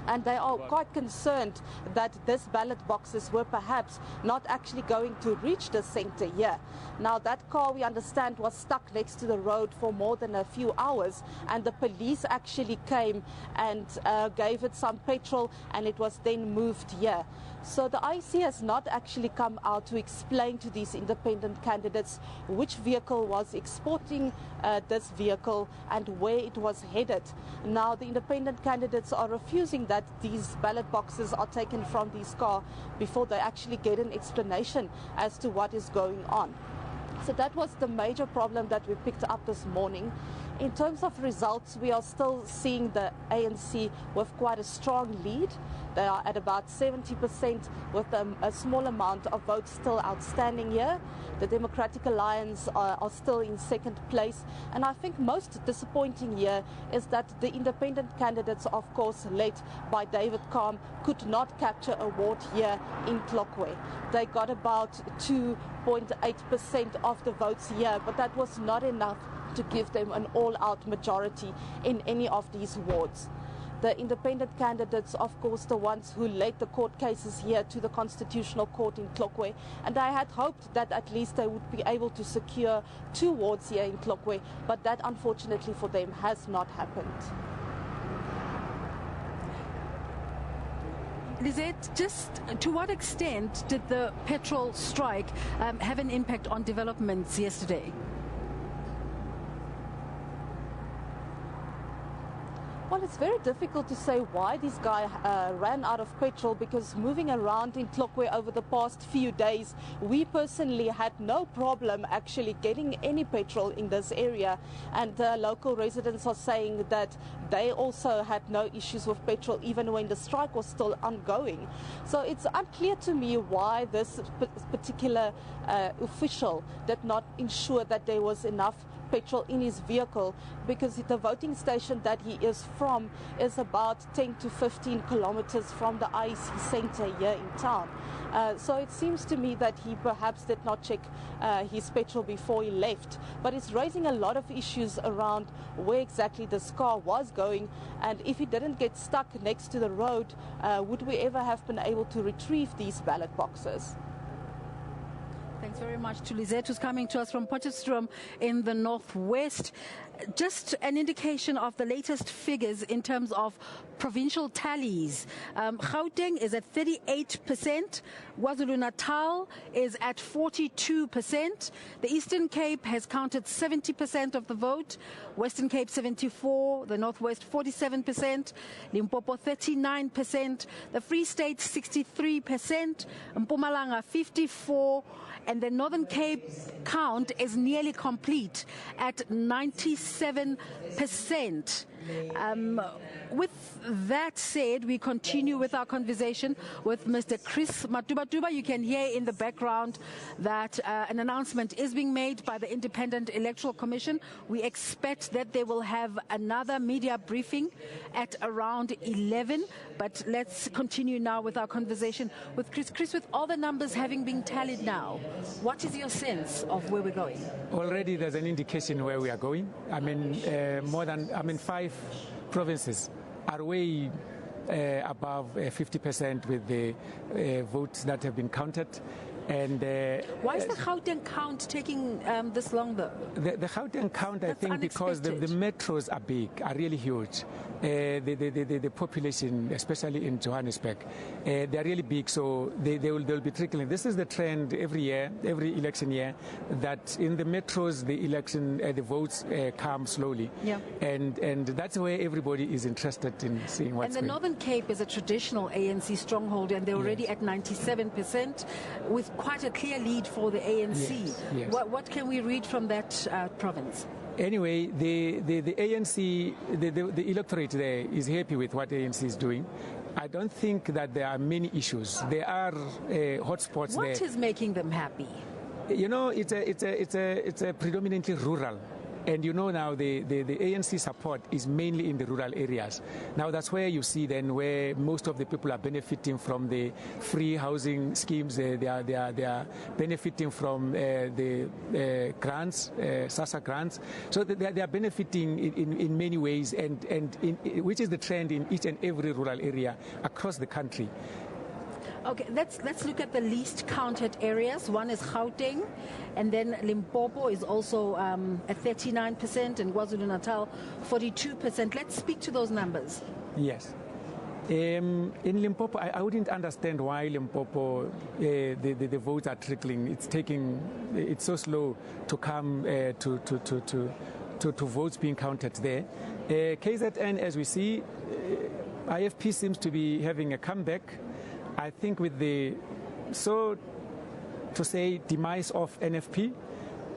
Speaker 16: And they are quite concerned that these ballot boxes were perhaps not actually going to reach the centre here. Now, that car, we understand, was stuck next to the road for more than a few hours, and the police actually came and gave it some petrol, and it was then moved here. So the IEC has not actually come out to explain to these independent candidates which vehicle was exporting this vehicle and where it was headed. Now, the independent candidates are refusing that these ballot boxes are taken from these cars before they actually get an explanation as to what is going on. So that was the major problem that we picked up this morning. In terms of results, we are still seeing the ANC with quite a strong lead. They are at about 70% with a small amount of votes still outstanding here. The Democratic Alliance are still in second place. And I think most disappointing here is that the independent candidates, of course, led by David Calm, could not capture a ward here in Tlokwe. They got about 2.8% of the votes here, but that was not enough to give them an all-out majority in any of these wards. The independent candidates, of course, the ones who led the court cases here to the Constitutional Court in Tlokwe, and I had hoped that at least they would be able to secure 2 wards here in Tlokwe, but that unfortunately for them has not happened.
Speaker 7: Lisette, just to what extent did the petrol strike have an impact on developments yesterday?
Speaker 16: Well, it's very difficult to say why this guy ran out of petrol, because moving around in Tlokwe over the past few days, we personally had no problem actually getting any petrol in this area. And local residents are saying that they also had no issues with petrol even when the strike was still ongoing. So it's unclear to me why this particular official did not ensure that there was enough petrol in his vehicle, because the voting station that he is from is about 10 to 15 kilometers from the IEC Centre here in town. So it seems to me that he perhaps did not check his petrol before he left. But it's raising a lot of issues around where exactly this car was going, and if he didn't get stuck next to the road, would we ever have been able to retrieve these ballot boxes?
Speaker 7: Thanks very much to Lisette, who's coming to us from Potchefstroom in the Northwest. Just an indication of the latest figures in terms of provincial tallies. Gauteng is at 38%. KwaZulu-Natal is at 42%. The Eastern Cape has counted 70% of the vote. Western Cape 74%. The Northwest 47%. Limpopo 39%. The Free State 63%. Mpumalanga 54%. And the Northern Cape count is nearly complete at 97%. With that said, we continue with our conversation with Mr. Chris Matuba Matuba, you can hear in the background that an announcement is being made by the Independent Electoral Commission. We expect that they will have another media briefing at around 11. But let's continue now with our conversation with Chris. Chris, with all the numbers having been tallied now, what is your sense of where we're going?
Speaker 10: Already there's an indication where we are going. I mean, 5 provinces are way above 50% with the votes that have been counted. And
Speaker 7: why is the Gauteng count taking this long, though?
Speaker 10: The Gauteng count, I think, because the metros are big, are really huge. The population, especially in Johannesburg, they are really big, so they'll be trickling. This is the trend every year, every election year, that in the metros the votes come slowly.
Speaker 7: Yeah.
Speaker 10: And that's where everybody is interested in seeing what's
Speaker 7: going on. And the Northern Cape is a traditional ANC stronghold, and they're already at 97%, with quite a clear lead for the ANC.
Speaker 10: Yes.
Speaker 7: What can we read from that province?
Speaker 10: Anyway, the ANC, the electorate there is happy with what ANC is doing. I don't think that there are many issues. There are hotspots there.
Speaker 7: What is making them happy?
Speaker 10: You know, it's a predominantly rural. And you know now the ANC support is mainly in the rural areas. Now that's where you see then where most of the people are benefiting from the free housing schemes. They are benefiting from the grants, SASA grants. So they are benefiting in many ways, which is the trend in each and every rural area across the country.
Speaker 7: Okay, let's look at the least counted areas. One is Gauteng, and then Limpopo is also at 39%, and KwaZulu-Natal 42%. Let's speak to those numbers.
Speaker 10: Yes. In Limpopo, I wouldn't understand why Limpopo the votes are trickling. It's so slow to come to votes being counted there. KZN, as we see, IFP seems to be having a comeback. I think with the, so to say, demise of NFP,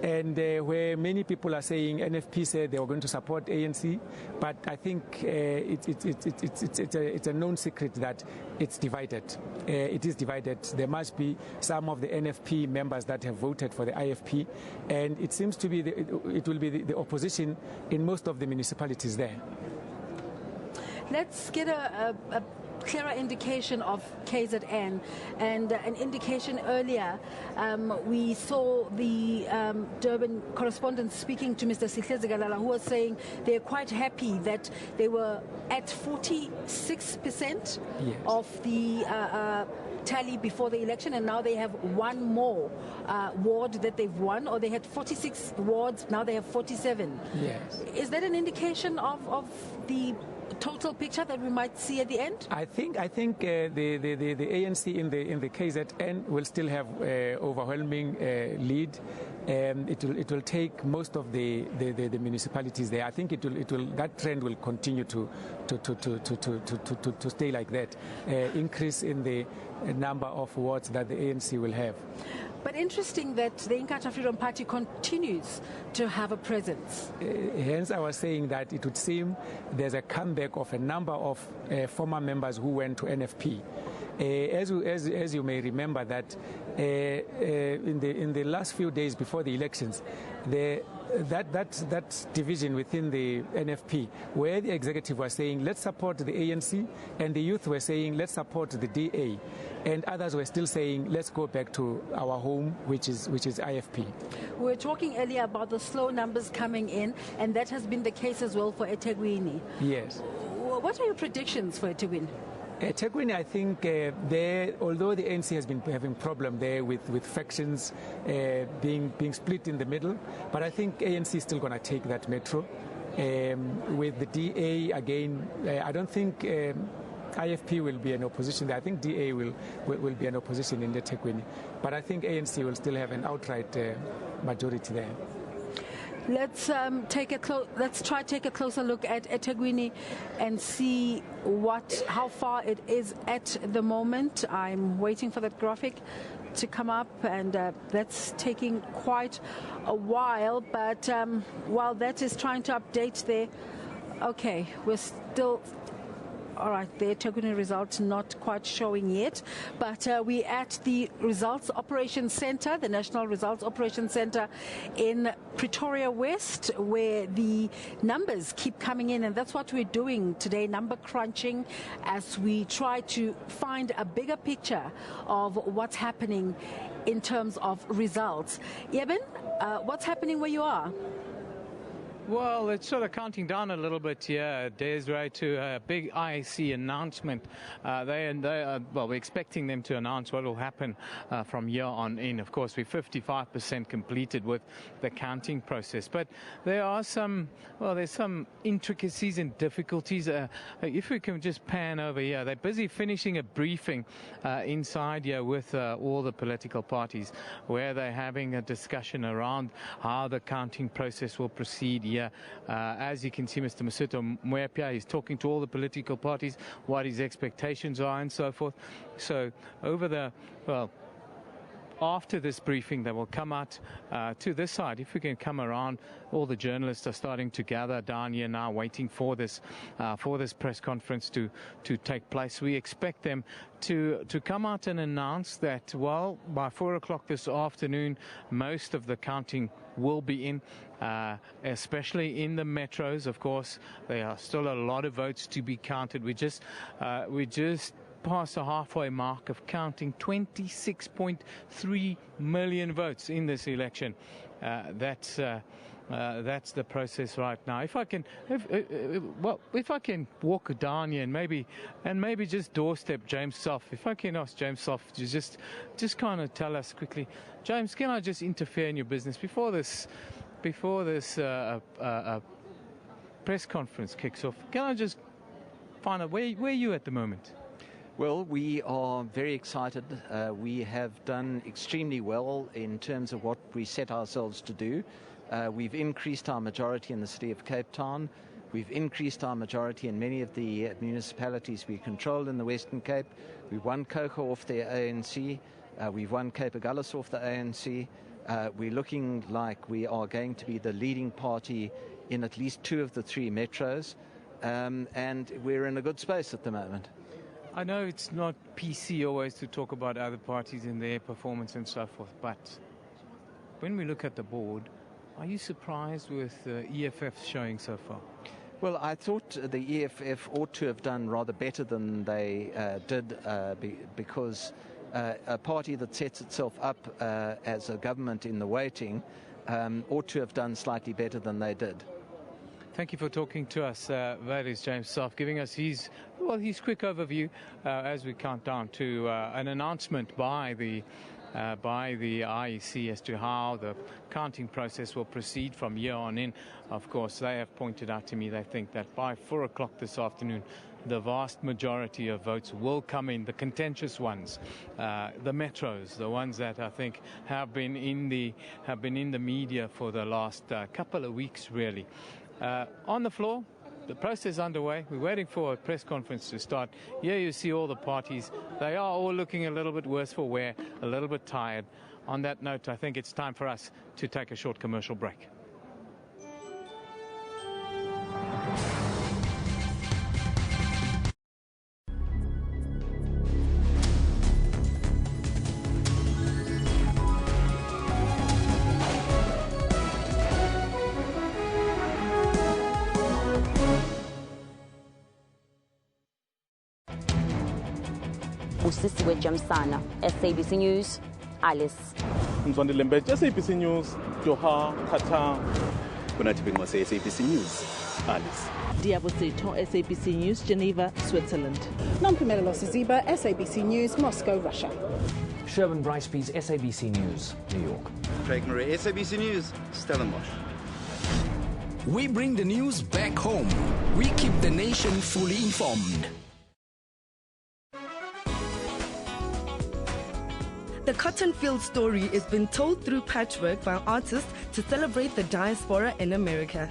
Speaker 10: and where many people are saying NFP said they were going to support ANC, but I think it's a known secret that it's divided. It is divided. There must be some of the NFP members that have voted for the IFP, and it seems to be it will be the opposition in most of the municipalities there.
Speaker 7: Let's get a clearer indication of KZN, and an indication earlier. We saw the Durban correspondent speaking to Mr. Sihlezi Galala, who was saying they're quite happy that they were at 46% of the tally before the election, and now they have one more ward that they've won, or they had 46 wards, now they have 47.
Speaker 10: Yes.
Speaker 7: Is that an indication of the total picture that we might see at the end?
Speaker 10: I think the ANC in the KZN will still have overwhelming lead. It will take most of the municipalities there. I think that trend will continue to stay like that. Increase in the number of wards that the ANC will have.
Speaker 7: But interesting that the Inkatha Freedom Party continues to have a presence.
Speaker 10: Hence, I was saying that it would seem there's a comeback of a number of former members who went to NFP. As you may remember that in the last few days before the elections, that division within the NFP, where the executive was saying let's support the ANC, and the youth were saying let's support the DA, and others were still saying let's go back to our home, which is IFP.
Speaker 7: We were talking earlier about the slow numbers coming in, and that has been the case as well for eThekwini.
Speaker 10: Yes.
Speaker 7: What are your predictions for eThekwini?
Speaker 10: eThekwini, I think although the ANC has been having problem there with factions being split in the middle, but I think ANC is still going to take that metro. With the DA again, I don't think IFP will be an opposition there. I think DA will be an opposition in eThekwini, but I think ANC will still have an outright majority there.
Speaker 7: Let's try take a closer look at eThekwini and see how far it is at the moment. I'm waiting for that graphic to come up, and that's taking quite a while. But while that is trying to update there, okay, we're still All right, their token results not quite showing yet, but we're at the Results Operations Centre, the National Results Operations Centre in Pretoria West, where the numbers keep coming in, and that's what we're doing today, number crunching, as we try to find a bigger picture of what's happening in terms of results. Eben, what's happening where you are?
Speaker 12: Well, it's sort of counting down a little bit here, Desiree, to a big IEC announcement. We're expecting them to announce what will happen from here on in. Of course, we're 55% completed with the counting process, but there's some intricacies and difficulties. If we can just pan over here, they're busy finishing a briefing inside here with all the political parties, where they're having a discussion around how the counting process will proceed. As you can see, Mr. Masuto Mwepia is talking to all the political parties, what his expectations are and so forth. So after this briefing, they will come out to this side. If we can come around, all the journalists are starting to gather down here now, waiting for this press conference to take place. We expect them to come out and announce that, well, by 4 o'clock this afternoon, most of the counting will be in, especially in the metros. Of course, there are still a lot of votes to be counted. We just past the halfway mark of counting 26.3 million votes in this election. That's the process right now. If I can walk down here and maybe just doorstep James Soft. If I can ask James Soft to just kind of tell us quickly, James, can I just interfere in your business before this press conference kicks off? Can I just find out where are you at the moment?
Speaker 17: Well, we are very excited. We have done extremely well in terms of what we set ourselves to do. We've increased our majority in the city of Cape Town. We've increased our majority in many of the municipalities we control in the Western Cape. We've won Coco off the ANC. We've won Cape Agulhas off the ANC. We're looking like we are going to be the leading party in at least 2 of the 3 metros. And we're in a good space at the moment.
Speaker 12: I know it's not PC always to talk about other parties and their performance and so forth, but when we look at the board, are you surprised with EFF's showing so far?
Speaker 17: Well, I thought the EFF ought to have done rather better than they did because a party that sets itself up as a government in the waiting ought to have done slightly better than they did.
Speaker 12: Thank you for talking to us. That is James Soft giving us his quick overview as we count down to an announcement by the IEC as to how the counting process will proceed from here on in. Of course, they have pointed out to me they think that by 4 o'clock this afternoon, the vast majority of votes will come in, the contentious ones, the metros, the ones that I think have been in the media for the last couple of weeks, really. On the floor, the process is underway. We're waiting for a press conference to start. Here you see all the parties. They are all looking a little bit worse for wear, a little bit tired. On that note, I think it's time for us to take a short commercial break.
Speaker 18: Usisiwe Jamsana, SABC News, Alice.
Speaker 19: Mzwandile Mbeje, SABC News, Doha, Qatar.
Speaker 22: Kunatibingose, SABC News, Alice.
Speaker 23: Diabosito, SABC News, Geneva, Switzerland.
Speaker 24: Nompumelelo Siziba, SABC News, Moscow, Russia.
Speaker 27: Sherwin Bryce-Pease, SABC News, New York.
Speaker 28: Craig Murray, SABC News, Stellenbosch.
Speaker 29: We bring the news back home. We keep the nation fully informed.
Speaker 30: The cotton field story is being told through patchwork by artists to celebrate the diaspora in America.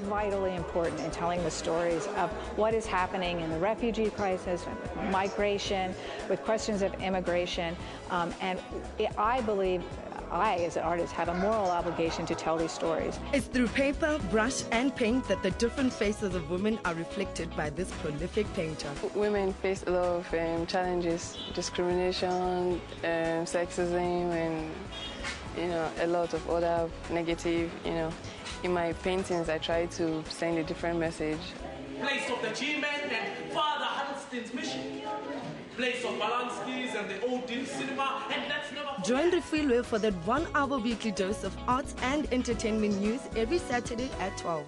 Speaker 31: Vitally important in telling the stories of what is happening in the refugee crisis, migration, with questions of immigration, and I believe I, as an artist, have a moral obligation to tell these stories.
Speaker 30: It's through paper, brush, and paint that the different faces of women are reflected by this prolific painter.
Speaker 1: Women face a lot of challenges, discrimination, sexism, and a lot of other negative. In my paintings, I try to send a different message.
Speaker 2: Place of the G-Men and Father Huddleston's mission. Place of Balanski's and the Odeon cinema, and let's never
Speaker 30: Join Refilwe for that 1 hour weekly dose of arts and entertainment news every Saturday at 12.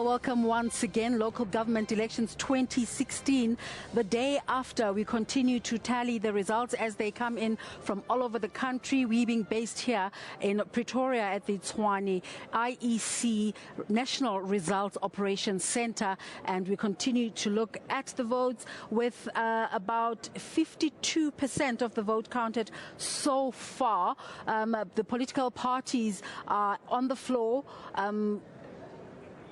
Speaker 7: Welcome once again. Local government elections 2016. The day after, we continue to tally the results as they come in from all over the country. We being based here in Pretoria at the Tshwane IEC National Results Operations Center, and we continue to look at the votes with about 52% of the vote counted so far. The political parties are on the floor,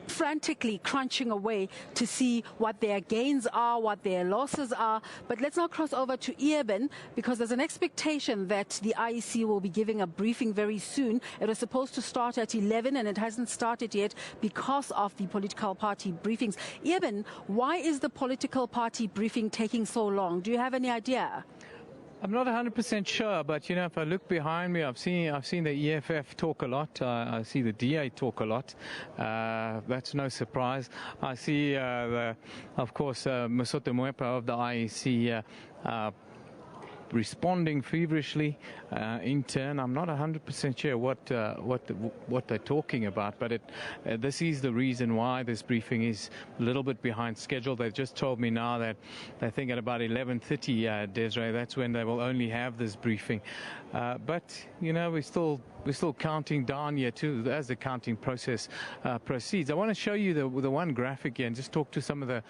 Speaker 7: frantically crunching away to see what their gains are, what their losses are. But let's now cross over to Eben, because there's an expectation that the IEC will be giving a briefing very soon. It was supposed to start at 11 and it hasn't started yet because of the political party briefings. Eben, why is the political party briefing taking so long? Do you have any idea?
Speaker 12: I'm not 100% sure, but if I look behind me, I've seen the EFF talk a lot. I see the DA talk a lot. That's no surprise. I see, of course, Mosotho Mwepa of the IEC responding feverishly in turn. I'm not 100% sure what they're talking about, but this is the reason why this briefing is a little bit behind schedule. They've just told me now that they think at about 11:30, Desiree, that's when they will only have this briefing. But we're still counting down here too as the counting process proceeds. I want to show you the one graphic here and just talk to some of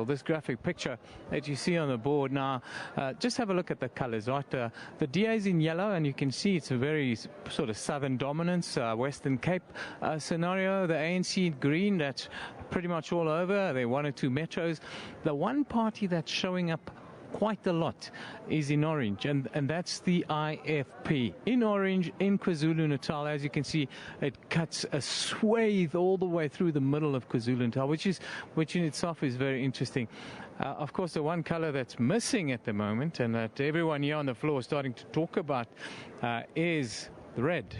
Speaker 12: this graphic picture that you see on the board now. Just have a look at the colors, right? The DA is in yellow, and you can see it's a very sort of southern dominance, Western Cape scenario. The ANC in green, that's pretty much all over. There are 1 or 2 metros. The one party that's showing up quite a lot is in orange, and that's the IFP. In orange, in KwaZulu-Natal, as you can see, it cuts a swathe all the way through the middle of KwaZulu-Natal, which in itself is very interesting. Of course, the one color that's missing at the moment, and that everyone here on the floor is starting to talk about, is the red.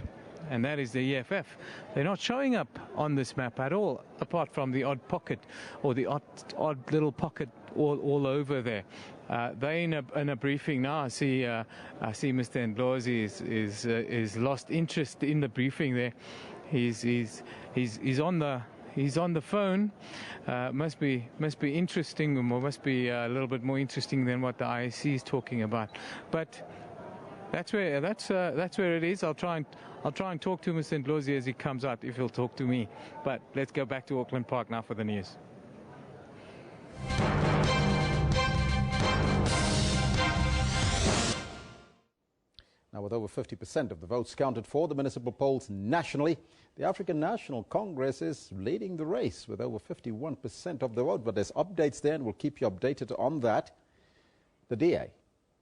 Speaker 12: And that is the EFF. They're not showing up on this map at all, apart from the odd pocket or the odd little pocket all over there. They're in a briefing now. I see Mr. Ndlozi is lost interest in the briefing there. He's on the phone. Must be interesting, or must be a little bit more interesting than what the IEC is talking about. But that's where it is. I'll try and talk to Mr. Ndlozi as he comes out, if he'll talk to me. But let's go back to Auckland Park now for the news.
Speaker 4: Now, with over 50% of the votes counted for the municipal polls nationally, the African National Congress is leading the race with over 51% of the vote. But there's updates there, and we'll keep you updated on that. The DA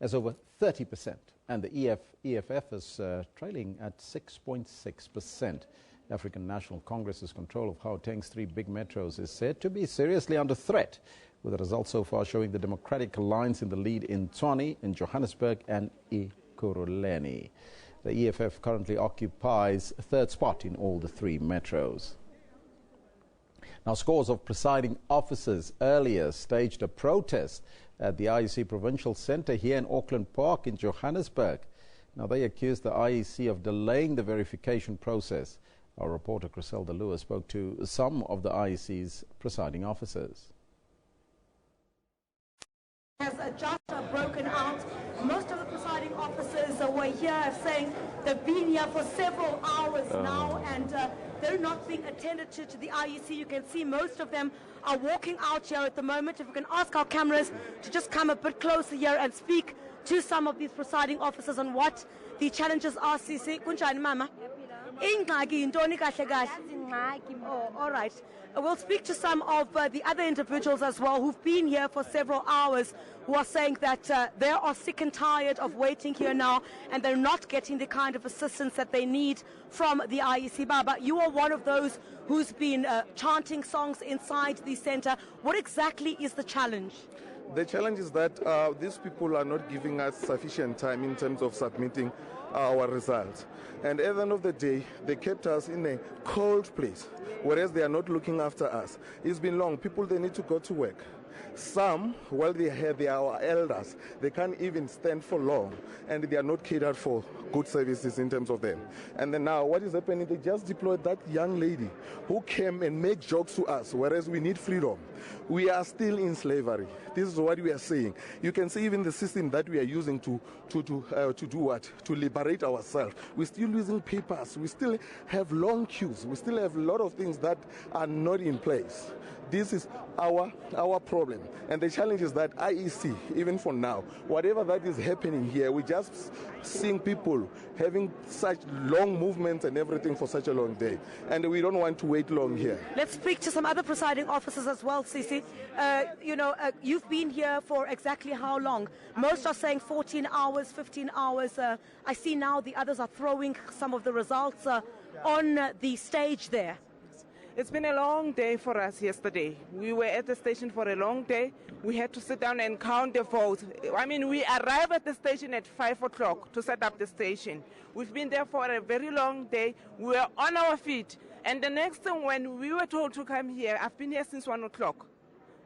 Speaker 4: has over 30%, and the EFF is trailing at 6.6%. The African National Congress's control of Gauteng's 3 big metros is said to be seriously under threat, with the results so far showing the Democratic Alliance in the lead in Tshwane, in Johannesburg, and Ekurhuleni. The EFF currently occupies 3rd spot in all the 3 metros. Now, scores of presiding officers earlier staged a protest at the IEC Provincial Centre here in Auckland Park in Johannesburg. Now, they accused the IEC of delaying the verification process. Our reporter Griselda Lewis spoke to some of the IEC's presiding officers.
Speaker 3: Has just broken out. Most of the presiding officers were here saying they've been here for several hours now, and they're not being attended to the IEC. You can see most of them are walking out here at the moment. If we can ask our cameras to just come a bit closer here and speak to some of these presiding officers on what the challenges are. Sisi, kunjani mama? Oh, all right. We'll speak to some of the other individuals as well who've been here for several hours, who are saying that they are sick and tired of waiting here now, and they're not getting the kind of assistance that they need from the IEC. Baba, you are one of those who's been chanting songs inside the centre. What exactly is the challenge?
Speaker 5: The challenge is that these people are not giving us sufficient time in terms of submitting our results. And at the end of the day, they kept us in a cold place, whereas they are not looking after us. It's been long. People, they need to go to work. Some, while they are our elders, they can't even stand for long, and they are not catered for good services in terms of them. And then now, what is happening? They just deployed that young lady who came and made jokes to us, whereas we need freedom. We are still in slavery. This is what we are saying. You can see even the system that we are using to do what? To liberate ourselves. We're still using papers. We still have long queues. We still have a lot of things that are not in place. This is our problem. And the challenge is that IEC, even for now, whatever that is happening here, we just seeing people having such long movements and everything for such a long day. And we don't want to wait long here.
Speaker 3: Let's speak to some other presiding officers as well, Sisi. You've been here for exactly how long? Most are saying 14 hours, 15 hours. I see now the others are throwing some of the results on the stage there.
Speaker 6: It's been a long day for us yesterday. We were at the station for a long day. We had to sit down and count the votes. I mean, we arrived at the station at 5 o'clock to set up the station. We've been there for a very long day. We were on our feet. And the next thing, when we were told to come here, I've been here since 1 o'clock.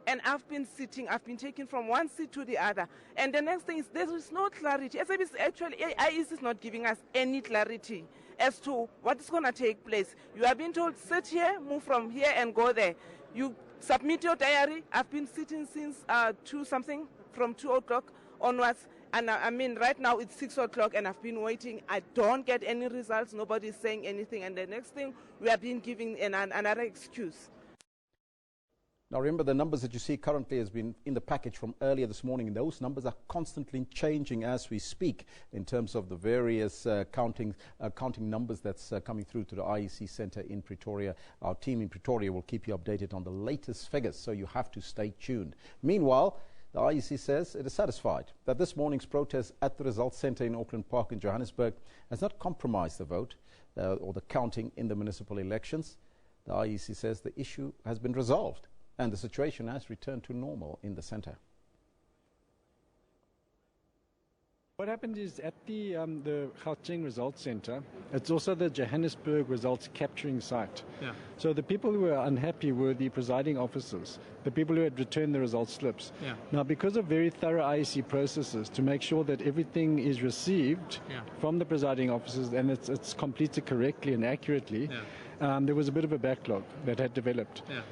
Speaker 6: And I've been sitting, I've been taken from one seat to the other. And the next thing is there is no clarity. SABC, actually, IEC is not giving us any clarity as to what is going to take place. You are being told, sit here, move from here and go there. You submit your diary. I've been sitting since 2-something, from 2 o'clock onwards. And I mean, right now it's 6 o'clock and I've been waiting. I don't get any results. Nobody's saying anything. And the next thing, we are being given another excuse.
Speaker 4: Now, remember, the numbers that you see currently has been in the package from earlier this morning, and those numbers are constantly changing as we speak in terms of the various counting numbers that's coming through to the IEC Centre in Pretoria. Our team in Pretoria will keep you updated on the latest figures, so you have to stay tuned. Meanwhile, the IEC says it is satisfied that this morning's protest at the Results Centre in Auckland Park in Johannesburg has not compromised the vote or the counting in the municipal elections. The IEC says the issue has been resolved and the situation has returned to normal in the centre.
Speaker 8: What happened is at the Gauteng Results Centre, it's also the Johannesburg results capturing site.
Speaker 12: Yeah.
Speaker 8: So the people who were unhappy were the presiding officers, the people who had returned the result slips.
Speaker 12: Yeah.
Speaker 8: Now, because of very thorough IEC processes to make sure that everything is received from the presiding officers and it's completed correctly and accurately, there was a bit of a backlog that had developed.
Speaker 12: Yeah.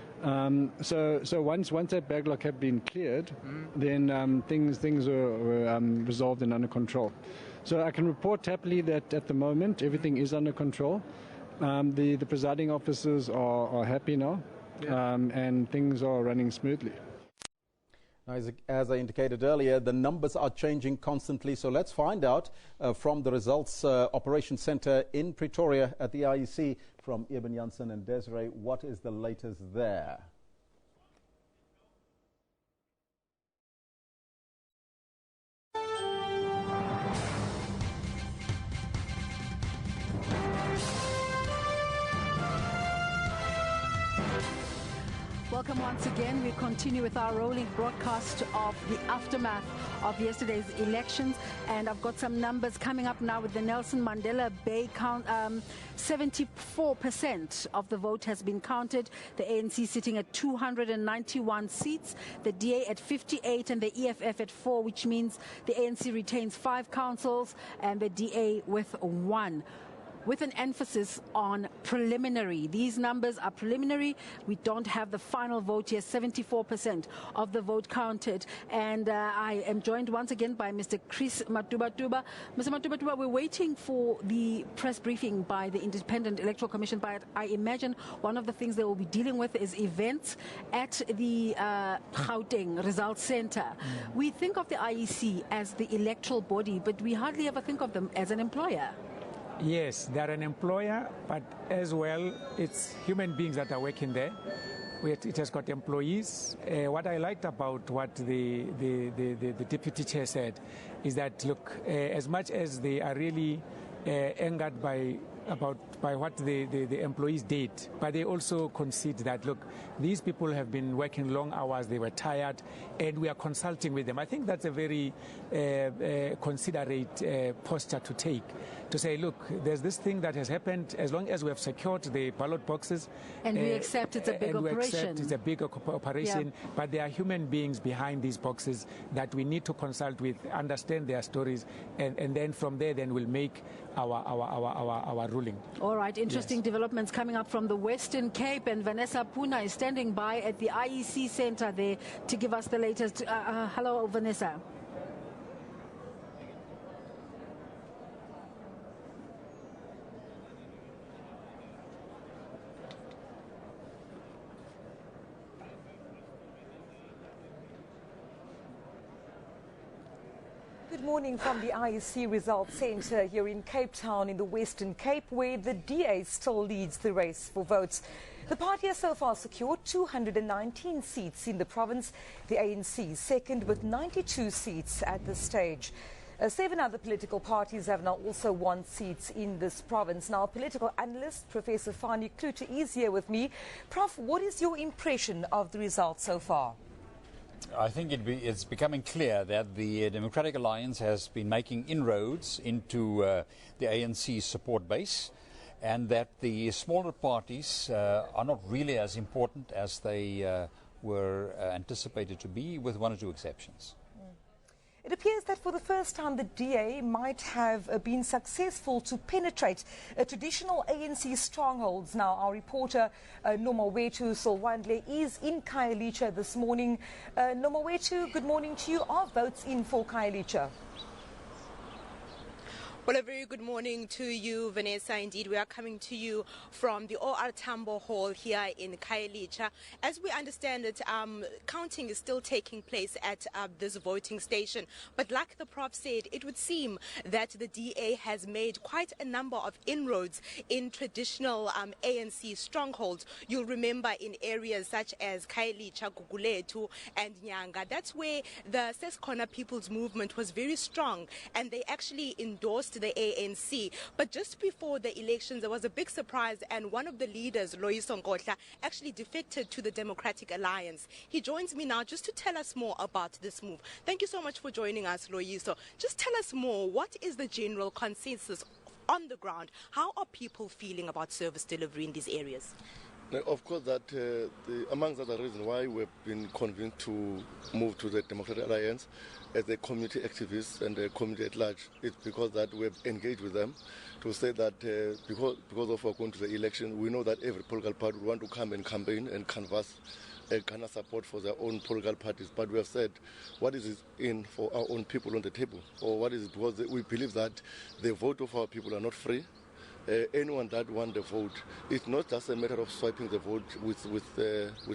Speaker 8: So once that backlog had been cleared, then things were resolved and under control. So I can report happily that at the moment everything is under control. The presiding officers are happy now, and things are running smoothly.
Speaker 4: Now, as I indicated earlier, the numbers are changing constantly. So let's find out from the Results Operations Centre in Pretoria at the IEC from Eben Janssen and Desiree, what is the latest there?
Speaker 7: Welcome once again. We continue with our rolling broadcast of the aftermath of yesterday's elections. And I've got some numbers coming up now with the Nelson Mandela Bay count. 74% of the vote has been counted. The ANC sitting at 291 seats, the DA at 58 and the EFF at 4, which means the ANC retains 5 councils and the DA with 1. With an emphasis on preliminary. These numbers are preliminary. We don't have the final vote yet. 74% of the vote counted. And I am joined once again by Mr. Chris Matubatuba. Mr. Matubatuba, we're waiting for the press briefing by the Independent Electoral Commission, but I imagine one of the things they will be dealing with is events at the Gauteng Results Center. We think of the IEC as the electoral body, but we hardly ever think of them as an employer.
Speaker 9: Yes, they're an employer, but as well, it's human beings that are working there. It has got employees. What I liked about what the deputy chair said is that, look, as much as they are really angered by what the employees did, but they also concede that, look, these people have been working long hours, they were tired, and we are consulting with them. I think that's a very considerate posture to take, to say, look, there's this thing that has happened. As long as we have secured the ballot boxes,
Speaker 7: and we accept it's a big operation.
Speaker 9: We accept it's a big operation, but there are human beings behind these boxes that we need to consult with, understand their stories, and then from there, then we'll make our ruling.
Speaker 7: All right, interesting developments coming up from the Western Cape, and Vanessa Puna is standing by at the IEC Center there to give us the latest. Hello, Vanessa.
Speaker 10: Good morning from the IEC Results Centre here in Cape Town in the Western Cape, where the DA still leads the race for votes. The party has so far secured 219 seats in the province, the ANC second with 92 seats at this stage. 7 other political parties have now also won seats in this province. Now, political analyst Professor Fani Klute is here with me. Prof, what is your impression of the results so far?
Speaker 11: I think it's becoming clear that the Democratic Alliance has been making inroads into the ANC support base, and that the smaller parties are not really as important as they were anticipated to be, with 1 or 2 exceptions.
Speaker 10: It appears that for the first time the DA might have been successful to penetrate traditional ANC strongholds. Now, our reporter Nomawethu Solwandle is in Khayelitsha this morning. Nomawethu, good morning to you. Are votes in for Khayelitsha?
Speaker 13: Well, a very good morning to you, Vanessa. Indeed, we are coming to you from the OR Tambo Hall here in Khayelitsha. As we understand it, counting is still taking place at this voting station. But like the Prof said, it would seem that the DA has made quite a number of inroads in traditional ANC strongholds. You'll remember in areas such as Khayelitsha, Gugulethu and Nyanga. That's where the Seskona People's Movement was very strong, and they actually endorsed the ANC. But just before the elections, there was a big surprise, and one of the leaders, Loyiso Nkotla, actually defected to the Democratic Alliance. He joins me now just to tell us more about this move. Thank you so much for joining us, Loyiso. Just tell us more. What is the general consensus on the ground? How are people feeling about service delivery in these areas?
Speaker 14: Of course, that amongst other reasons why we've been convinced to move to the Democratic Alliance as a community activist and a community at large, it's because that we've engaged with them to say that because of our going to the election, we know that every political party would want to come and campaign and canvass a kind of support for their own political parties. But we have said, what is it in for our own people on the table? Or what is it? Because we believe that the vote of our people are not free. Anyone that wants the vote, it's not just a matter of swiping the vote with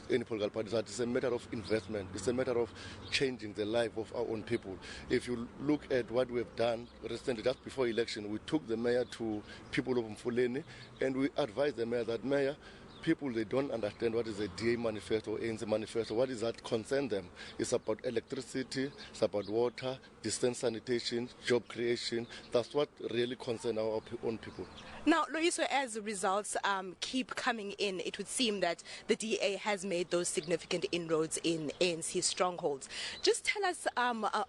Speaker 14: any political party. It's a matter of investment. It's a matter of changing the life of our own people. If you look at what we've done recently, just before election, we took the mayor to people of Mfuleni, and we advised the mayor that, Mayor, people, they don't understand what is a DA manifesto or ANC manifesto. What is that concern them? It's about electricity, it's about water, distance sanitation, job creation. That's what really concerns our own people.
Speaker 13: Now, Loyiso, as the results keep coming in, it would seem that the DA has made those significant inroads in ANC strongholds. Just tell us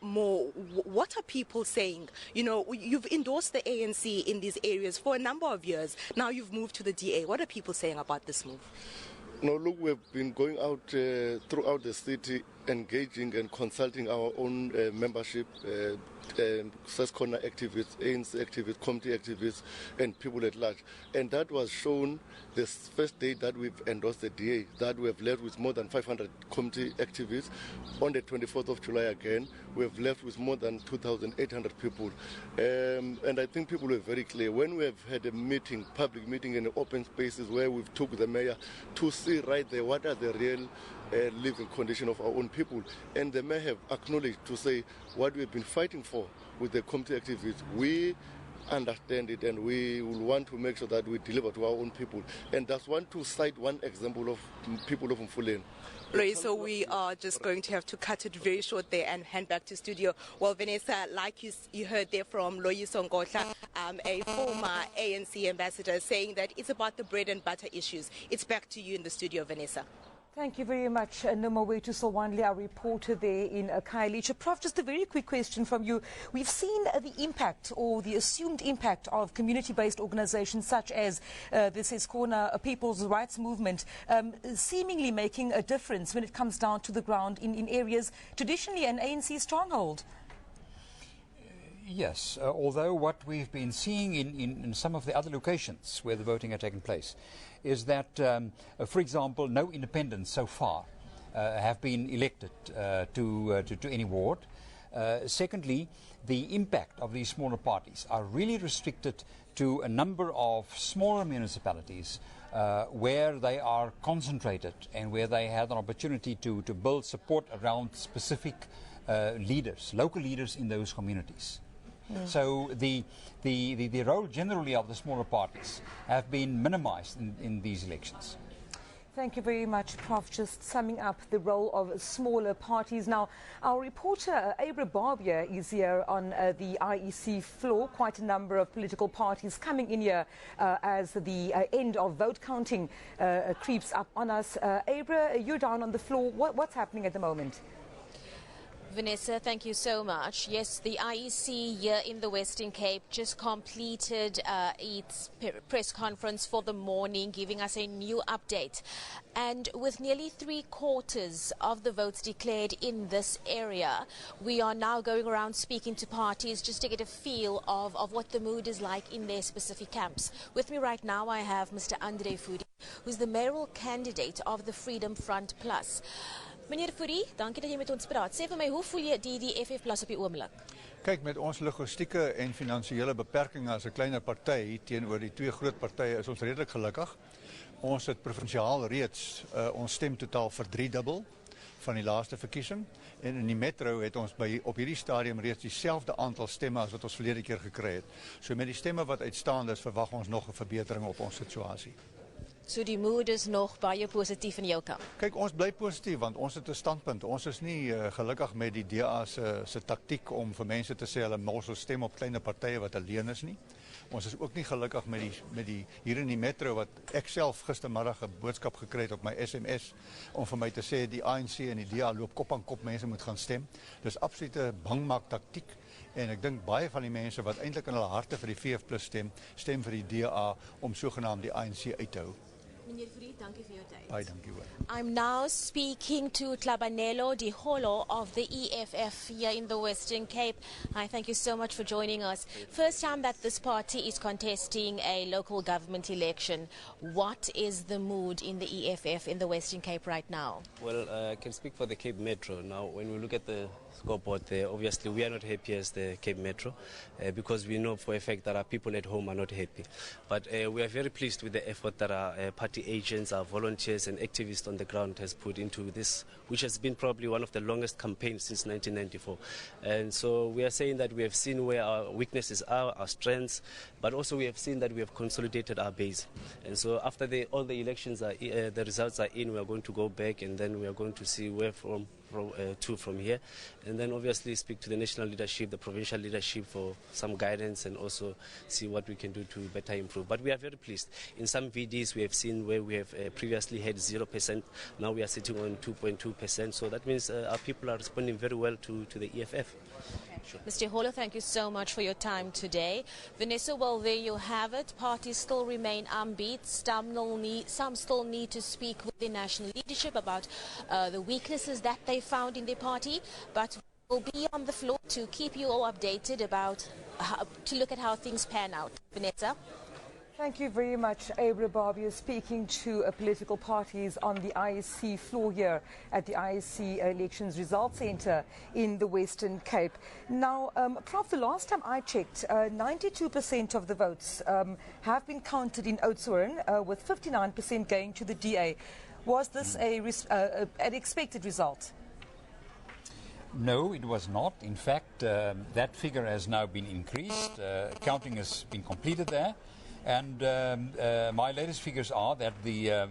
Speaker 13: more. What are people saying? You know, you've endorsed the ANC in these areas for a number of years. Now you've moved to the DA. What are people saying about this move?
Speaker 14: No, look, we've been going out throughout the city, engaging and consulting our own membership, South Corner activists, ANC activists, committee activists, and people at large. And that was shown the first day that we've endorsed the DA, that we have left with more than 500 committee activists. On the 24th of July again, we have left with more than 2,800 people. And I think people were very clear. When we have had a meeting, public meeting in the open spaces where we've took the mayor to see right there what are the real living condition of our own people. And the mayor have acknowledged to say what we've been fighting for with the committee activists. We understand it and we will want to make sure that we deliver to our own people. And that's to cite one example of people of Mpumalanga.
Speaker 13: Right, so we are just going to have to cut it very short there and hand back to studio. Well, Vanessa, like you heard there from Loyiso Ngotla, a former ANC ambassador, saying that it's about the bread and butter issues. It's back to you in the studio, Vanessa.
Speaker 10: Thank you very much, Nomawetu Solwandle, our reporter there in Khayelitsha. Prof, just a very quick question from you. We've seen the impact or the assumed impact of community-based organizations such as the Seskona People's Rights Movement seemingly making a difference when it comes down to the ground in areas traditionally an ANC stronghold.
Speaker 11: Yes, although what we've been seeing in some of the other locations where the voting had taken place is that, for example, no independents so far have been elected to any ward. Secondly, the impact of these smaller parties are really restricted to a number of smaller municipalities where they are concentrated and where they had an opportunity to build support around specific leaders, local leaders in those communities. So the role generally of the smaller parties have been minimized in these elections.
Speaker 10: Thank you very much, Prof. Just summing up the role of smaller parties. Now, our reporter, Abra Barbier, is here on the IEC floor. Quite a number of political parties coming in here as the end of vote counting creeps up on us. Abra, you're down on the floor. What's happening at the moment?
Speaker 15: Vanessa, thank you so much. Yes, the IEC here in the Western Cape just completed its press conference for the morning, giving us a new update. And with nearly 3/4 of the votes declared in this area, we are now going around speaking to parties just to get a feel of what the mood is like in their specific camps. With me right now, I have Mr. Andre Fudi, who's the mayoral candidate of the Freedom Front Plus. Meneer Fourie, dankie dat jy met ons praat. Sê vir my, hoe voel jy die FF Plus op die oomblik?
Speaker 16: Kyk, met ons logistieke en finansiële beperkings as 'n kleiner party teenoor die twee groot partye is ons redelik gelukkig. Ons het provinsiaal reeds ons stemtotaal verdriedubbel van die laaste verkiesing en in die metro het ons op hierdie stadium reeds dieselfde aantal stemme as wat ons verlede keer gekry het. So met die stemme wat uitstaande is, verwag ons nog 'n verbetering op ons situasie.
Speaker 15: So die moed is nog baie positief in jou kant.
Speaker 16: Kyk, ons bly positief want ons het 'n standpunt. Ons is nie gelukkig met die DA se taktiek om vir mense te sê hulle morsel stem op kleiner partye wat alleen is nie. Ons is ook nie gelukkig met die hier in die metro wat ek self gistermiddag 'n boodskap gekry het op my SMS om vir my te sê die ANC en die DA loop kop aan kop, mense moet gaan stem. Dis absolute bangmaak taktiek. En ek dink baie van die mense wat eintlik in hulle harte vir die VF+ stem vir die DA om sogenaamd die ANC uit te hou.
Speaker 15: Meneer Fourie, dankie vir jou tyd.
Speaker 16: Baie dankie hoor.
Speaker 15: I'm now speaking to Tlabanelo Diholo of the EFF here in the Western Cape. I thank you so much for joining us. First time that this party is contesting a local government election. What is the mood in the EFF in the Western Cape right now?
Speaker 17: Well, I can speak for the Cape Metro. Now, when we look at the scoreboard there. Obviously, we are not happy as the Cape Metro because we know for a fact that our people at home are not happy. But we are very pleased with the effort that our party agents, our volunteers and activists on the ground has put into this, which has been probably one of the longest campaigns since 1994. And so we are saying that we have seen where our weaknesses are, our strengths, but also we have seen that we have consolidated our base. And so after all the elections, the results are in, we are going to go back and then we are going to see where from here, and then obviously speak to the national leadership, the provincial leadership for some guidance and also see what we can do to better improve. But we are very pleased. In some VDs we have seen where we have previously had 0%, now we are sitting on 2.2%, so that means our people are responding very well to the EFF. Sure.
Speaker 15: Mr. Holo, thank you so much for your time today. Vanessa, well, there you have it. Parties still remain unbeat. Some still need to speak with the national leadership about the weaknesses that they found in their party. But we'll be on the floor to keep you all updated about to look at how things pan out. Vanessa?
Speaker 10: Thank you very much, Abra Barbia, speaking to political parties on the IEC floor here at the IEC Elections Results Centre in the Western Cape. Now, Prof, the last time I checked, 92% of the votes have been counted in Oudtshoorn, with 59% going to the DA. Was this an expected result?
Speaker 11: No, it was not. In fact, that figure has now been increased. Counting has been completed there. And my latest figures are that the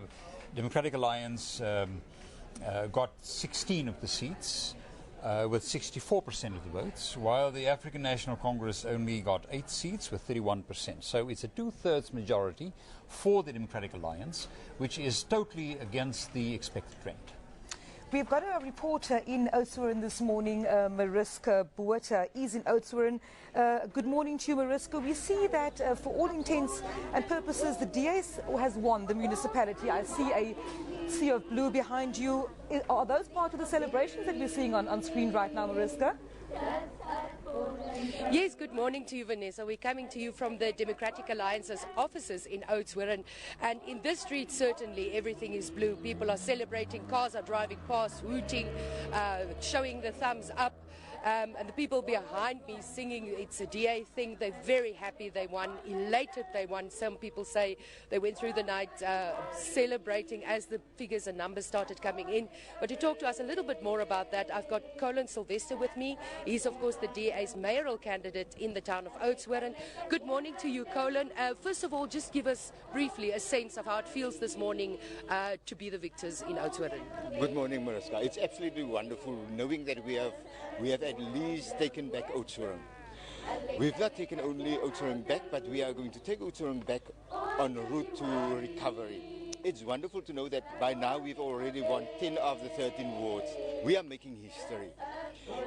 Speaker 11: Democratic Alliance got 16 of the seats with 64% of the votes, while the African National Congress only got 8 seats with 31%. So it's a 2/3 majority for the Democratic Alliance, which is totally against the expected trend.
Speaker 10: We've got a reporter in Oudtshoorn this morning, Mariska Botha is in Oudtshoorn. Good morning to you, Mariska. We see that for all intents and purposes, the DA has won the municipality. I see a sea of blue behind you. Are those part of the celebrations that we're seeing on screen right now, Mariska?
Speaker 18: Yes, good morning to you, Vanessa. We're coming to you from the Democratic Alliance's offices in Oudtshoorn, and in this street certainly everything is blue. People are celebrating, cars are driving past, hooting, showing the thumbs up. And the people behind me singing, it's a DA thing. They're very happy they won, elated they won. Some people say they went through the night celebrating as the figures and numbers started coming in. But to talk to us a little bit more about that, I've got Colin Sylvester with me. He's, of course, the DA's mayoral candidate in the town of Oudtshoorn. Good morning to you, Colin. First of all, just give us briefly a sense of how it feels this morning to be the victors in Oudtshoorn.
Speaker 19: Good morning, Mariska. It's absolutely wonderful knowing that we have at least taken back Oudtshoorn. We've not taken only Oudtshoorn back, but we are going to take Oudtshoorn back on route to recovery. It's wonderful to know that by now we've already won 10 of the 13 wards. We are making history.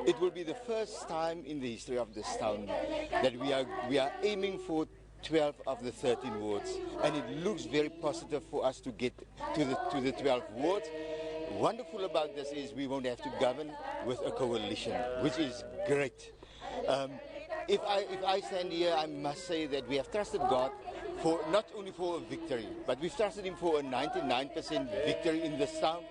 Speaker 19: It will be the first time in the history of this town that we are aiming for 12 of the 13 wards, and it looks very positive for us to get to the 12 wards. Wonderful about this is we won't have to govern with a coalition, which is great. If I stand here, I must say that we have trusted God for not only for a victory, but we've trusted Him for a 99% victory in this town,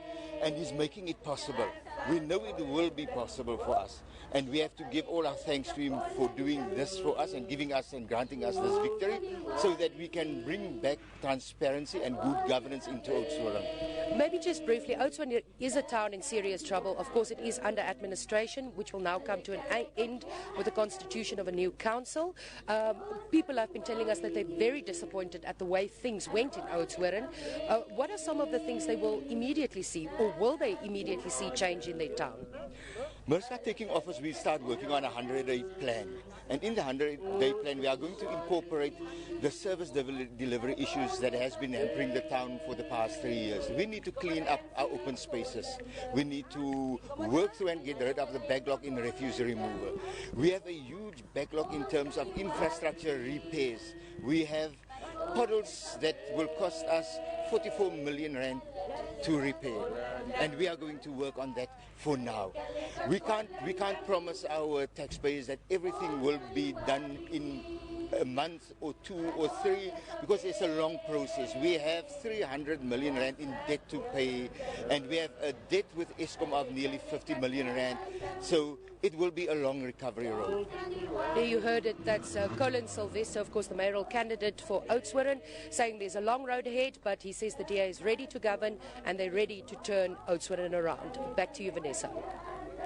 Speaker 19: and He's making it possible. We know it will be possible for us, and we have to give all our thanks to Him for doing this for us and giving us and granting us this victory, so that we can bring back transparency and good governance into Oudtshoorn.
Speaker 18: Maybe just briefly, Oudtshoorn is a town in serious trouble. Of course, it is under administration, which will now come to an end with the constitution of a new council. People have been telling us that they're very disappointed at the way things went in Oudtshoorn. What are some of the things they will immediately see, or will they immediately see change in their town?
Speaker 19: Mariska, taking office, we start working on a 100-day plan. And in the 100-day plan, we are going to incorporate the service delivery issues that has been hampering the town for the past 3 years. We need to clean up our open spaces. We need to work through and get rid of the backlog in refuse removal. We have a huge backlog in terms of infrastructure repairs. We have puddles that will cost us 44 million rand to repair, and we are going to work on that for now. We can't promise our taxpayers that everything will be done in a month or 2 or 3 because it's a long process. We have 300 million rand in debt to pay, and we have a debt with Eskom of nearly 50 million rand. So it will be a long recovery road.
Speaker 18: There you heard it. That's Colin Sylvester, of course, the mayoral candidate for Oudtshoorn, saying there's a long road ahead, but he says the DA is ready to govern and they're ready to turn Oudtshoorn around. Back to you, Vanessa.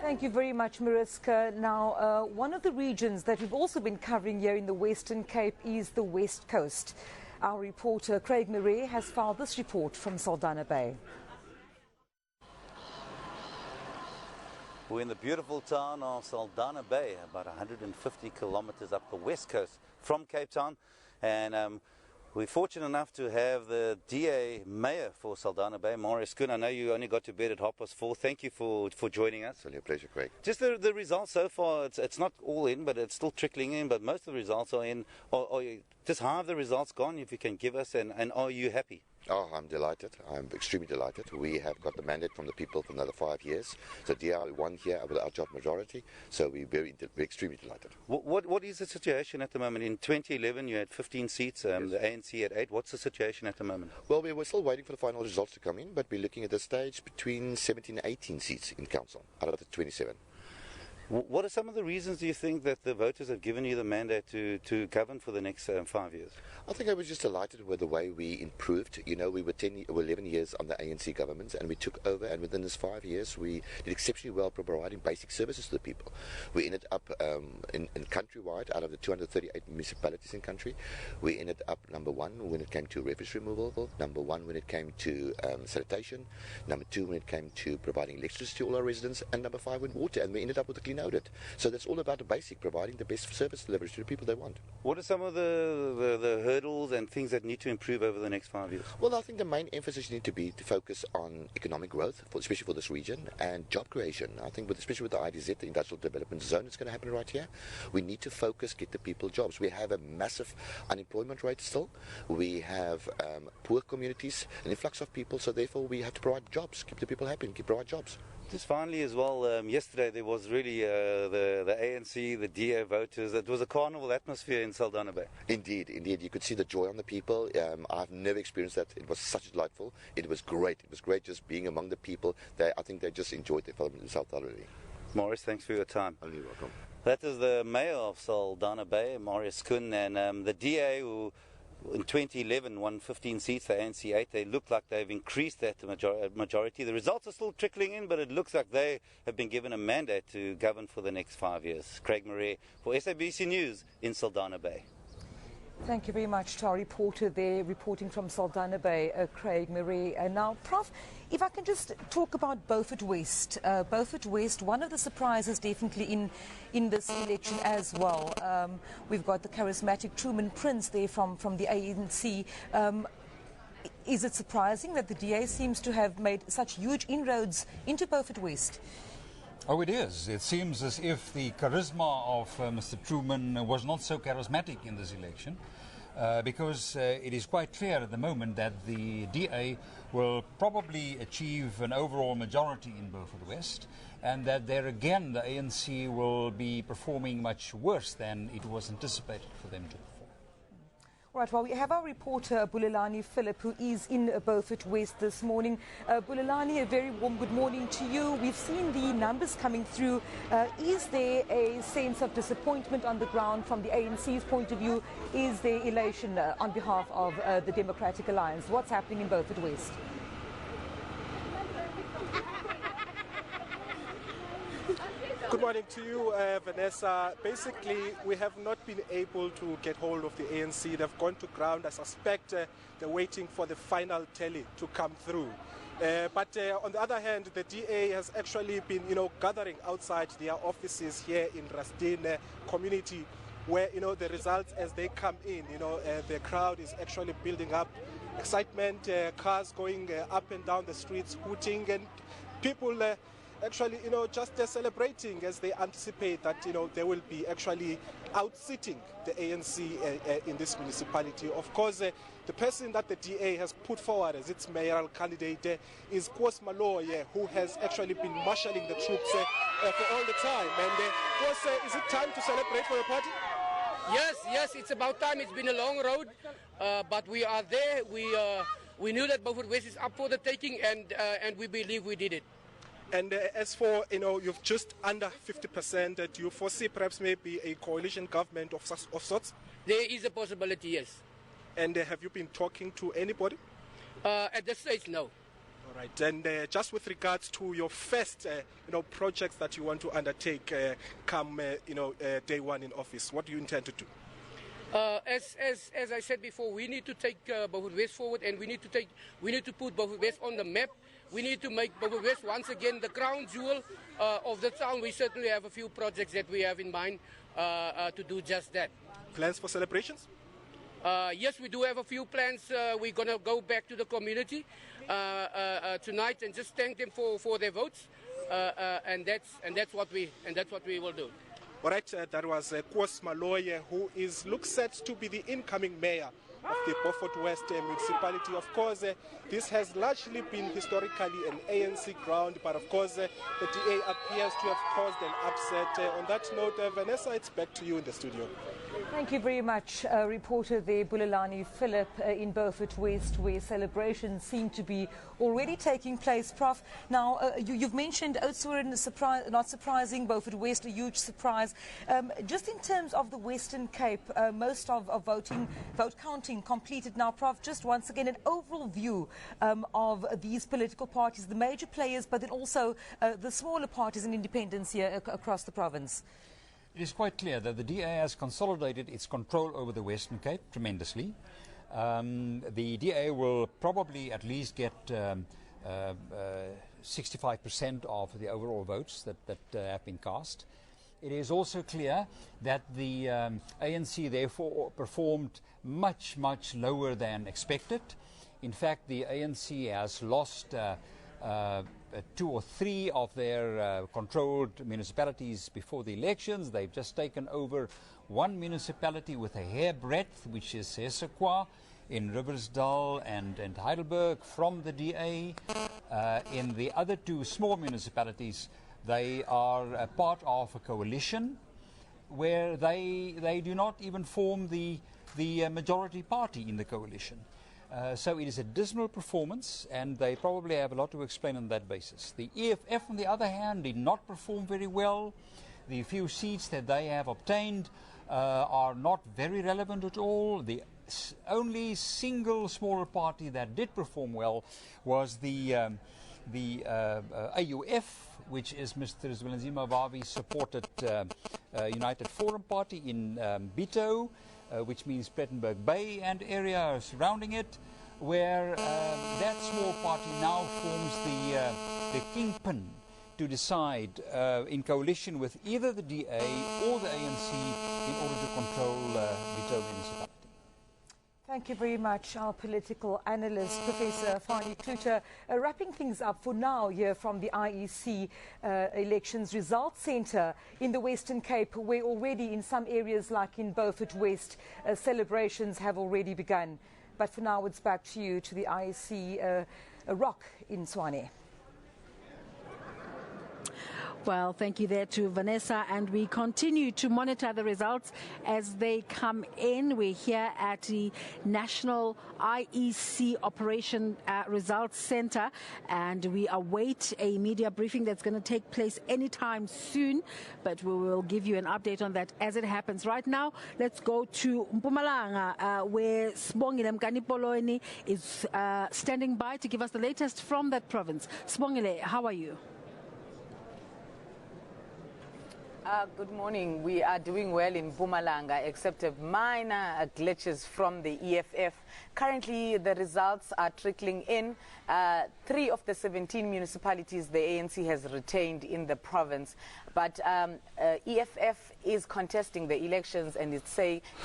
Speaker 10: Thank you very much, Mariska. Now, one of the regions that we've also been covering here in the Western Cape is the West Coast. Our reporter, Craig Murray, has filed this report from Saldanha Bay.
Speaker 20: We're in the beautiful town of Saldanha Bay, about 150 kilometers up the west coast from Cape Town. And we're fortunate enough to have the DA Mayor for Saldanha Bay, Marius Kuhn. I know you only got to bed at 4:30. Thank you for joining us.
Speaker 21: It's only a pleasure, Craig.
Speaker 20: Just the results so far, it's not all in, but it's still trickling in, but most of the results are in. Just how have the results gone, if you can give us, and are you happy?
Speaker 21: Oh, I'm delighted. I'm extremely delighted. We have got the mandate from the people for another 5 years. So DA won here with our job majority. So we're extremely delighted.
Speaker 20: What is the situation at the moment? In 2011, you had 15 seats. The ANC had 8. What's the situation at the moment?
Speaker 21: Well, we're still waiting for the final results to come in, but we're looking at this stage between 17 and 18 seats in council out of the 27.
Speaker 20: What are some of the reasons, do you think, that the voters have given you the mandate to govern for the next 5 years?
Speaker 21: I think I was just delighted with the way we improved. You know, we were 11 years on the ANC government, and we took over, and within this 5 years we did exceptionally well providing basic services to the people. We ended up in countrywide, out of the 238 municipalities in country, we ended up number 1 when it came to refuse removal, number 1 when it came to sanitation, number 2 when it came to providing electricity to all our residents, and number 5 with water, and we ended up with a clean audit. So that's all about the basic, providing the best service delivery to the people they want.
Speaker 20: What are some of the hurdles and things that need to improve over the next 5 years?
Speaker 21: Well, I think the main emphasis needs to be to focus on economic growth, especially for this region, and job creation. I think especially with the IDZ, the Industrial Development Zone, that's going to happen right here. We need to focus, get the people jobs. We have a massive unemployment rate still. We have poor communities, an influx of people, so therefore we have to provide jobs, keep the people happy and provide jobs.
Speaker 20: Just finally as well, yesterday there was really the ANC, the DA voters. It was a carnival atmosphere in Saldanha Bay.
Speaker 21: Indeed, indeed. You could see the joy on the people. I've never experienced that. It was such delightful. It was great. It was great just being among the people. I think they just enjoyed themselves thoroughly.
Speaker 20: Morris, thanks for your time.
Speaker 21: Only welcome.
Speaker 20: That is the mayor of Saldanha Bay, Marius Kuhn, and the DA who in 2011 won 15 seats, the ANC 8. They look like they've increased that majority. The results are still trickling in, but it looks like they have been given a mandate to govern for the next 5 years. Craig Murray for SABC News in Saldanha Bay.
Speaker 10: Thank you very much to our reporter there, reporting from Saldanha Bay, Craig Murray. Now, Prof, if I can just talk about Beaufort West. Beaufort West, one of the surprises definitely in this election as well. We've got the charismatic Truman Prince there from the ANC. Is it surprising that the DA seems to have made such huge inroads into Beaufort West?
Speaker 11: Oh, it is. It seems as if the charisma of Mr. Truman was not so charismatic in this election, because it is quite clear at the moment that the DA will probably achieve an overall majority in Beaufort West, and that there again the ANC will be performing much worse than it was anticipated for them to perform.
Speaker 10: Right, well, we have our reporter, Bulelani Philip, who is in Beaufort West this morning. Bulelani, a very warm good morning to you. We've seen the numbers coming through. Is there a sense of disappointment on the ground from the ANC's point of view? Is there elation on behalf of the Democratic Alliance? What's happening in Beaufort West?
Speaker 22: Good morning to you, Vanessa. Basically, we have not been able to get hold of the ANC. They've gone to ground. I suspect they're waiting for the final tally to come through. But on the other hand, the DA has actually been, gathering outside their offices here in Rasdene community, where, the results as they come in, the crowd is actually building up. Excitement, cars going up and down the streets, hooting, and people actually, just celebrating as they anticipate that, they will be actually out-sitting the ANC in this municipality. Of course, the person that the DA has put forward as its mayoral candidate is Kos Maloye, who has actually been marshalling the troops for all the time. And Kos, is it time to celebrate for your party?
Speaker 23: Yes,
Speaker 1: yes, it's about time. It's been a long road, but we are there. We knew that Beaufort West is up for the taking, and we believe we did it.
Speaker 22: And as for, you've just under 50%, do you foresee perhaps maybe a coalition government of sorts?
Speaker 1: There is a possibility, yes.
Speaker 22: And have you been talking to anybody?
Speaker 1: At this stage, no.
Speaker 22: All right. And just with regards to your first, projects that you want to undertake come, day one in office, what do you intend to do?
Speaker 1: As I said before, we need to take Beaufort West forward, and we need to put Beaufort West on the map. We need to make Beaufort West once again the crown jewel of the town. We certainly have a few projects that we have in mind to do just that.
Speaker 22: Plans for celebrations?
Speaker 1: Yes, we do have a few plans. We're going to go back to the community tonight and just thank them for their votes, and that's what we will do.
Speaker 22: All right, that was Kwas Maloye, who looks set to be the incoming mayor of the Beaufort West municipality. Of course, this has largely been historically an ANC ground, but of course, the DA appears to have caused an upset. On that note, Vanessa, it's back to you in the studio.
Speaker 10: Thank you very much, reporter there, Bulelani Philip, in Beaufort West, where celebrations seem to be already taking place. Prof, now you've mentioned Oudtshoorn, not surprising, Beaufort West, a huge surprise. Just in terms of the Western Cape, most of vote counting completed now. Prof, just once again, an overall view of these political parties, the major players, but then also the smaller parties and independents here across the province.
Speaker 11: It is quite clear that the DA has consolidated its control over the Western Cape tremendously. The DA will probably at least get 65% of the overall votes that have been cast. It is also clear that the ANC therefore performed much lower than expected. In fact, the ANC has lost 2 or 3 of their controlled municipalities before the elections. They've just taken over one municipality with a hairbreadth, which is Sesekwa in Riversdal and Heidelberg, from the DA. In the other 2 small municipalities, they are a part of a coalition where they do not even form the majority party in the coalition. So it is a dismal performance, and they probably have a lot to explain on that basis. The EFF, on the other hand, did not perform very well. The few seats that they have obtained are not very relevant at all. The only single smaller party that did perform well was the AUF, which is Mr. Zwelinzima Vavi's supported United Forum Party in Bito, which means Plettenberg Bay and area surrounding it, where that small party now forms the kingpin to decide in coalition with either the DA or the ANC in order to control Bito municipality.
Speaker 10: Thank you very much, our political analyst, Professor Fani Kluter. Wrapping things up for now here from the IEC Elections Results Centre in the Western Cape, where already in some areas like in Beaufort West, celebrations have already begun. But for now, it's back to you, to the IEC Rock in Tshwane.
Speaker 7: Well, thank you there to Vanessa, and we continue to monitor the results as they come in. We're here at the National IEC Operation Results Centre, and we await a media briefing that's going to take place anytime soon, but we will give you an update on that as it happens. Right now, let's go to Mpumalanga, where Sibongile Mkanipolweni is standing by to give us the latest from that province. Sibongile, how are you?
Speaker 2: Good morning. We are doing well in Mpumalanga, except minor glitches from the EFF. Currently, the results are trickling in. 3 of the 17 municipalities the ANC has retained in the province. But EFF is contesting the elections, and it's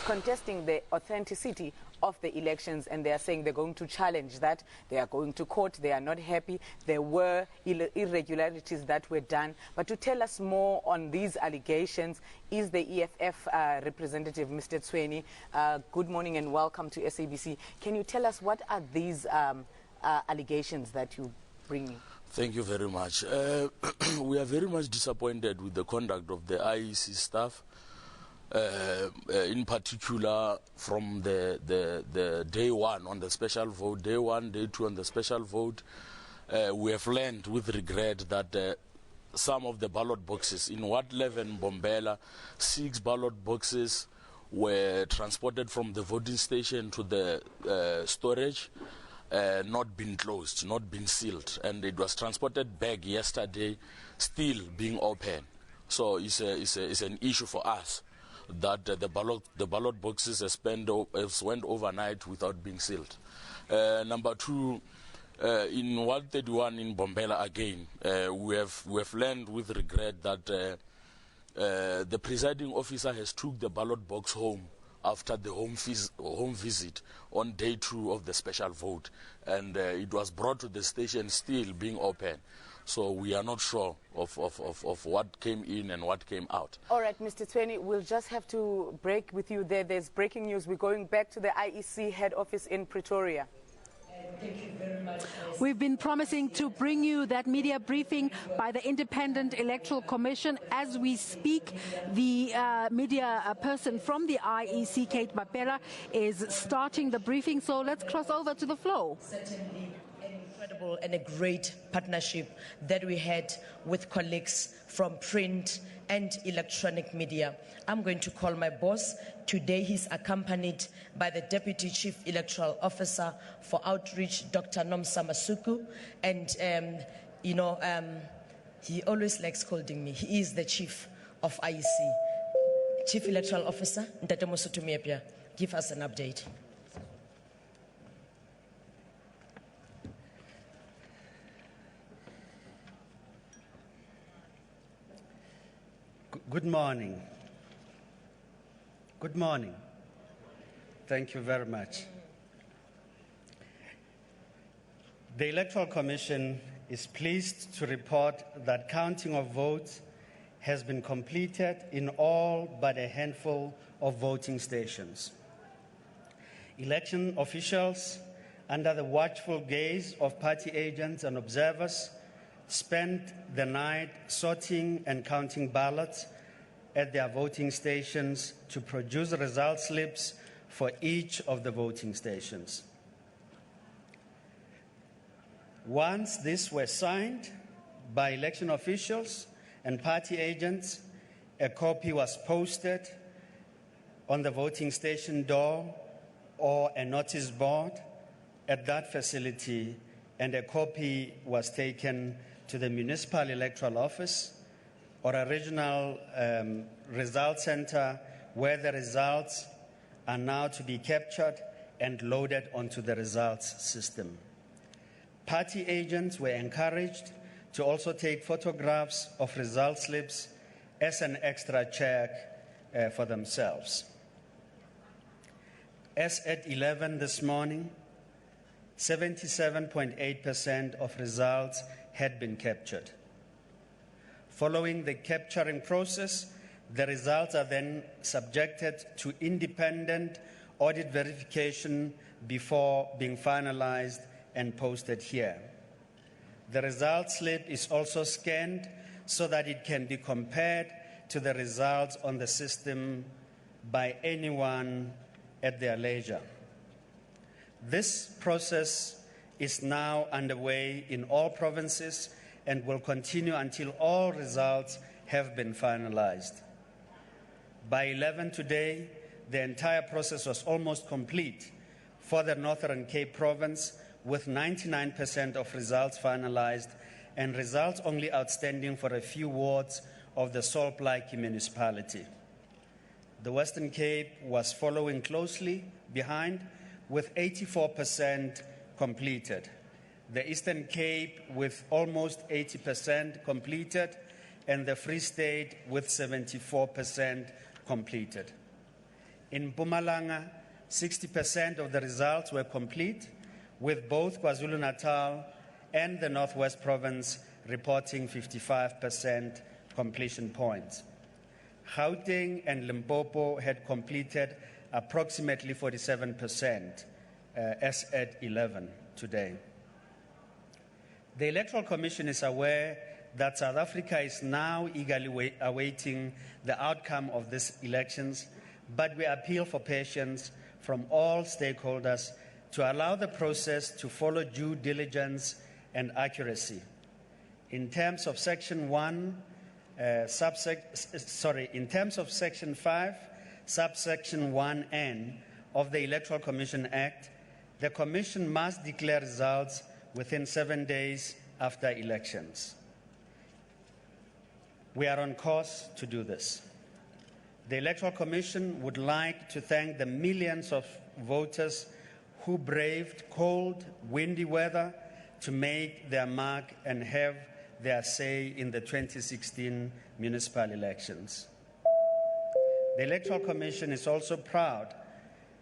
Speaker 2: contesting the authenticity of the elections, and they are saying they're going to challenge that. They are going to court. They are not happy. There were irregularities that were done. But to tell us more on these allegations is the EFF representative, Mr. Tshweni. Good morning and welcome to SABC. Can you tell us what are these allegations that you bring?
Speaker 23: Thank you very much. We are very much disappointed with the conduct of the IEC staff.
Speaker 3: in particular from the day one on the special vote, day one, day two on the special vote. We have learned with regret that some of the ballot boxes in Ward 11, Bombela, 6 ballot boxes were transported from the voting station to the storage, not been closed, not been sealed, and it was transported back yesterday, still being open. So it's an issue for us that the ballot boxes has went overnight without being sealed. Number two, in Ward 31 in Bombela again, we have learned with regret that the presiding officer has took the ballot box home after the home visit on day 2 of the special vote, and it was brought to the station still being open. So we are not sure of what came in and what came out.
Speaker 2: All right, Mr. Tweni, we'll just have to break with you there. There's breaking news. We're going back to the IEC head office in Pretoria.
Speaker 7: Thank you very much. We've been promising to bring you that media briefing by the Independent Electoral Commission. As we speak, the media person from the IEC, Kate Mapela, is starting the briefing. So let's cross over to the floor.
Speaker 5: Certainly an incredible and a great partnership that we had with colleagues from print and electronic media. I'm going to call my boss. Today he's accompanied by the Deputy Chief Electoral Officer for Outreach, Dr. Nomsa Masuku. And, he always likes holding me. He is the Chief of IEC. Chief Electoral Officer, Ntate Mosotho Miepia, give us an update.
Speaker 23: Good morning. Good morning. Thank you very much. The Electoral Commission is pleased to report that counting of votes has been completed in all but a handful of voting stations. Election officials, under the watchful gaze of party agents and observers, spent the night sorting and counting ballots at their voting stations to produce result slips for each of the voting stations. Once these were signed by election officials and party agents, a copy was posted on the voting station door or a notice board at that facility, and a copy was taken to the Municipal Electoral Office or a regional result center where the results are now to be captured and loaded onto the results system. Party agents were encouraged to also take photographs of result slips as an extra check for themselves. As at 11 this morning, 77.8% of results had been captured. Following the capturing process, the results are then subjected to independent audit verification before being finalized and posted here. The result slip is also scanned so that it can be compared to the results on the system by anyone at their leisure. This process is now underway in all provinces and will continue until all results have been finalized. By 11 today, the entire process was almost complete for the Northern Cape Province, with 99% of results finalized and results only outstanding for a few wards of the Salt Lake municipality. The Western Cape was following closely behind, with 84% completed. The Eastern Cape with almost 80% completed, and the Free State with 74% completed. In Mpumalanga, 60% of the results were complete, with both KwaZulu-Natal and the Northwest Province reporting 55% completion points. Gauteng and Limpopo had completed approximately 47% as at 11 today. The Electoral Commission is aware that South Africa is now eagerly awaiting the outcome of these elections, but we appeal for patience from all stakeholders to allow the process to follow due diligence and accuracy. In terms of Section 5, subsection 1N of the Electoral Commission Act, the Commission must declare results within 7 days after elections. We are on course to do this. The Electoral Commission would like to thank the millions of voters who braved cold, windy weather to make their mark and have their say in the 2016 municipal elections. The Electoral Commission is also proud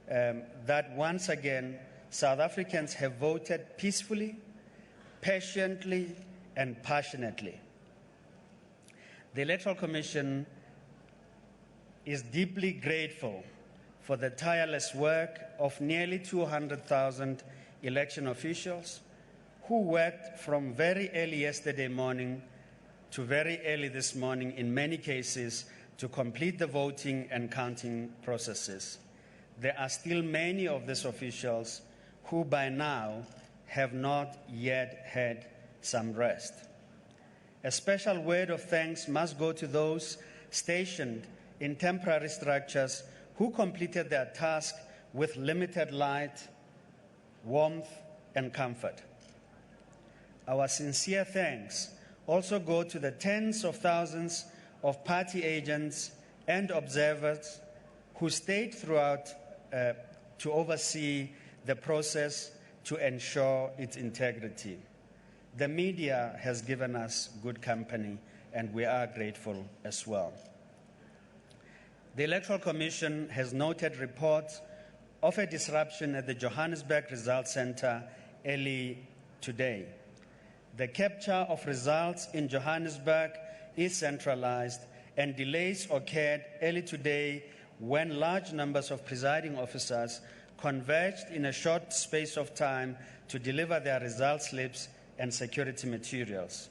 Speaker 23: that once again South Africans have voted peacefully, patiently, and passionately. The Electoral Commission is deeply grateful for the tireless work of nearly 200,000 election officials who worked from very early yesterday morning to very early this morning, in many cases, to complete the voting and counting processes. There are still many of these officials who by now have not yet had some rest. A special word of thanks must go to those stationed in temporary structures who completed their task with limited light, warmth, and comfort. Our sincere thanks also go to the tens of thousands of party agents and observers who stayed throughout to oversee the process to ensure its integrity. The media has given us good company, and we are grateful as well. The Electoral Commission has noted reports of a disruption at the Johannesburg Results Centre early today. The capture of results in Johannesburg is centralized, and delays occurred early today when large numbers of presiding officers converged in a short space of time to deliver their result slips and security materials.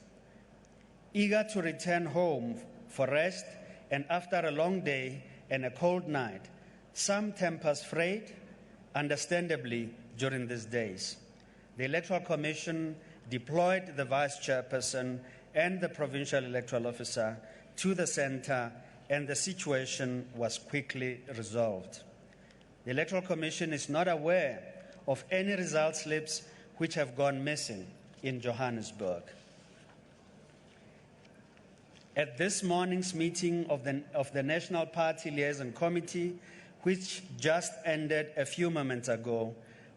Speaker 23: Eager to return home for rest, and after a long day and a cold night, some tempers frayed, understandably, during these days. The Electoral Commission deployed the Vice Chairperson and the Provincial Electoral Officer to the centre, and the situation was quickly resolved. The Electoral Commission is not aware of any result slips which have gone missing in Johannesburg. At this morning's meeting of the National Party Liaison Committee, which just ended a few moments ago,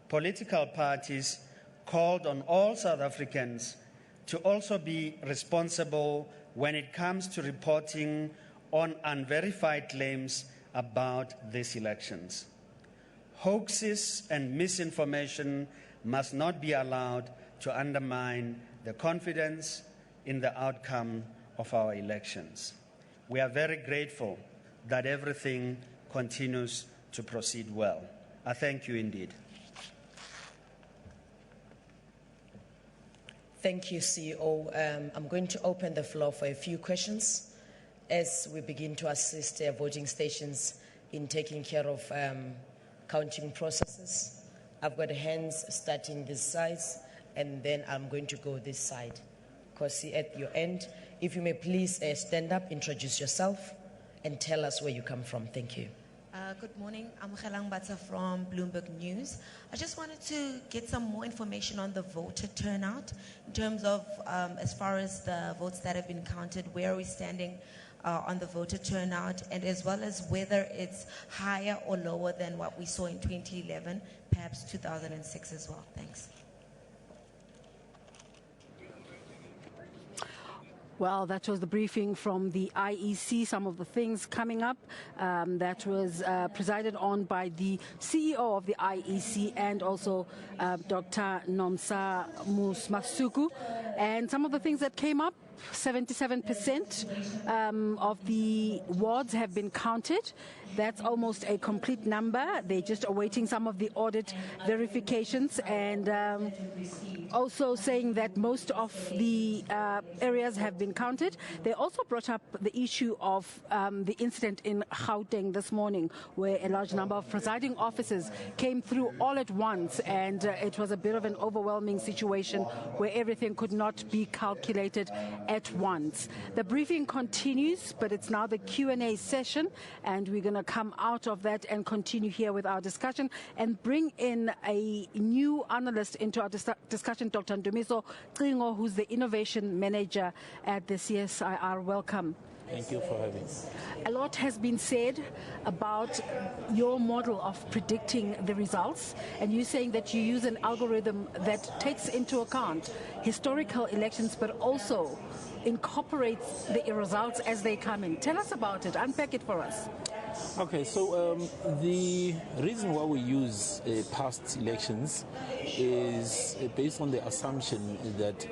Speaker 23: political parties called on all South Africans to also be responsible when it comes to reporting on unverified claims about these elections. Hoaxes and misinformation must not be allowed to undermine the confidence in the outcome of our elections. We are very grateful that everything continues to proceed well. I thank you indeed.
Speaker 5: Thank you, CEO. I'm going to open the floor for a few questions as we begin to assist voting stations in taking care of counting processes. I've got hands starting this side, and then I'm going to go this side. Kosi, at your end, if you may please stand up, introduce yourself, and tell us where you come from. Thank you.
Speaker 6: Good morning. I'm Khelang Bata from Bloomberg News. I just wanted to get some more information on the voter turnout in terms of as far as the votes that have been counted, where are we standing on the voter turnout, and as well as whether it's higher or lower than what we saw in 2011, perhaps 2006 as well. Thanks.
Speaker 7: Well, that was the briefing from the IEC, some of the things coming up. That was presided on by the CEO of the IEC and also Dr. Nomsa Masuku. And some of the things that came up 77% of the wards have been counted. That's almost a complete number. They're just awaiting some of the audit verifications, and also saying that most of the areas have been counted. They also brought up the issue of the incident in Gauteng this morning, where a large number of presiding officers came through all at once, and it was a bit of an overwhelming situation where everything could not be calculated at once. The briefing continues, but it's now the Q&A session, and we're going to come out of that and continue here with our discussion and bring in a new analyst into our discussion, Dr. Ndumiso Cingo, who's the Innovation Manager at the CSIR. Welcome.
Speaker 4: Thank you for having us.
Speaker 7: A lot has been said about your model of predicting the results, and you're saying that you use an algorithm that takes into account historical elections but also incorporates the results as they come in. Tell us about it. Unpack it for us.
Speaker 4: Okay, so the reason why we use past elections is based on the assumption that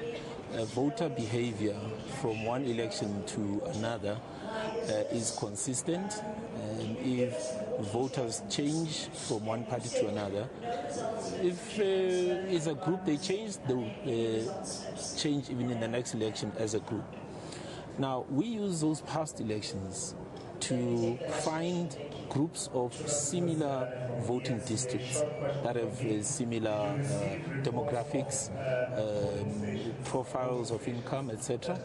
Speaker 4: voter behavior from one election to another is consistent. If voters change from one party to another, if it's a group they change, they will change even in the next election as a group. Now, we use those past elections to find groups of similar voting districts that have similar demographics, profiles of income, etc.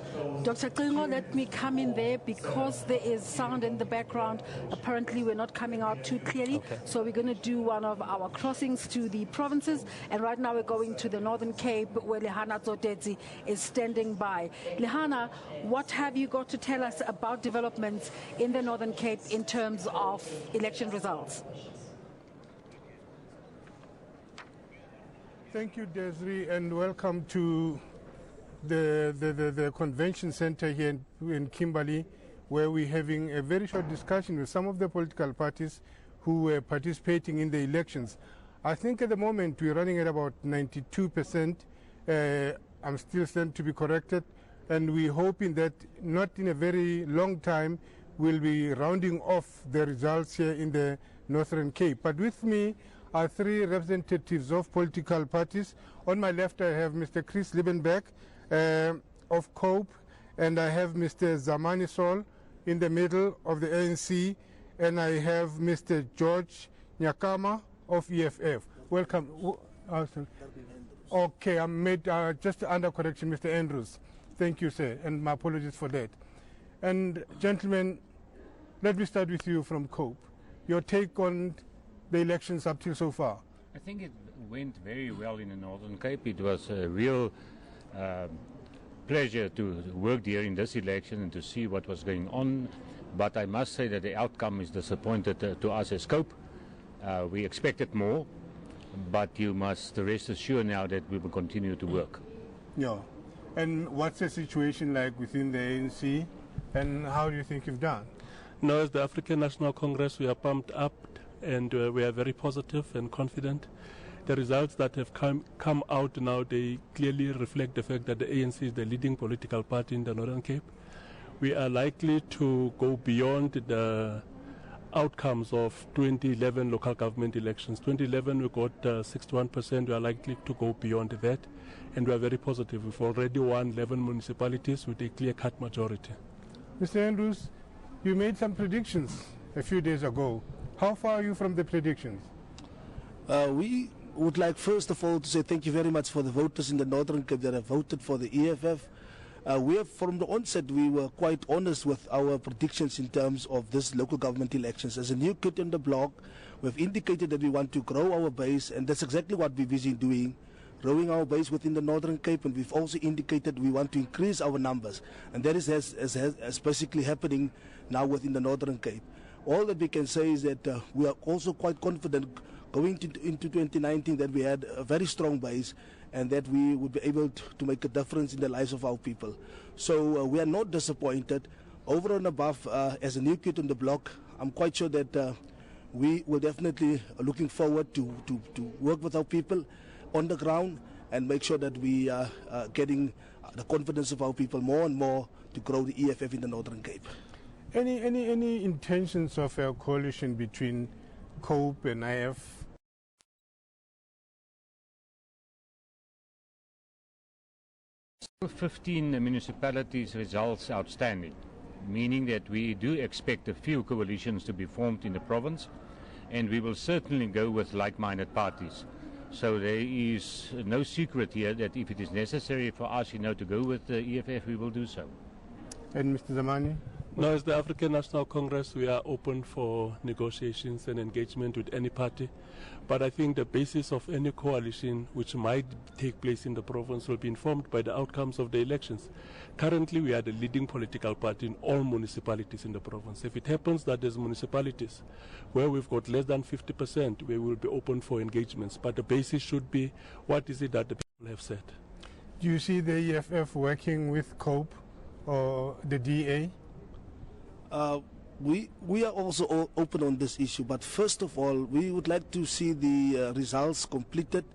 Speaker 7: Dr. Cingo, let me come in there because there is sound in the background. Apparently we're not coming out too clearly, okay. So we're going to do one of our crossings to the provinces, and right now we're going to the Northern Cape where Lehana Zodetsi is standing by. Lehana, what have you got to tell us about developments in the Northern Cape in terms of election results?
Speaker 8: Thank you, Desiree, and welcome to the convention center here in Kimberley, where we're having a very short discussion with some of the political parties who were participating in the elections. I think at the moment we're running at about 92%. I'm still sent to be corrected, and we're hoping that not in a very long time we'll be rounding off the results here in the Northern Cape. But with me are three representatives of political parties. On my left I have Mr. Chris Liebenberg of COPE, and I have Mr. Zamani Sol in the middle of the ANC, and I have Mr. George Nyakama of EFF. Welcome. Okay, I'm made just under correction, Mr. Andrews. Thank you, sir, and my apologies for that. And gentlemen, let me start with you from COPE. Your take on the elections up till so far?
Speaker 12: I think it went very well in the Northern Cape. It was a real pleasure to work here in this election and to see what was going on. But I must say that the outcome is disappointed to us as COPE. We expected more, but you must rest assured now that we will continue to work.
Speaker 8: Yeah. And what's the situation like within the ANC, and how do you think you've done?
Speaker 24: Now, as the African National Congress, we are pumped up, and we are very positive and confident. The results that have come out now, they clearly reflect the fact that the ANC is the leading political party in the Northern Cape. We are likely to go beyond the outcomes of 2011 local government elections. 2011 we got 61%. We are likely to go beyond that, and we are very positive. We've already won 11 municipalities with a clear-cut majority.
Speaker 8: Mr. Andrews, you made some predictions a few days ago. How far are you from the predictions?
Speaker 25: We would like first of all to say thank you very much for the voters in the Northern Cape that have voted for the EFF. From the onset, we were quite honest with our predictions in terms of this local government elections. As a new kid on the block, we've indicated that we want to grow our base, and that's exactly what we're busy doing, growing our base within the Northern Cape, and we've also indicated we want to increase our numbers, and that is basically happening now within the Northern Cape. All that we can say is that we are also quite confident going into 2019 that we had a very strong base and that we would be able to make a difference in the lives of our people. So we are not disappointed. Over and above, as a new kid on the block, I'm quite sure that we will definitely looking forward to work with our people on the ground and make sure that we are getting the confidence of our people more and more to grow the EFF in the Northern Cape.
Speaker 8: Any intentions of a coalition between COPE and IF?
Speaker 12: 15 municipalities results outstanding, meaning that we do expect a few coalitions to be formed in the province, and we will certainly go with like-minded parties. So there is no secret here that if it is necessary for us, to go with the EFF, we will do so.
Speaker 8: And Mr. Zamani?
Speaker 24: No, as the African National Congress, we are open for negotiations and engagement with any party. But I think the basis of any coalition which might take place in the province will be informed by the outcomes of the elections. Currently, we are the leading political party in all municipalities in the province. If it happens that there's municipalities where we've got less than 50%, we will be open for engagements. But the basis should be, what is it that the people have said?
Speaker 8: Do you see the EFF working with COPE or the DA?
Speaker 25: We are also open on this issue, but first of all, we would like to see the results completed,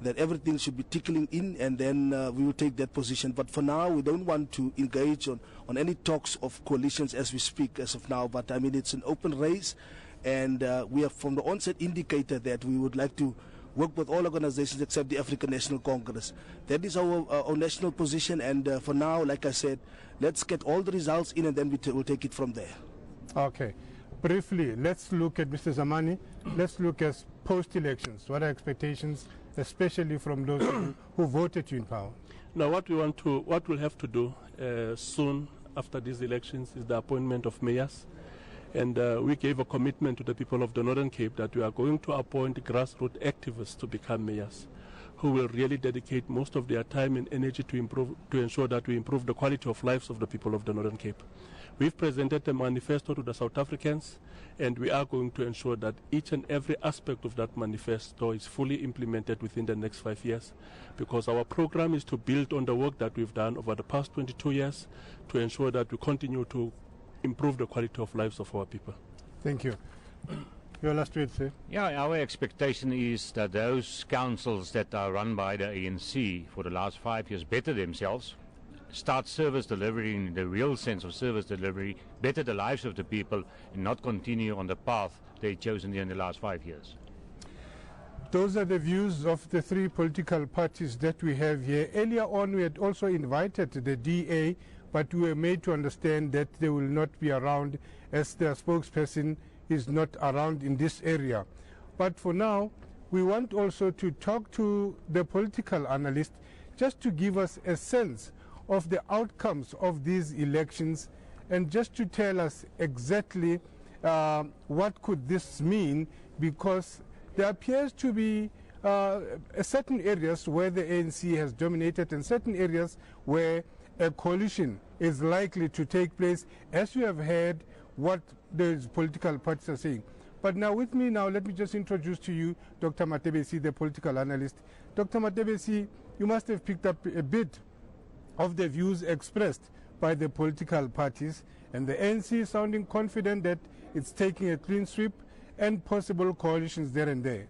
Speaker 25: that everything should be tickling in, and then we will take that position. But for now, we don't want to engage on any talks of coalitions as we speak as of now. But I mean, it's an open race, and we have from the onset indicated that we would like to work with all organizations except the African National Congress. That is our national position, and for now, like I said, let's get all the results in, and then we'll take it from there.
Speaker 8: Okay. Briefly, let's look at Mr. Zamani. Let's look at post-elections. What are expectations, especially from those who voted you in power?
Speaker 24: Now, what we'll have to do soon after these elections is the appointment of mayors. And we gave a commitment to the people of the Northern Cape that we are going to appoint grassroots activists to become mayors, who will really dedicate most of their time and energy to ensure that we improve the quality of lives of the people of the Northern Cape. We've presented a manifesto to the South Africans, and we are going to ensure that each and every aspect of that manifesto is fully implemented within the next 5 years, because our program is to build on the work that we've done over the past 22 years to ensure that we continue to improve the quality of lives of our people.
Speaker 8: Thank you. Your last word, sir.
Speaker 12: Yeah, our expectation is that those councils that are run by the ANC for the last 5 years better themselves, start service delivery in the real sense of service delivery, better the lives of the people, and not continue on the path they've chosen in the last 5 years.
Speaker 8: Those are the views of the three political parties that we have here. Earlier on, we had also invited the DA, but we were made to understand that they will not be around, as their spokesperson is not around in this area. But for now, we want also to talk to the political analyst just to give us a sense of the outcomes of these elections, and just to tell us exactly what could this mean, because there appears to be certain areas where the ANC has dominated and certain areas where a coalition is likely to take place, as you have heard what the political parties are saying. But now with me now, let me just introduce to you Dr. Matebesi, the political analyst. Dr. Matebesi, you must have picked up a bit of the views expressed by the political parties, and the ANC is sounding confident that it's taking a clean sweep and possible coalitions there and there.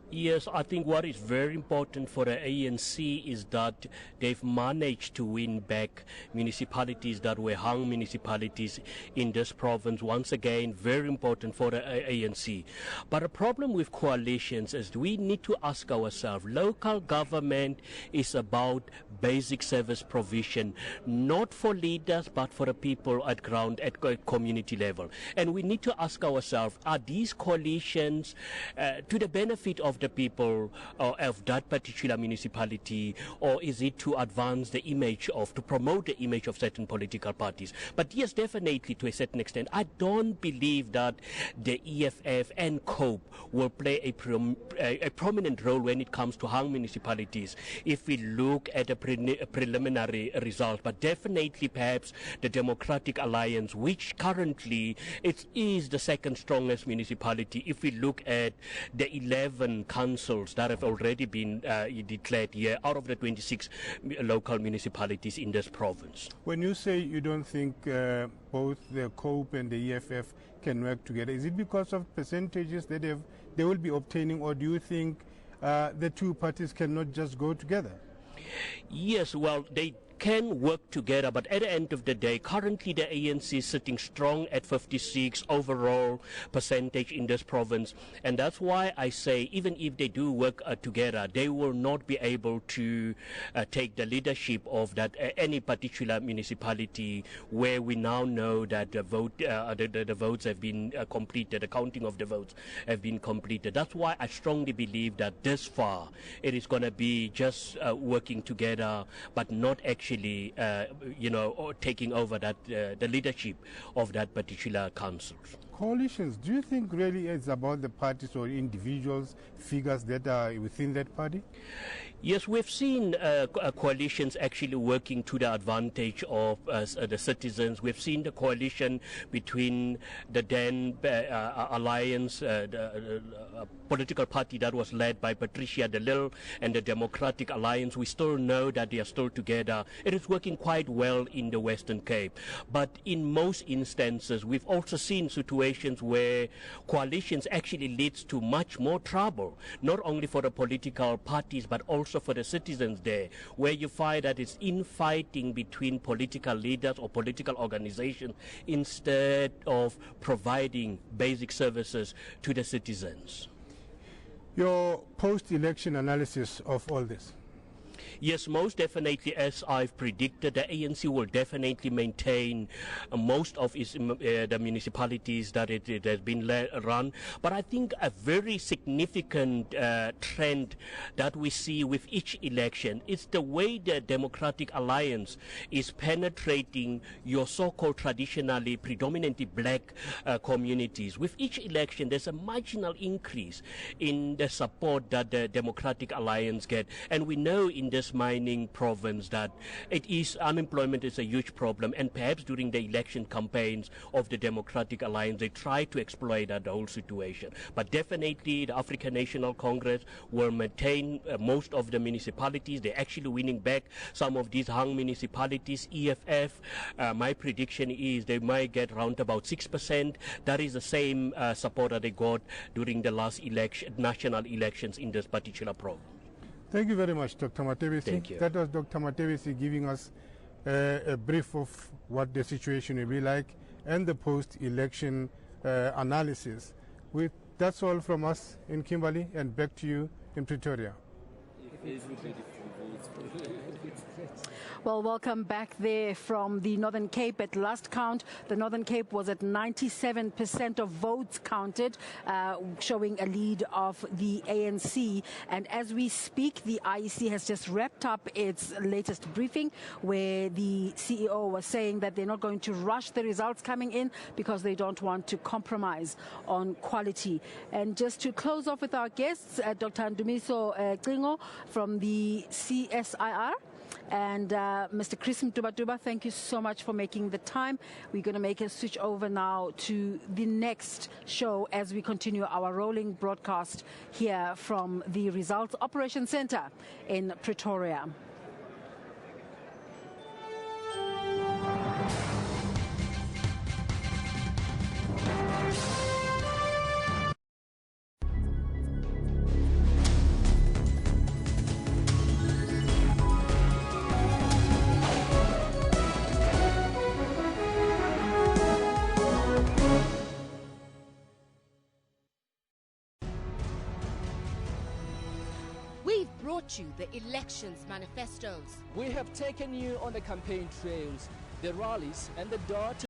Speaker 9: Yes, I think what is very important for the ANC is that they've managed to win back municipalities that were hung municipalities in this province. Once again, very important for the ANC. But the problem with coalitions is we need to ask ourselves, local government is about basic service provision, not for leaders, but for the people at ground, at community level. And we need to ask ourselves, are these coalitions to the benefit of the people of that particular municipality, or is it to advance the image of, to promote the image of certain political parties? But yes, definitely to a certain extent, I don't believe that the EFF and COPE will play a prominent role when it comes to hung municipalities if we look at a preliminary result. But definitely perhaps the Democratic Alliance, which currently it is the second strongest municipality if we look at the 11 councils that have already been declared here out of the 26 local municipalities in this province.
Speaker 8: When you say you don't think both the COPE and the EFF can work together, is it because of percentages that they will be obtaining, or do you think the two parties cannot just go together?
Speaker 9: Yes, well, they can work together, but at the end of the day, currently the ANC is sitting strong at 56 overall percentage in this province, and that's why I say even if they do work together, they will not be able to take the leadership of that any particular municipality where we now know that the votes have been completed, the counting of the votes have been completed. That's why I strongly believe that this far it is going to be just working together, but not actually taking over that the leadership of that particular council.
Speaker 8: Coalitions, do you think really it's about the parties or individuals, figures that are within that party?
Speaker 9: Yes, we've seen coalitions actually working to the advantage of the citizens. We've seen the coalition between the then alliance, the political party that was led by Patricia de Lille, and the Democratic Alliance. We still know that they are still together. It is working quite well in the Western Cape. But in most instances, we've also seen situations where coalitions actually leads to much more trouble, not only for the political parties, but also for the citizens there, where you find that it's infighting between political leaders or political organizations instead of providing basic services to the citizens.
Speaker 8: Your post-election analysis of all this?
Speaker 9: Yes, most definitely, as I've predicted, the ANC will definitely maintain most of the municipalities that it has been run. But I think a very significant trend that we see with each election is the way the Democratic Alliance is penetrating your so-called traditionally predominantly black communities. With each election, there's a marginal increase in the support that the Democratic Alliance get. And we know in this mining province that unemployment is a huge problem, and perhaps during the election campaigns of the Democratic Alliance they try to exploit that whole situation. But definitely the African National Congress will maintain most of the municipalities. They're actually winning back some of these hung municipalities. EFF, my prediction is they might get around about 6%. That is the same support that they got during the last national elections in this particular province.
Speaker 8: Thank you very much, Dr. Matebesi.
Speaker 9: Thank you.
Speaker 8: That was Dr. Matebesi giving us a brief of what the situation will be like and the post-election analysis. That's all from us in Kimberley, and back to you in Pretoria.
Speaker 7: Well, welcome back there from the Northern Cape. At last count, the Northern Cape was at 97% of votes counted, showing a lead of the ANC. And as we speak, the IEC has just wrapped up its latest briefing, where the CEO was saying that they're not going to rush the results coming in because they don't want to compromise on quality. And just to close off with our guests, Dr. Ndumiso Klingo from the CSIR, and Mr. Chris Mtuba, thank you so much for making the time. We're going to make a switch over now to the next show as we continue our rolling broadcast here from the Results Operations Center in Pretoria.
Speaker 13: You the elections manifestos.
Speaker 14: We have taken you on the campaign trails, the rallies, and the door-to